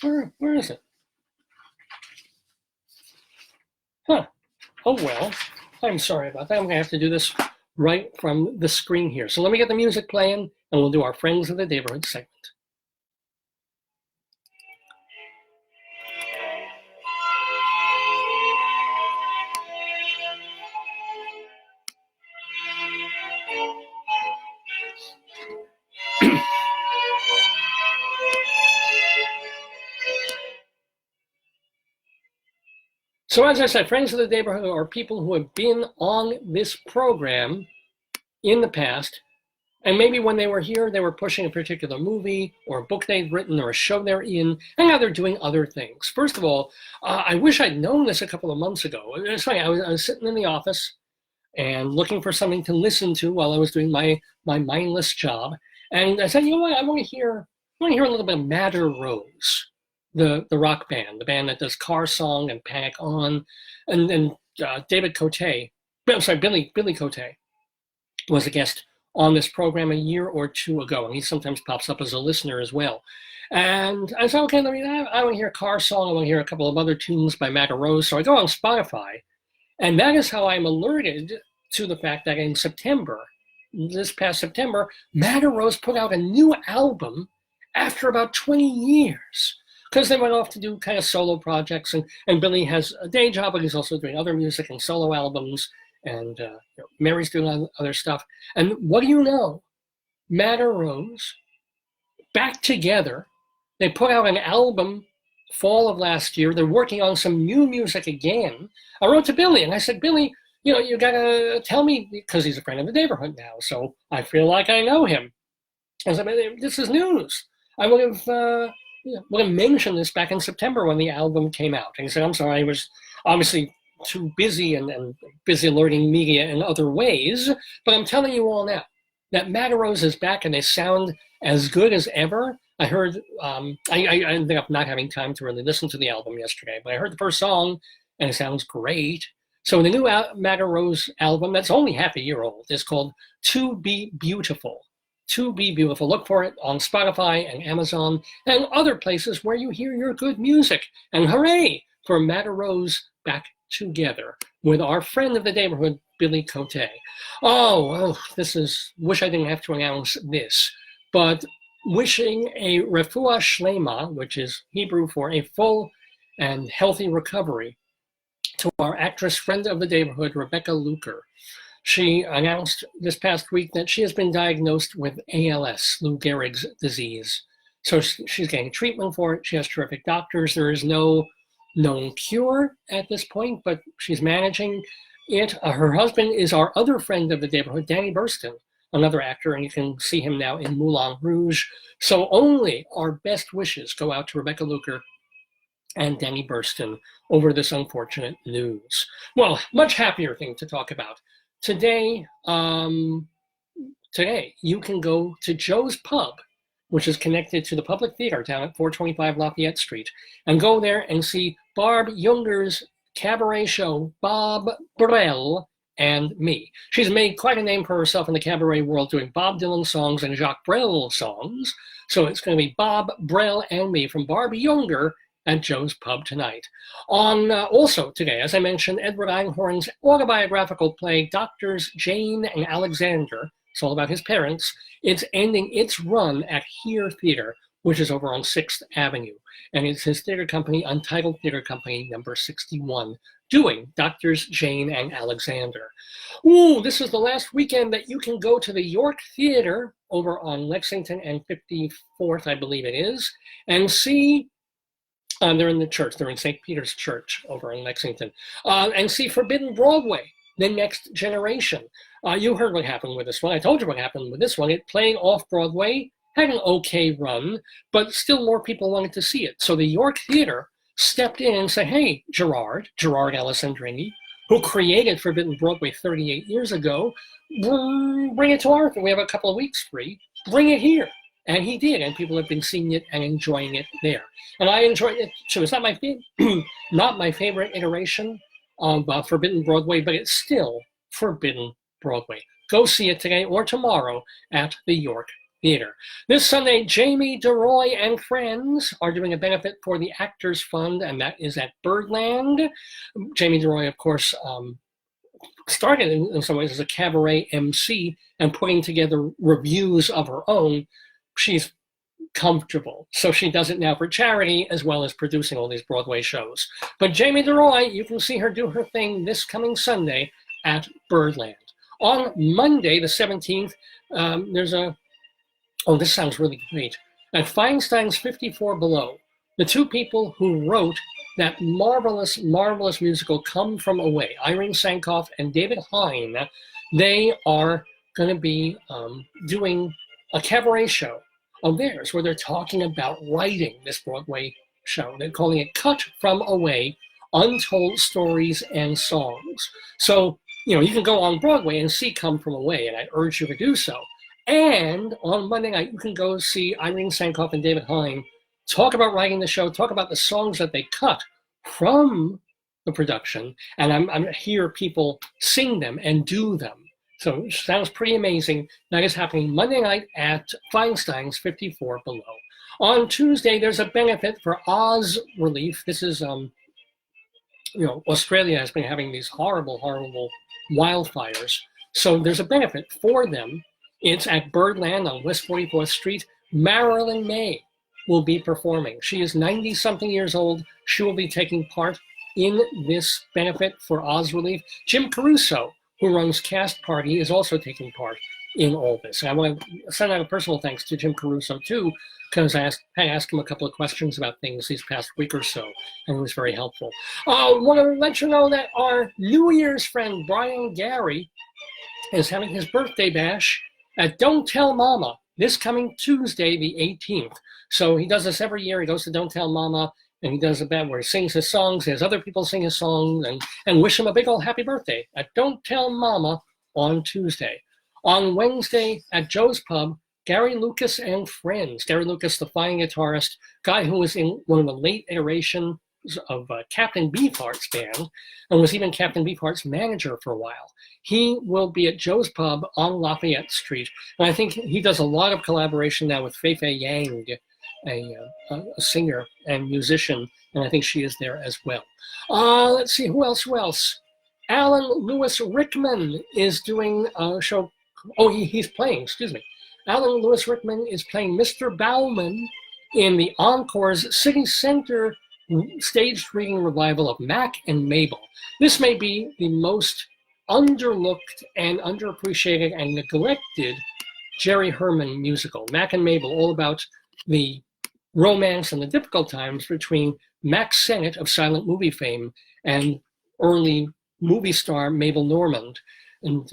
where is it? Huh. Oh, well, I'm sorry about that. I'm going to have to do this right from the screen here. So let me get the music playing, and we'll do our Friends of the Daverhood segment. So as I said, Friends of the Daverhood are people who have been on this program in the past, and maybe when they were here, they were pushing a particular movie or a book they'd written or a show they're in, and now they're doing other things. First of all, I wish I'd known this a couple of months ago. It's funny, I was sitting in the office and looking for something to listen to while I was doing my mindless job, and I said, you know what, I want to hear a little bit of Madder Rose. The rock band, the band that does Car Song and Panic On, and David Cote, Billy Cote was a guest on this program a year or two ago, and he sometimes pops up as a listener as well. And I said, okay, I want to hear Car Song, I want to hear a couple of other tunes by Madder Rose, so I go on Spotify, and that is how I'm alerted to the fact that in September, this past September, Madder Rose put out a new album after about 20 years. Because they went off to do kind of solo projects, and Billy has a day job, but he's also doing other music and solo albums, and Mary's doing other stuff. And what do you know? Madder Rose, back together. They put out an album fall of last year. They're working on some new music again. I wrote to Billy, and I said, Billy, you got to tell me, because he's a friend of the Daverhood now, so I feel like I know him. I said, this is news. I would have... Well, I mentioned this back in September when the album came out. And he said, I'm sorry, I was obviously too busy and busy learning media in other ways. But I'm telling you all now that Madder Rose is back and they sound as good as ever. I heard, I ended up not having time to really listen to the album yesterday, but I heard the first song and it sounds great. So the new Matter Rose album, that's only half a year old, is called To Be Beautiful. To Be Beautiful. Look for it on Spotify and Amazon and other places where you hear your good music. And hooray for Matter Rose back together with our friend of the neighborhood, Billy Cote. Wish I didn't have to announce this, but wishing a refuah shlema, which is Hebrew for a full and healthy recovery, to our actress friend of the neighborhood, Rebecca Luker. She announced this past week that she has been diagnosed with ALS, Lou Gehrig's disease. So she's getting treatment for it. She has terrific doctors. There is no known cure at this point, but she's managing it. Her husband is our other friend of the neighborhood, Danny Burston, another actor, and you can see him now in Moulin Rouge. So only our best wishes go out to Rebecca Luker and Danny Burston over this unfortunate news. Well, much happier thing to talk about. Today, you can go to Joe's Pub, which is connected to the Public Theater down at 425 Lafayette Street, and go there and see Barb Junger's cabaret show, Bob Brel and Me. She's made quite a name for herself in the cabaret world doing Bob Dylan songs and Jacques Brel songs. So it's going to be Bob Brel and Me from Barb Junger at Joe's Pub tonight. On also today, as I mentioned, Edward Einhorn's autobiographical play, Doctors Jane and Alexander, it's all about his parents, it's ending its run at Here Theater, which is over on 6th Avenue. And it's his theater company, Untitled Theater Company, number 61, doing Doctors Jane and Alexander. Ooh, this is the last weekend that you can go to the York Theater over on Lexington and 54th, I believe it is, and see they're in the church. They're in St. Peter's Church over in Lexington. And see Forbidden Broadway, The Next Generation. You heard what happened with this one. I told you what happened with this one. It played off-Broadway, had an okay run, but still more people wanted to see it. So the York Theater stepped in and said, hey, Gerard Alessandrini, who created Forbidden Broadway 38 years ago, bring it to our theater. We have a couple of weeks free. Bring it here. And he did, and people have been seeing it and enjoying it there. And I enjoyed it too. It's not my favorite iteration of Forbidden Broadway, but it's still Forbidden Broadway. Go see it today or tomorrow at the York Theater. This Sunday, Jamie DeRoy and friends are doing a benefit for the Actors Fund, and that is at Birdland. Jamie DeRoy, of course, started in some ways as a cabaret MC and putting together reviews of her own. She's comfortable, so she does it now for charity as well as producing all these Broadway shows. But Jamie DeRoy, you can see her do her thing this coming Sunday at Birdland. On Monday, the 17th, this sounds really great. At Feinstein's 54 Below, the two people who wrote that marvelous, marvelous musical Come From Away, Irene Sankoff and David Hine, they are going to be doing a cabaret show of theirs where they're talking about writing this Broadway show. They're calling it Cut From Away, Untold Stories and Songs. So, you can go on Broadway and see Come From Away, and I urge you to do so. And on Monday night, you can go see Irene Sankoff and David Hine talk about writing the show, talk about the songs that they cut from the production, and I'm hear people sing them and do them. So it sounds pretty amazing. That is happening Monday night at Feinstein's 54 Below. On Tuesday, there's a benefit for Oz Relief. This is, Australia has been having these horrible, horrible wildfires. So there's a benefit for them. It's at Birdland on West 44th Street. Marilyn May will be performing. She is 90-something years old. She will be taking part in this benefit for Oz Relief. Jim Caruso, who runs Cast Party, is also taking part in all this. And I want to send out a personal thanks to Jim Caruso, too, because I had asked him a couple of questions about things these past week or so, and it was very helpful. I want to let you know that our New Year's friend, Brian Gary, is having his birthday bash at Don't Tell Mama this coming Tuesday, the 18th. So he does this every year. He goes to Don't Tell Mama, and he does a bit where he sings his songs, he has other people sing his songs, and wish him a big old happy birthday at Don't Tell Mama on Tuesday. On Wednesday at Joe's Pub, Gary Lucas and friends. Gary Lucas, the fine guitarist, guy who was in one of the late iteration of Captain Beefheart's band and was even Captain Beefheart's manager for a while. He will be at Joe's Pub on Lafayette Street, and I think he does a lot of collaboration now with Fei Fei Yang, a singer and musician, and I think she is there as well. Let's see, who else? Alan Lewis Rickman is doing a show. Oh, he's playing, excuse me. Alan Lewis Rickman is playing Mr. Bauman in the Encore's City Center staged reading revival of Mac and Mabel. This may be the most underlooked and underappreciated and neglected Jerry Herman musical. Mac and Mabel, all about the romance and the difficult times between Mac Sennett of silent movie fame and early movie star Mabel Normand. And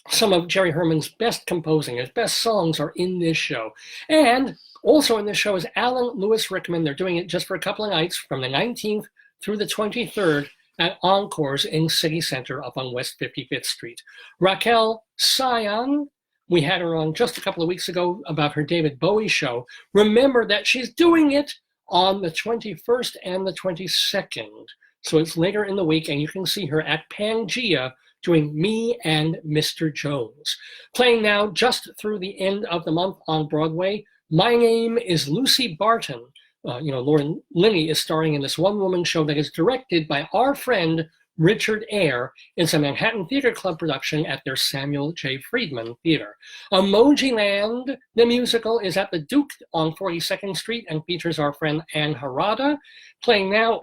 some of Jerry Herman's best composing, his best songs are in this show. And also in this show is Alan Lewis Rickman. They're doing it just for a couple of nights from the 19th through the 23rd at Encore's in City Center up on West 55th Street. Raquel Sion, we had her on just a couple of weeks ago about her David Bowie show. Remember that she's doing it on the 21st and the 22nd. So it's later in the week, and you can see her at Pangea doing Me and Mr. Jones. Playing now just through the end of the month on Broadway, My Name is Lucy Barton. Lauren Linney is starring in this one-woman show that is directed by our friend Richard Eyre. It's a Manhattan Theater Club production at their Samuel J. Friedman Theater. Emoji Land, the musical, is at the Duke on 42nd Street and features our friend Ann Harada. Playing now,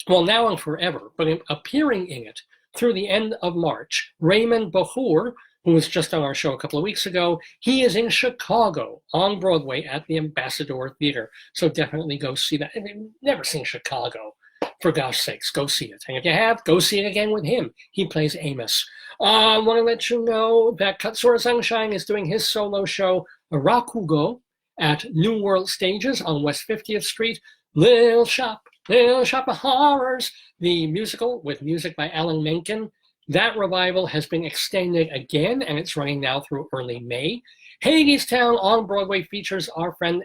now and forever, but appearing in it through the end of March, Raymond Bahur, who was just on our show a couple of weeks ago. He is in Chicago on Broadway at the Ambassador Theater. So definitely go see that. If you've never seen Chicago, for gosh sakes, go see it. And if you have, go see it again with him. He plays Amos. I want to let you know that Katsura Sunshine is doing his solo show, Rakugo, at New World Stages on West 50th Street. Little Shop of Horrors, the musical with music by Alan Menken. That revival has been extended again, and it's running now through early May. Hadestown on Broadway features our friend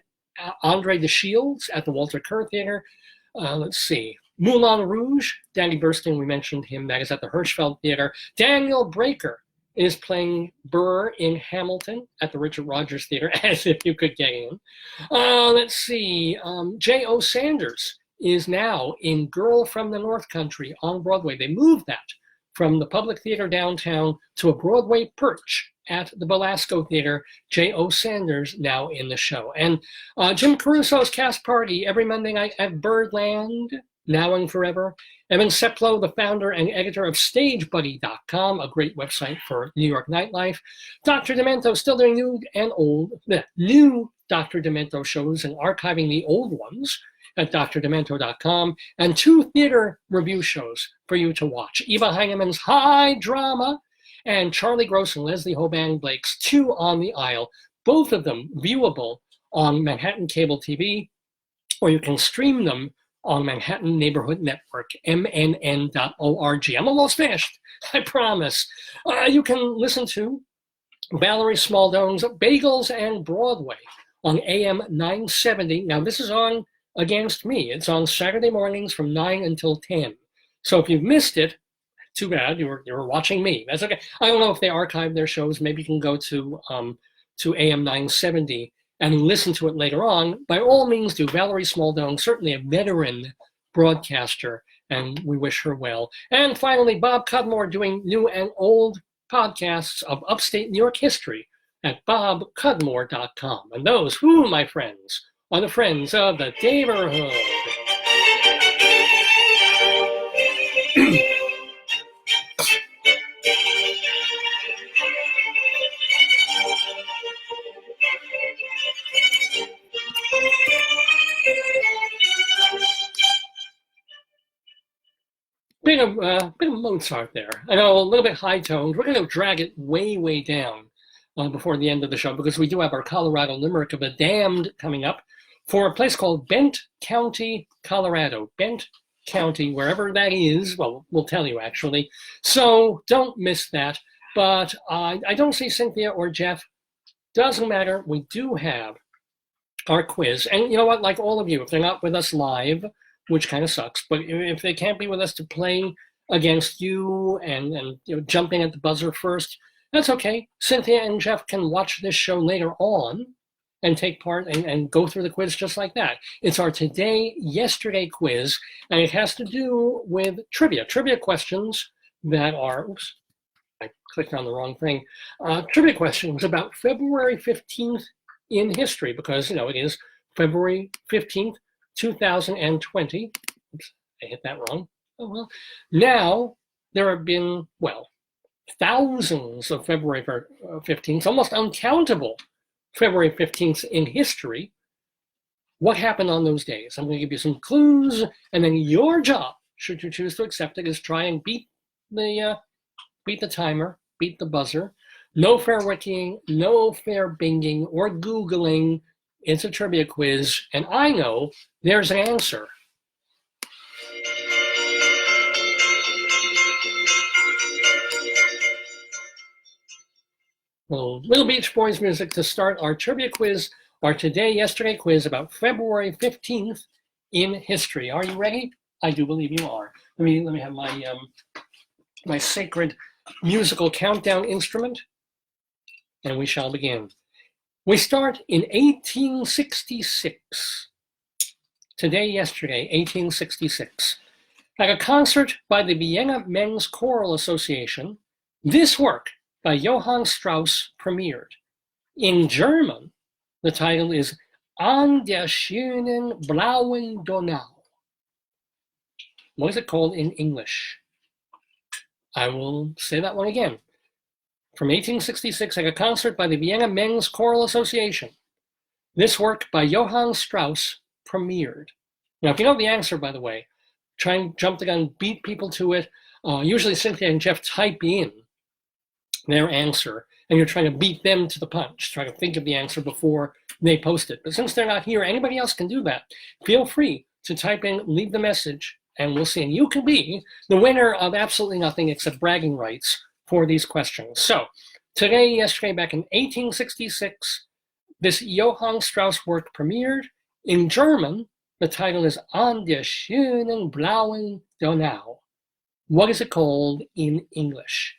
Andre DeShields at the Walter Kerr Theater. Let's see. Moulin Rouge, Danny Burstyn, we mentioned him, that is at the Hirschfeld Theater. Daniel Breaker is playing Burr in Hamilton at the Richard Rogers Theater, as if you could get in. Let's see. J.O. Sanders is now in Girl from the North Country on Broadway. They moved that from the Public Theater downtown to a Broadway perch at the Belasco Theater. J.O. Sanders now in the show. And Jim Caruso's Cast Party every Monday night at Birdland, now and forever. Evan Seplow, the founder and editor of StageBuddy.com, a great website for New York nightlife. Dr. Demento still doing new Dr. Demento shows and archiving the old ones at drdemento.com, and 2 theater review shows for you to watch. Eva Heinemann's High Drama and Charlie Gross and Leslie Hoban Blake's 2 on the Aisle, both of them viewable on Manhattan Cable TV, or you can stream them on Manhattan Neighborhood Network, mnn.org. I'm almost finished, I promise. You can listen to Valerie Smaldone's Bagels and Broadway on AM 970. Now, this is on Against Me. It's on Saturday mornings from 9 until 10. So if you've missed it, too bad, you were watching me. That's okay. I don't know if they archive their shows. Maybe you can go to AM 970 and listen to it later on. By all means do. Valerie Smaldone, certainly a veteran broadcaster, and we wish her well. And finally, Bob Cudmore doing new and old podcasts of upstate New York history at bobcudmore.com. And those, my friends, are the friends of the Daverhood. Bit of Mozart there. I know, a little bit high-toned. We're going to drag it way, way down before the end of the show, because we do have our Colorado Limerick of the Damned coming up for a place called Bent County, Colorado. Bent County, wherever that is. Well, we'll tell you, actually. So don't miss that. But I don't see Cynthia or Jeff. Doesn't matter. We do have our quiz. And you know what, like all of you, if they're not with us live, which kind of sucks, but if they can't be with us to play against you and you know, jump in at the buzzer first, that's okay. Cynthia and Jeff can watch this show later on and take part and go through the quiz just like that. It's our today, yesterday quiz, and it has to do with trivia questions that are, oops, I clicked on the wrong thing. Trivia questions about February 15th in history, because, you know, it is February 15th, 2020. Oops, I hit that wrong. Oh, well. Now, there have been, well, thousands of February 15th, almost uncountable February 15th in history. What happened on those days? I'm going to give you some clues, and then your job, should you choose to accept it, is try and beat the timer, beat the buzzer. No fair wikiing, no fair binging or Googling. It's a trivia quiz, and I know there's an answer. Little Beach Boys music to start our trivia quiz, our today, yesterday quiz about February 15th in history. Are you ready? I do believe you are. Let me have my my sacred musical countdown instrument, and we shall begin. We start in 1866. Today, yesterday, 1866. At a concert by the Vienna Men's Choral Association, this work by Johann Strauss premiered. In German, the title is An der schönen blauen Donau. What is it called in English? I will say that one again. From 1866, at a concert by the Vienna Men's Choral Association, this work by Johann Strauss premiered. Now, if you know the answer, by the way, try and jump the gun, beat people to it. Usually Cynthia and Jeff type in their answer, and you're trying to beat them to the punch, try to think of the answer before they post it. But since they're not here, anybody else can do that. Feel free to type in, leave the message, and we'll see. And you can be the winner of absolutely nothing except bragging rights for these questions. So, today, yesterday, back in 1866, this Johann Strauss work premiered. In German, the title is An der schönen blauen Donau. What is it called in English?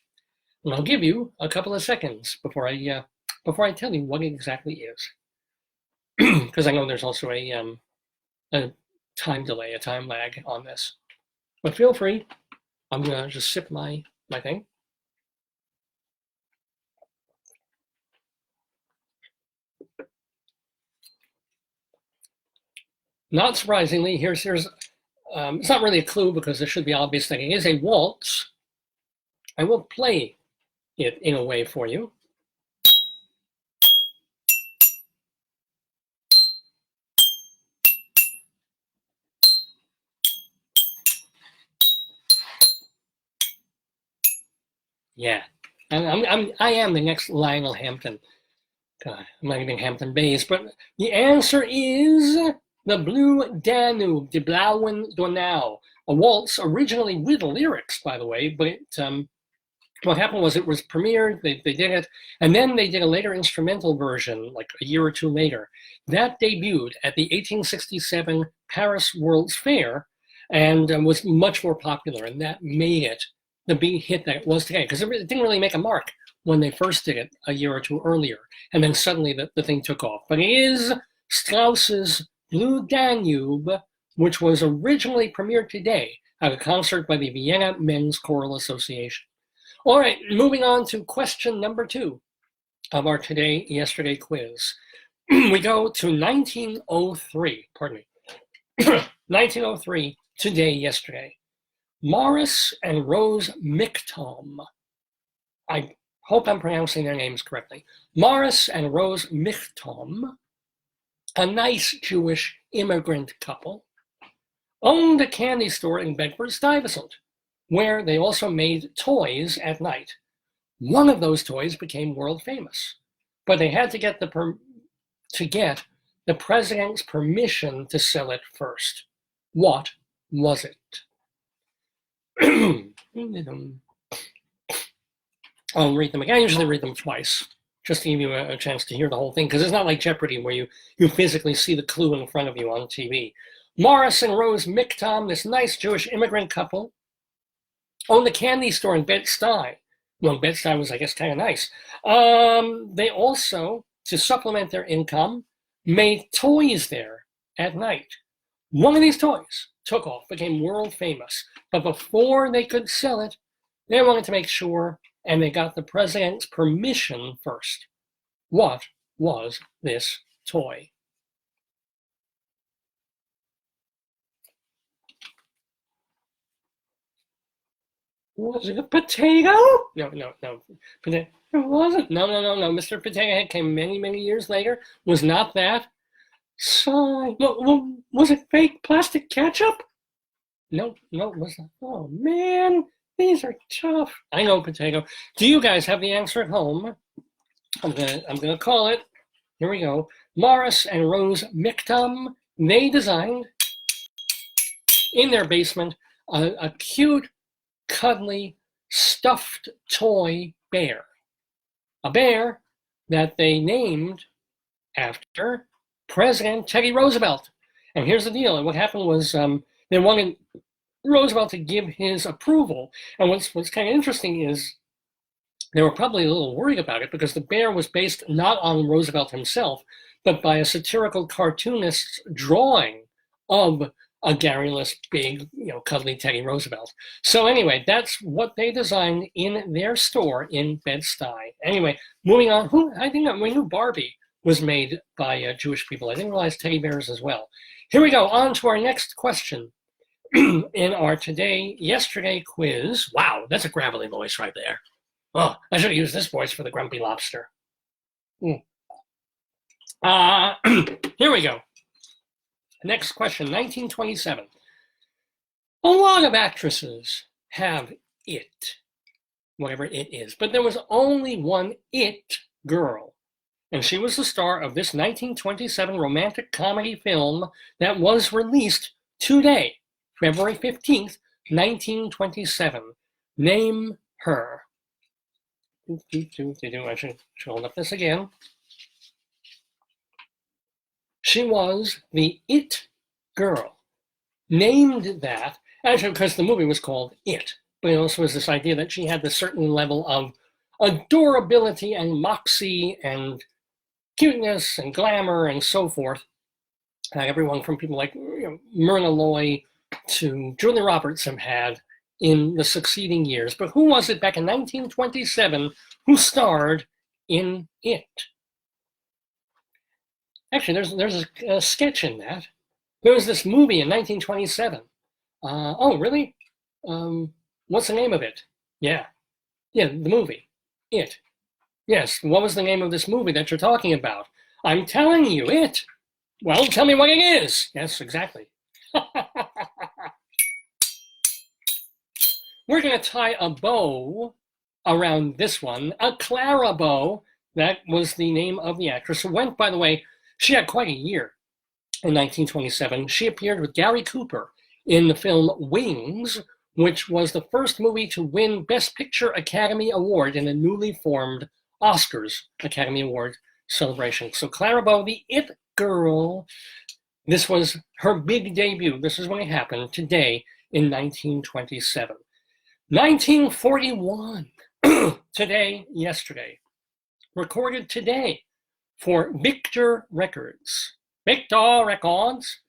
And I'll give you a couple of seconds before I tell you what it exactly is, because I know there's also a time delay, a time lag on this. But feel free. I'm gonna just sip my thing. Not surprisingly, here's it's not really a clue because this should be obvious that it is a waltz. I will play it in a way for you. Yeah, I am the next Lionel Hampton. God, I'm not even Hampton Bays, but the answer is the Blue Danube, Die Blauen Donau, a waltz originally with lyrics, by the way, but what happened was it was premiered, they did it, and then they did a later instrumental version, like a year or two later. That debuted at the 1867 Paris World's Fair and was much more popular, and that made it the big hit that it was today, because it didn't really make a mark when they first did it a year or two earlier, and then suddenly the thing took off. But it is Strauss's Blue Danube, which was originally premiered today at a concert by the Vienna Men's Choral Association. All right, moving on to question number 2 of our today, yesterday quiz. We go to 1903, pardon me, 1903, today, yesterday. Morris and Rose Michtom. I hope I'm pronouncing their names correctly. Morris and Rose Michtom, a nice Jewish immigrant couple, owned a candy store in Bedford-Stuyvesant, where they also made toys at night. One of those toys became world famous, but they had to get the president's permission to sell it first. What was it? I'll read them again. I usually read them twice, just to give you a chance to hear the whole thing, because it's not like Jeopardy where you physically see the clue in front of you on TV. Morris and Rose Michtom, this nice Jewish immigrant couple, owned a candy store in Bed-Stuy. Well, Bed-Stuy was, I guess, kind of nice. They also, to supplement their income, made toys there at night. One of these toys took off, became world famous. But before they could sell it, they wanted to make sure, and they got the president's permission first. What was this toy? Was it a potato? No. It wasn't. No. Mr. Potato Head came many, many years later. Was not that. Sign. Was it fake plastic ketchup? No, it wasn't. Oh, man. These are tough. I know, Potato. Do you guys have the answer at home? I'm gonna call it. Here we go. Morris and Rose Michtom. They designed in their basement a cute, cuddly, stuffed toy bear. A bear that they named after President Teddy Roosevelt. And here's the deal. What happened was they wanted Roosevelt to give his approval. And what's kind of interesting is they were probably a little worried about it because the bear was based not on Roosevelt himself, but by a satirical cartoonist's drawing of a garrulous, big, cuddly Teddy Roosevelt. So anyway, that's what they designed in their store in Bed-Stuy. Anyway, moving on. I knew Barbie was made by Jewish people. I didn't realize teddy bears as well. Here we go, on to our next question in our yesterday quiz. Wow, that's a gravelly voice right there. Oh, I should have used this voice for the grumpy lobster. Here we go. Next question, 1927. A lot of actresses have it, whatever it is, but there was only one it girl, and she was the star of this 1927 romantic comedy film that was released today, February 15th, 1927. Name her. I should hold up this again. She was the It Girl, named that, actually because the movie was called It, but it also was this idea that she had this certain level of adorability and moxie and cuteness and glamour and so forth. Everyone from people like Myrna Loy to Julia Roberts have had in the succeeding years. But who was it back in 1927 who starred in It? Actually, there's a sketch in that. There was this movie in 1927. Oh, really? What's the name of it? Yeah, the movie, It. Yes, what was the name of this movie that you're talking about? I'm telling you, It. Well, tell me what it is. Yes, exactly. We're going to tie a bow around this one. A Clara Bow, that was the name of the actress, who went, by the way, she had quite a year in 1927. She appeared with Gary Cooper in the film Wings, which was the first movie to win Best Picture Academy Award in a newly formed Oscars Academy Award celebration. So Clara Bow, the It Girl, this was her big debut. This is when it happened today in 1927. 1941, yesterday, recorded today for Victor Records. Victor Records.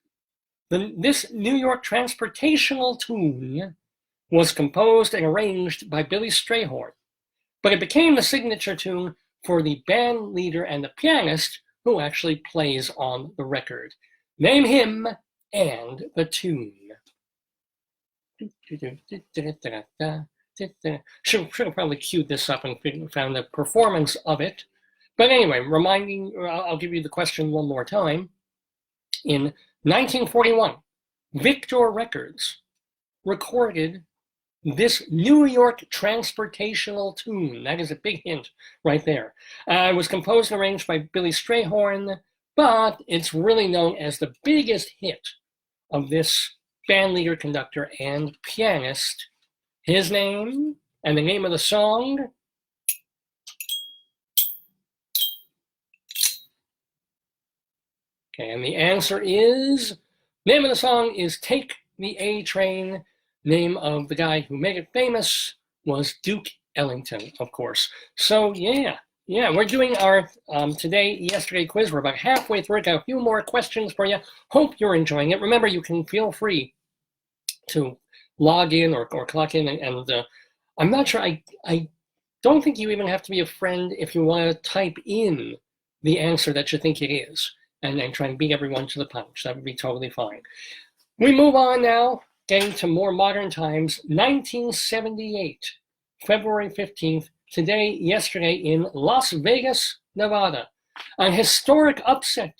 This New York transportational tune was composed and arranged by Billy Strayhorn, but it became the signature tune for the band leader and the pianist who actually plays on the record. Name him and the tune. Should have probably queued this up and found the performance of it. But anyway, I'll give you the question one more time. In 1941, Victor Records recorded this New York transportational tune. That is a big hint right there. It was composed and arranged by Billy Strayhorn, but it's really known as the biggest hit of this bandleader, conductor, and pianist. His name and the name of the song, Okay, and the answer is, name of the song is Take the A Train. Name of the guy who made it famous was Duke Ellington, of course. So yeah, we're doing our yesterday quiz. We're about halfway through it. Got a few more questions for you. Hope you're enjoying it. Remember, you can feel free to log in or clock in, and I'm not sure, I don't think you even have to be a friend if you want to type in the answer that you think it is and try and beat everyone to the punch. That would be totally fine. We move on now, getting to more modern times. 1978, February 15th, yesterday in Las Vegas, Nevada. An historic upset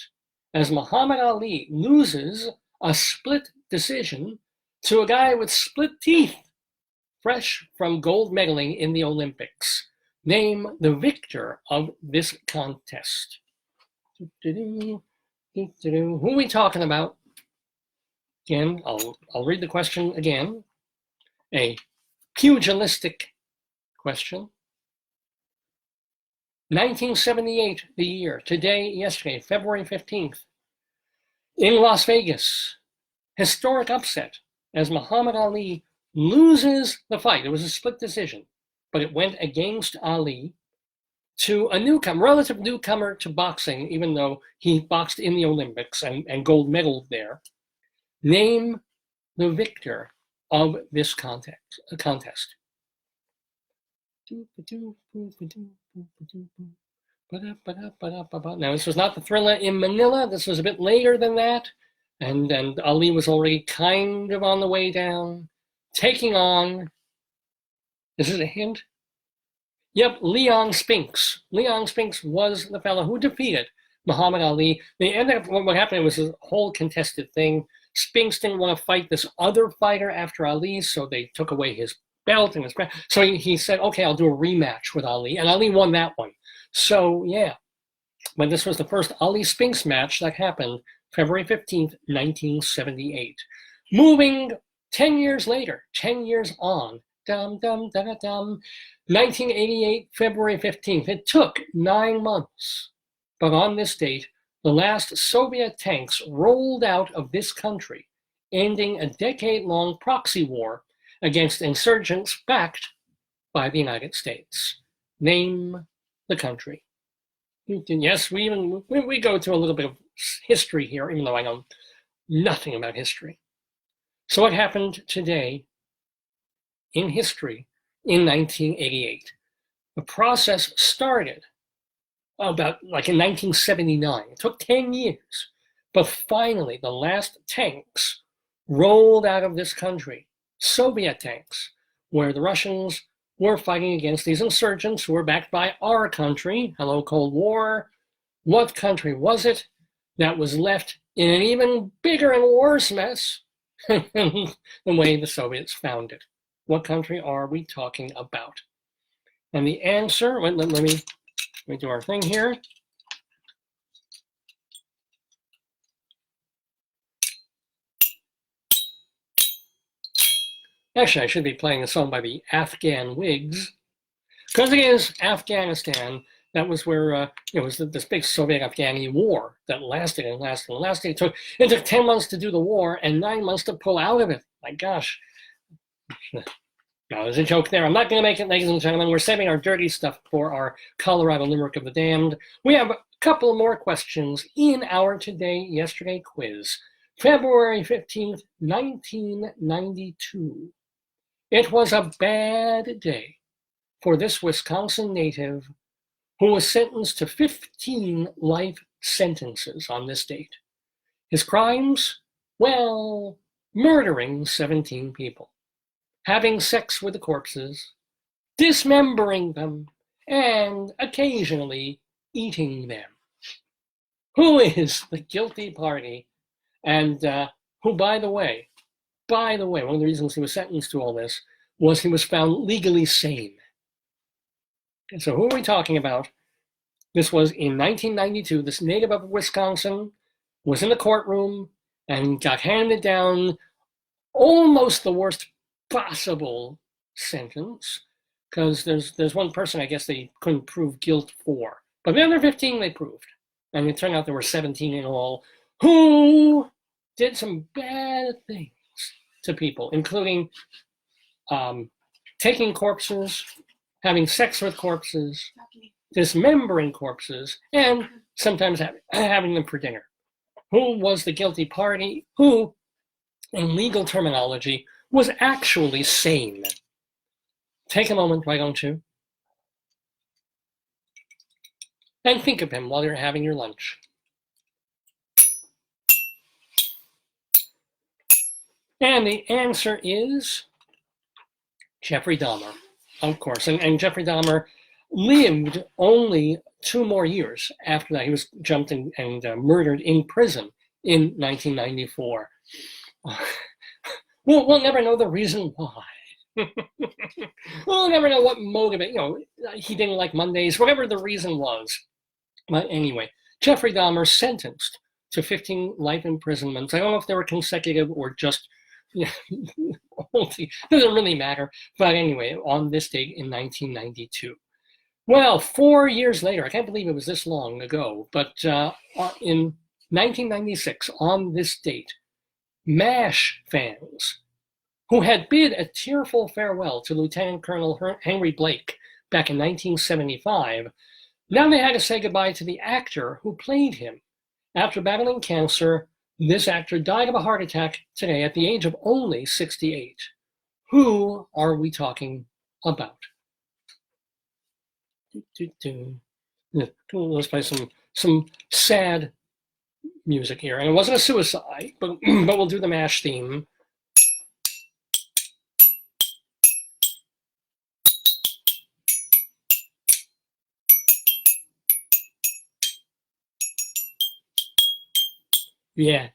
as Muhammad Ali loses a split decision to a guy with split teeth, fresh from gold medaling in the Olympics. Name the victor of this contest. Who are we talking about? Again, I'll read the question again. A pugilistic question. 1978, the year. Yesterday, February 15th. In Las Vegas, historic upset as Muhammad Ali loses the fight. It was a split decision, but it went against Ali to a newcomer, relative newcomer to boxing, even though he boxed in the Olympics and gold medaled there. Name the victor of this contest. Now, this was not the Thriller in Manila. This was a bit later than that. And Ali was already kind of on the way down, taking on, this is a hint? Yep, Leon Spinks. Leon Spinks was the fellow who defeated Muhammad Ali. They ended up, what happened was a whole contested thing. Spinks didn't want to fight this other fighter after Ali, so they took away his belt and his crown. So he said, okay, I'll do a rematch with Ali, and Ali won that one. So yeah, but this was the first Ali Spinks match that happened February 15th, 1978. Moving 10 years later, 10 years on, 1988, February 15th. It took 9 months, but on this date, the last Soviet tanks rolled out of this country, ending a decade-long proxy war against insurgents backed by the United States. Name the country. Yes, we go to a little bit of history here, even though I know nothing about history. So what happened today in history in 1988? The process started about like in 1979. It took 10 years, but finally the last tanks rolled out of this country, Soviet tanks, where the Russians were fighting against these insurgents who were backed by our country. Hello, Cold War. What country was it that was left in an even bigger and worse mess than the way the Soviets found it? What country are we talking about? And the answer, let me do our thing here. Actually, I should be playing a song by the Afghan Whigs, because it is Afghanistan. That was where it was this big Soviet-Afghani war that lasted and lasted and lasted. It took 10 months to do the war and 9 months to pull out of it. My gosh. No, there's a joke there. I'm not going to make it, ladies and gentlemen. We're saving our dirty stuff for our Colorado Limerick of the Damned. We have a couple more questions in our yesterday quiz. February 15th, 1992. It was a bad day for this Wisconsin native who was sentenced to 15 life sentences on this date. His crimes? Well, murdering 17 people, having sex with the corpses, dismembering them, and occasionally eating them. Who is the guilty party? And who, by the way, one of the reasons he was sentenced to all this was he was found legally sane. And so who are we talking about? This was in 1992. This native of Wisconsin was in the courtroom and got handed down almost the worst possible sentence, because there's one person I guess they couldn't prove guilt for, but the other 15 they proved, and it turned out there were 17 in all who did some bad things to people, including taking corpses, having sex with corpses, dismembering corpses, and sometimes having them for dinner. Who was the guilty party? Who, in legal terminology, was actually sane? Take a moment, why don't you? And think of him while you're having your lunch. And the answer is Jeffrey Dahmer, of course. And Jeffrey Dahmer lived only 2 more years after that. He was jumped and murdered in prison in 1994. We'll never know the reason why. We'll never know what motivated, he didn't like Mondays, whatever the reason was. But anyway, Jeffrey Dahmer sentenced to 15 life imprisonments. I don't know if they were consecutive or just, doesn't really matter. But anyway, on this date in 1992. Well, 4 years later, I can't believe it was this long ago, but in 1996, on this date, MASH fans who had bid a tearful farewell to Lieutenant Colonel Henry Blake back in 1975, now they had to say goodbye to the actor who played him. After battling cancer, this actor died of a heart attack today at the age of only 68. Who are we talking about? Let's play some sad music here. And it wasn't a suicide, but we'll do the MASH theme. Yeah.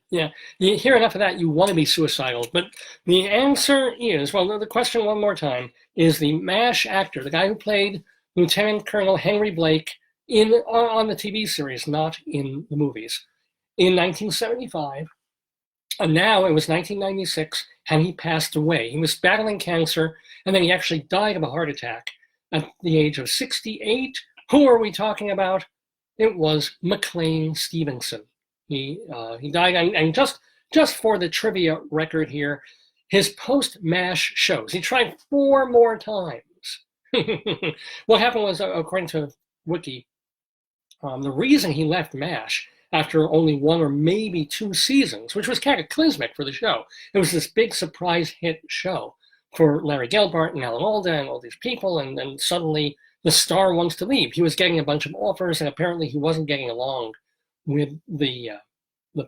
You hear enough of that, you want to be suicidal. But the answer is, well, the question one more time, is the MASH actor, the guy who played Lieutenant Colonel Henry Blake on the TV series, not in the movies, in 1975. And now it was 1996, and he passed away. He was battling cancer, and then he actually died of a heart attack at the age of 68. Who are we talking about? It was McLean Stevenson. He died, and just for the trivia record here, his post-MASH shows, he tried 4 more times. What happened was, according to Wiki, the reason he left MASH after only 1 or maybe 2 seasons, which was cataclysmic for the show, it was this big surprise hit show for Larry Gelbart and Alan Alda and all these people, and then suddenly the star wants to leave. He was getting a bunch of offers, and apparently he wasn't getting along with the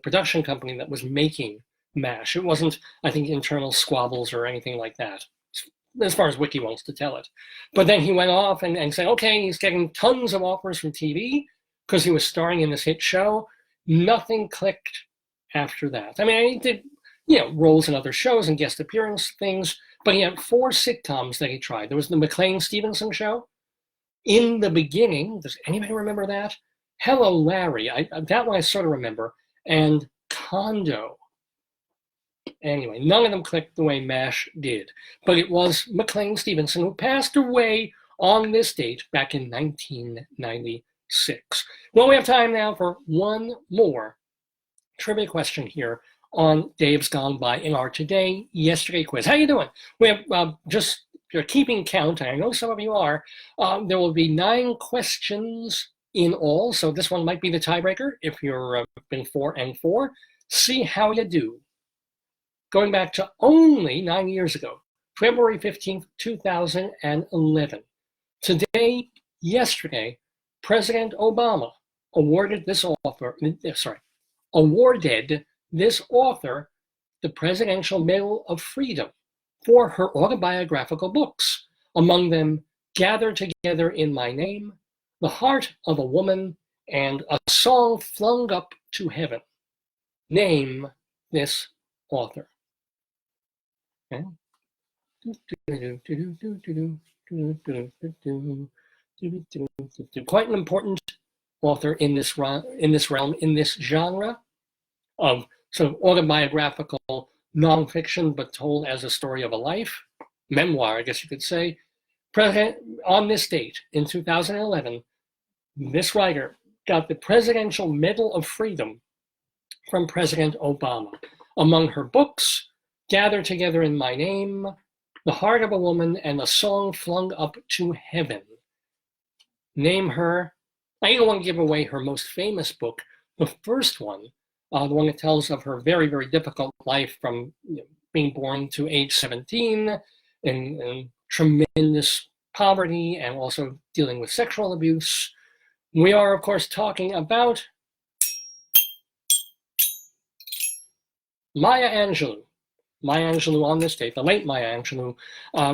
production company that was making MASH. It wasn't, I think, internal squabbles or anything like that, as far as Wiki wants to tell it. But then he went off and said, okay, he's getting tons of offers from TV because he was starring in this hit show. Nothing clicked after that. I mean, he did, roles in other shows and guest appearance things, but he had 4 sitcoms that he tried. There was the McLean Stevenson Show. In the beginning, does anybody remember that? Hello, Larry. That one I sort of remember. And Condo. Anyway, none of them clicked the way MASH did. But it was McLean Stevenson who passed away on this date back in 1996. Well, we have time now for one more trivia question here on Dave's Gone By in our Today, Yesterday quiz. How you doing? We have just you're keeping count, and I know some of you are. There will be 9 questions in all, so this one might be the tiebreaker if you're been 4 and 4. See how you do. Going back to only 9 years ago, February 15th, 2011. Today, yesterday, President Obama awarded this author the Presidential Medal of Freedom for her autobiographical books, among them Gather Together in My Name, The Heart of a Woman, and A Song Flung Up to Heaven. Name this author. Okay. Quite an important author in this realm, in this genre of sort of autobiographical nonfiction, but told as a story of a life, memoir, I guess you could say. On this date in 2011, this writer got the Presidential Medal of Freedom from President Obama. Among her books, Gather Together in My Name, The Heart of a Woman, and A Song Flung Up to Heaven. Name her. I don't want to give away her most famous book, the first one, the one that tells of her very, very difficult life from being born to age 17 in tremendous poverty and also dealing with sexual abuse. We are, of course, talking about Maya Angelou. Maya Angelou on this date, the late Maya Angelou,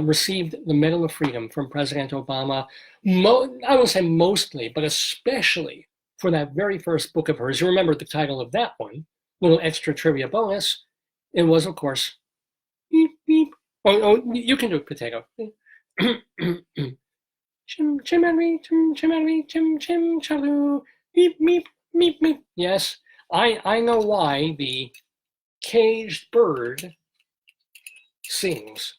received the Medal of Freedom from President Obama, I won't say mostly, but especially for that very first book of hers. You remember the title of that one, little extra trivia bonus. It was, of course, beep, beep. Oh, you can do it, Potato. Chim, chimney, chim, chimney, chim, chim, chaloo, beep, beep, beep, beep. Yes, I know why the caged bird sings.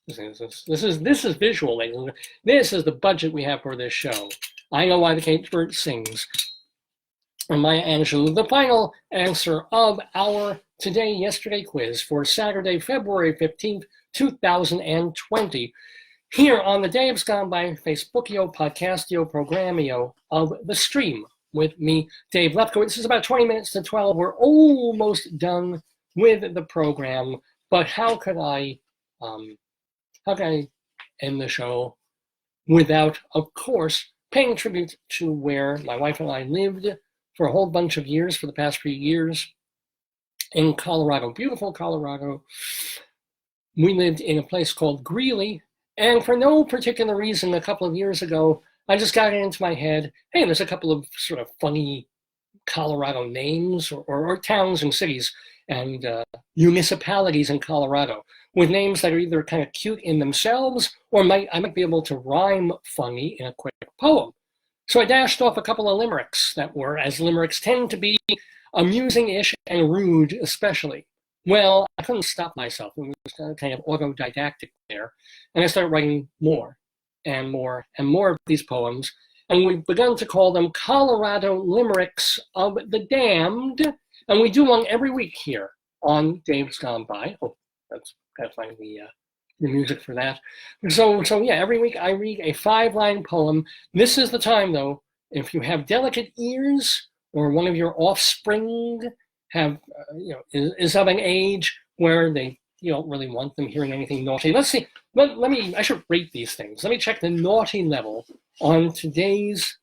This is visual, ladies and gentlemen. This is the budget we have for this show. I know why the caged bird sings. And Maya Angelou, the final answer of our Today Yesterday quiz for Saturday, February 15th, 2020. Here on the Dave's Gone By Facebookio, Podcastio, Programmio of the stream with me, Dave Lefkowitz. This is about 20 minutes to 12. We're almost done with the program, but how could I end the show without, of course, paying tribute to where my wife and I lived for a whole bunch of years, for the past few years, in Colorado, beautiful Colorado. We lived in a place called Greeley, and for no particular reason, a couple of years ago, I just got it into my head, hey, there's a couple of sort of funny Colorado names or towns and cities and municipalities in Colorado with names that are either kind of cute in themselves or I might be able to rhyme funny in a quick poem. So I dashed off a couple of limericks that were, as limericks tend to be, amusing-ish and rude especially. Well, I couldn't stop myself. It was kind of autodidactic there. And I started writing more and more and more of these poems. And we've begun to call them Colorado Limericks of the Damned. And we do one every week here on Dave's Gone By. Oh, that's kind of find the music for that. So yeah, every week I read a 5-line poem. This is the time, though, if you have delicate ears or one of your offspring have, is of an age where you don't really want them hearing anything naughty. Let's see. I should rate these things. Let me check the naughty level on today's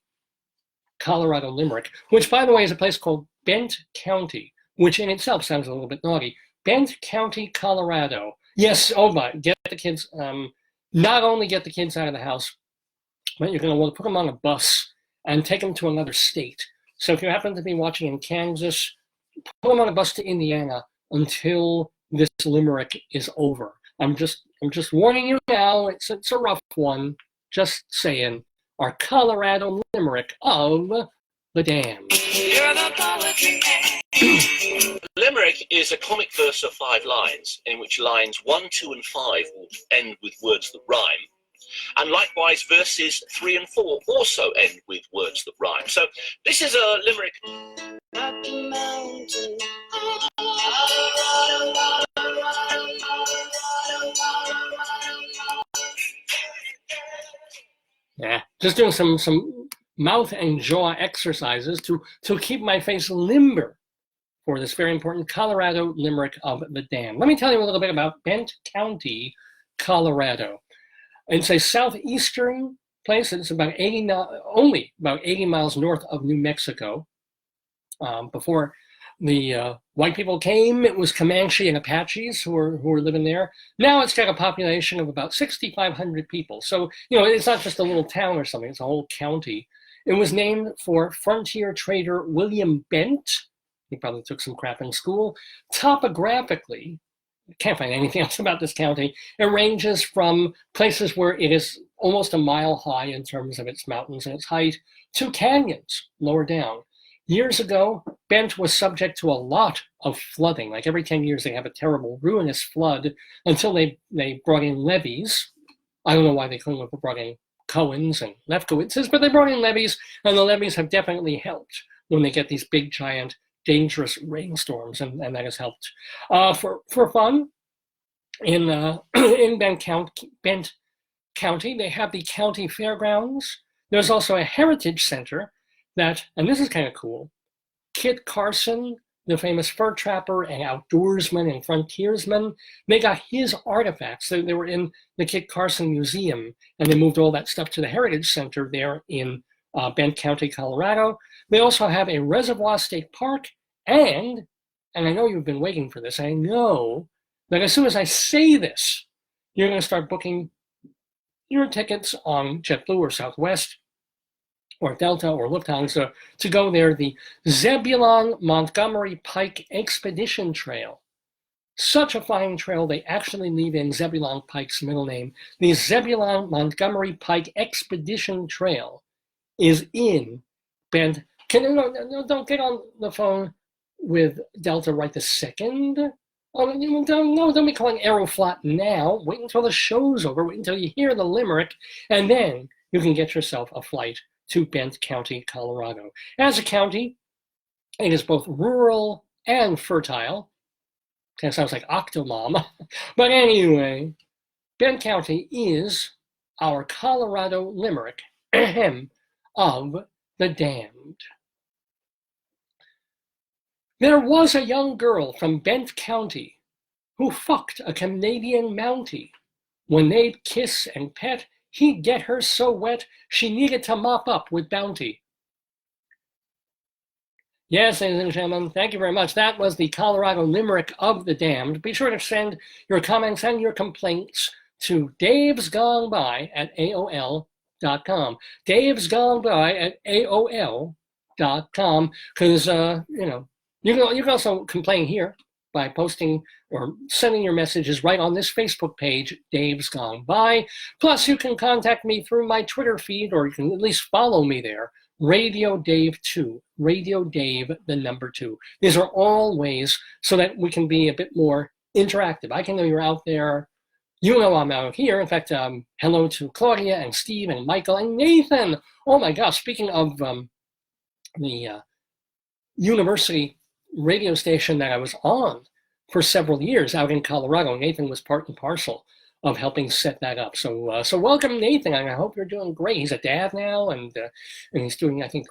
Colorado Limerick, which, by the way, is a place called Bent County, which in itself sounds a little bit naughty. Bent County, Colorado. Yes, oh my, get the kids, not only get the kids out of the house, but you're going to want to put them on a bus and take them to another state. So if you happen to be watching in Kansas, put them on a bus to Indiana until this limerick is over. I'm just warning you now. It's a rough one. Just saying. Our Colorado Limerick of the Damned. Limerick is a comic verse of 5 lines, in which lines 1, 2, and 5 will end with words that rhyme. And likewise, verses 3 and 4 also end with words that rhyme. So this is a limerick. Yeah, just doing some mouth and jaw exercises to keep my face limber for this very important Colorado Limerick of the Damned. Let me tell you a little bit about Bent County, Colorado. It's a southeastern place. It's only about 80 miles north of New Mexico. Before the white people came, it was Comanche and Apaches who were living there. Now it's got a population of about 6,500 people. So, it's not just a little town or something, it's a whole county. It was named for frontier trader William Bent. He probably took some crap in school. Topographically, can't find anything else about this county. It ranges from places where it is almost a mile high in terms of its mountains and its height to canyons lower down. Years ago, Bent was subject to a lot of flooding. Like every 10 years, they have a terrible, ruinous flood until they brought in levees. I don't know why they couldn't have brought in Cohens and Lefkowitzes, but they brought in levees, and the levees have definitely helped when they get these big, giant dangerous rainstorms, and that has helped. For fun, in Bent County, they have the county fairgrounds. There's also a heritage center that, and this is kind of cool, Kit Carson, the famous fur trapper and outdoorsman and frontiersman, they got his artifacts. They were in the Kit Carson Museum, and they moved all that stuff to the Heritage Center there in Bent County, Colorado. They also have a Reservoir State Park, and I know you've been waiting for this, I know that as soon as I say this, you're going to start booking your tickets on JetBlue or Southwest or Delta or Lufthansa to go there, the Zebulon Montgomery Pike Expedition Trail. Such a fine trail, they actually leave in Zebulon Pike's middle name. The Zebulon Montgomery Pike Expedition Trail is in Bend. Don't get on the phone with Delta right this second. Oh, don't be calling Aeroflot now. Wait until the show's over. Wait until you hear the Limerick, and then you can get yourself a flight to Bent County, Colorado. As a county, it is both rural and fertile. Kind of sounds like Octomom. But anyway, Bent County is our Colorado Limerick of the damned. There was a young girl from Bent County who fucked a Canadian Mountie. When they'd kiss and pet, he'd get her so wet, she needed to mop up with Bounty. Yes, ladies and gentlemen, thank you very much. That was the Colorado Limerick of the damned. Be sure to send your comments and your complaints to davesgoneby@aol.com. davesgoneby@aol.com, because, you can also complain here by posting or sending your messages right on this Facebook page, Dave's Gone By. Plus, you can contact me through my Twitter feed, or you can at least follow me there, Radio Dave 2, Radio Dave, the number 2. These are all ways so that we can be a bit more interactive. I can know you're out there. You know I'm out here. In fact, hello to Claudia and Steve and Michael and Nathan. Oh my gosh, speaking of the university radio station that I was on for several years out in Colorado, Nathan was part and parcel of helping set that up. So welcome, Nathan, and I hope you're doing great. He's a dad now, and he's doing, I think,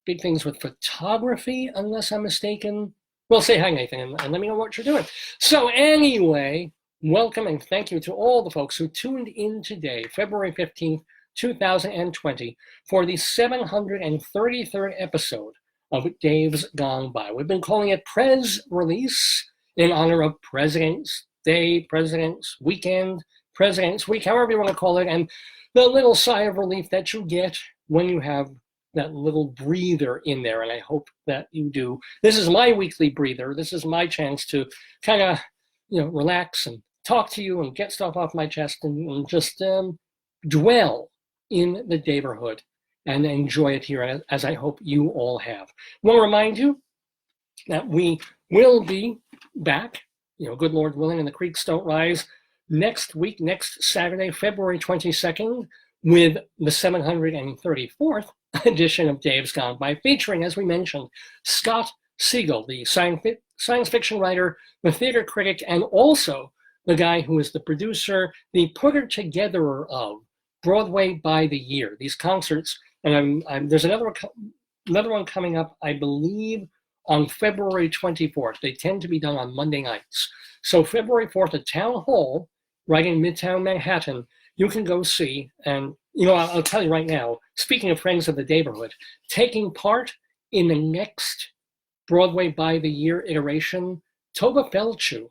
big things with photography, unless I'm mistaken. Well, say hi, Nathan, and let me know what you're doing. So anyway, welcome and thank you to all the folks who tuned in today, February 15th, 2020, for the 733rd episode of Dave's Gone By. We've been calling it PRES Release in honor of President's Day, President's Weekend, President's Week, however you want to call it, and the little sigh of relief that you get when you have that little breather in there, and I hope that you do. This is my weekly breather. This is my chance to kind of, relax and talk to you and get stuff off my chest and just dwell in the Daverhood and enjoy it here, as I hope you all have. I want to remind you that we will be back, good Lord willing, and the creeks don't rise, next week, next Saturday, February 22nd, with the 734th edition of Dave's Gone By, featuring, as we mentioned, Scott Siegel, the science fiction writer, the theater critic, and also the guy who is the producer, the putter-togetherer of Broadway by the Year, these concerts. And there's another one coming up, I believe, on February 24th. They tend to be done on Monday nights. So February 4th at Town Hall, right in Midtown Manhattan, you can go see. And, I'll tell you right now, speaking of Friends of the Daverhood, taking part in the next Broadway by the Year iteration, Tova Feldshuh.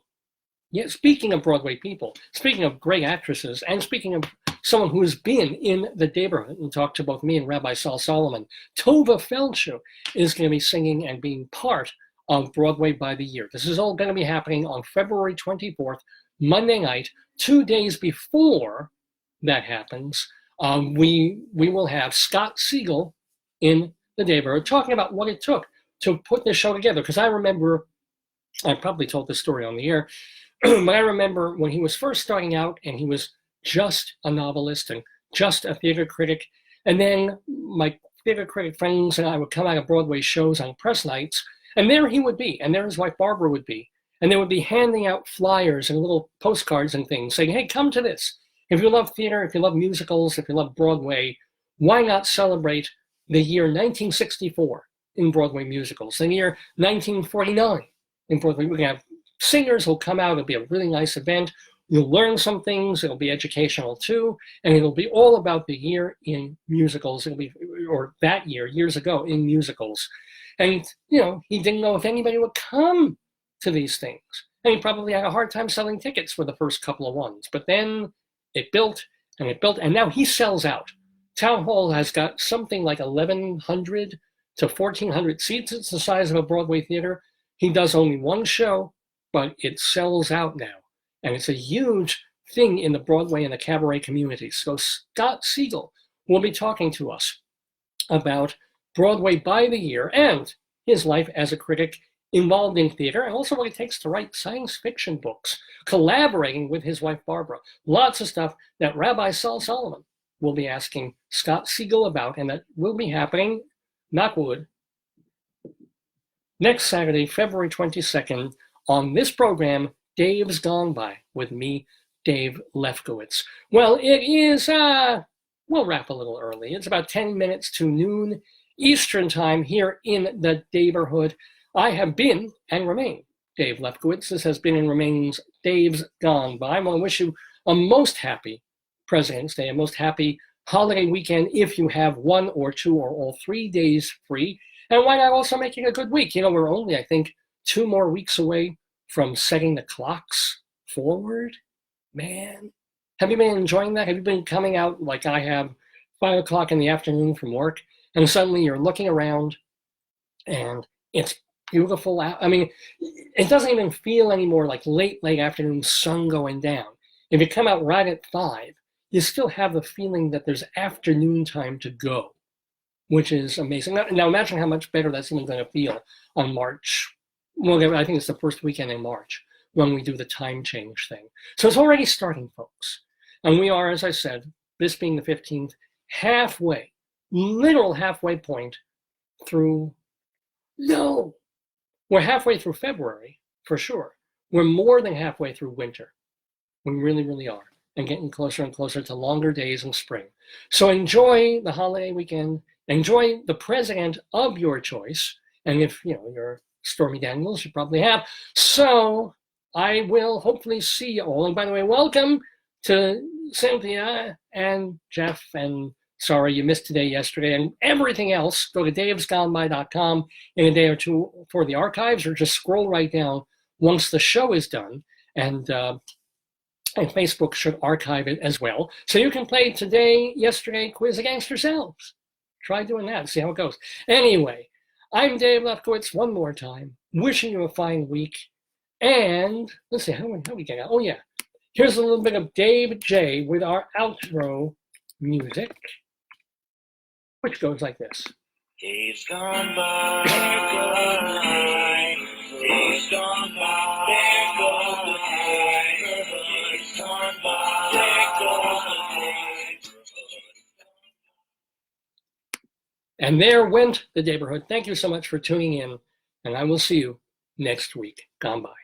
Yeah, speaking of Broadway people, speaking of great actresses, and speaking of someone who has been in the Daverhood and talked to both me and Rabbi Saul Solomon, Tova Feldshuh is going to be singing and being part of Broadway by the Year. This is all going to be happening on February 24th, Monday night. 2 days before that happens, we will have Scott Siegel in the Daverhood talking about what it took to put this show together. Because I remember, I probably told this story on the air, but I remember when he was first starting out and he was just a novelist and just a theater critic. And then my theater critic friends and I would come out of Broadway shows on press nights, And there he would be, and there his wife Barbara would be, and they would be handing out flyers and little postcards and things saying, hey, come to this. If you love theater, if you love musicals, if you love Broadway, why not celebrate the year 1964 in Broadway musicals, the year 1949 in Broadway? We're going to have singers who'll come out. It'll be a really nice event. You'll learn some things. It'll be educational too. And it'll be all about the year in musicals. It'll be, or that year, years ago, in musicals. And, you know, he didn't know if anybody would come to these things. And he probably had a hard time selling tickets for the first couple of ones. But then it built, and now he sells out. Town Hall has got something like 1,100 to 1,400 seats. It's the size of a Broadway theater. He does only one show, but it sells out now. And it's a huge thing in the Broadway and the cabaret community. So Scott Siegel will be talking to us about Broadway by the year and his life as a critic involved in theater, and also what it takes to write science fiction books, collaborating with his wife Barbara. Lots of stuff that Rabbi Saul Solomon will be asking Scott Siegel about, and that will be happening, knock wood, next Saturday, February 22nd, on this program, Dave's Gone By, with me, Dave Lefkowitz. Well, it is, we'll wrap a little early. It's about 10 minutes to noon Eastern time here in the Daverhood. I have been and remain Dave Lefkowitz. This has been and remains Dave's Gone By. I want to wish you a most happy President's Day, a most happy holiday weekend if you have 1 or 2 or all 3 days free. And why not also making a good week? You know, we're only, I think, 2 more weeks away from setting the clocks forward. Man, have you been enjoying that? Have you been coming out like I have, 5 o'clock in the afternoon from work, and suddenly you're looking around and it's beautiful out? I mean, it doesn't even feel anymore like late afternoon sun going down. If you come out right at 5, you still have the feeling that there's afternoon time to go, which is amazing. Now imagine how much better that's even going to feel on March. Well, I think it's the first weekend in March when we do the time change thing. So it's already starting, folks. And we are, as I said, this being the 15th, halfway, literal halfway point through, no, we're halfway through February, for sure. We're more than halfway through winter. We really, really are. And getting closer and closer to longer days in spring. So enjoy the holiday weekend. Enjoy the president of your choice. And if, you know, you're Stormy Daniels, you probably have. So I will hopefully see you all. And by the way, welcome to Cynthia and Jeff, and sorry you missed today, yesterday, and everything else. Go to davesgoneby.com in a day or two for the archives, or just scroll right down once the show is done. And Facebook should archive it as well. So you can play today, yesterday, quiz against yourselves. Try doing that and see how it goes. Anyway, I'm Dave Lefkowitz one more time, wishing you a fine week. And let's see, how we get out? Oh yeah, here's a little bit of Dave J with our outro music, which goes like this. Days gone by, days gone by, days gone by, days gone by, days gone by. And there went the Daverhood. Thank you so much for tuning in, and I will see you next week. Gone by.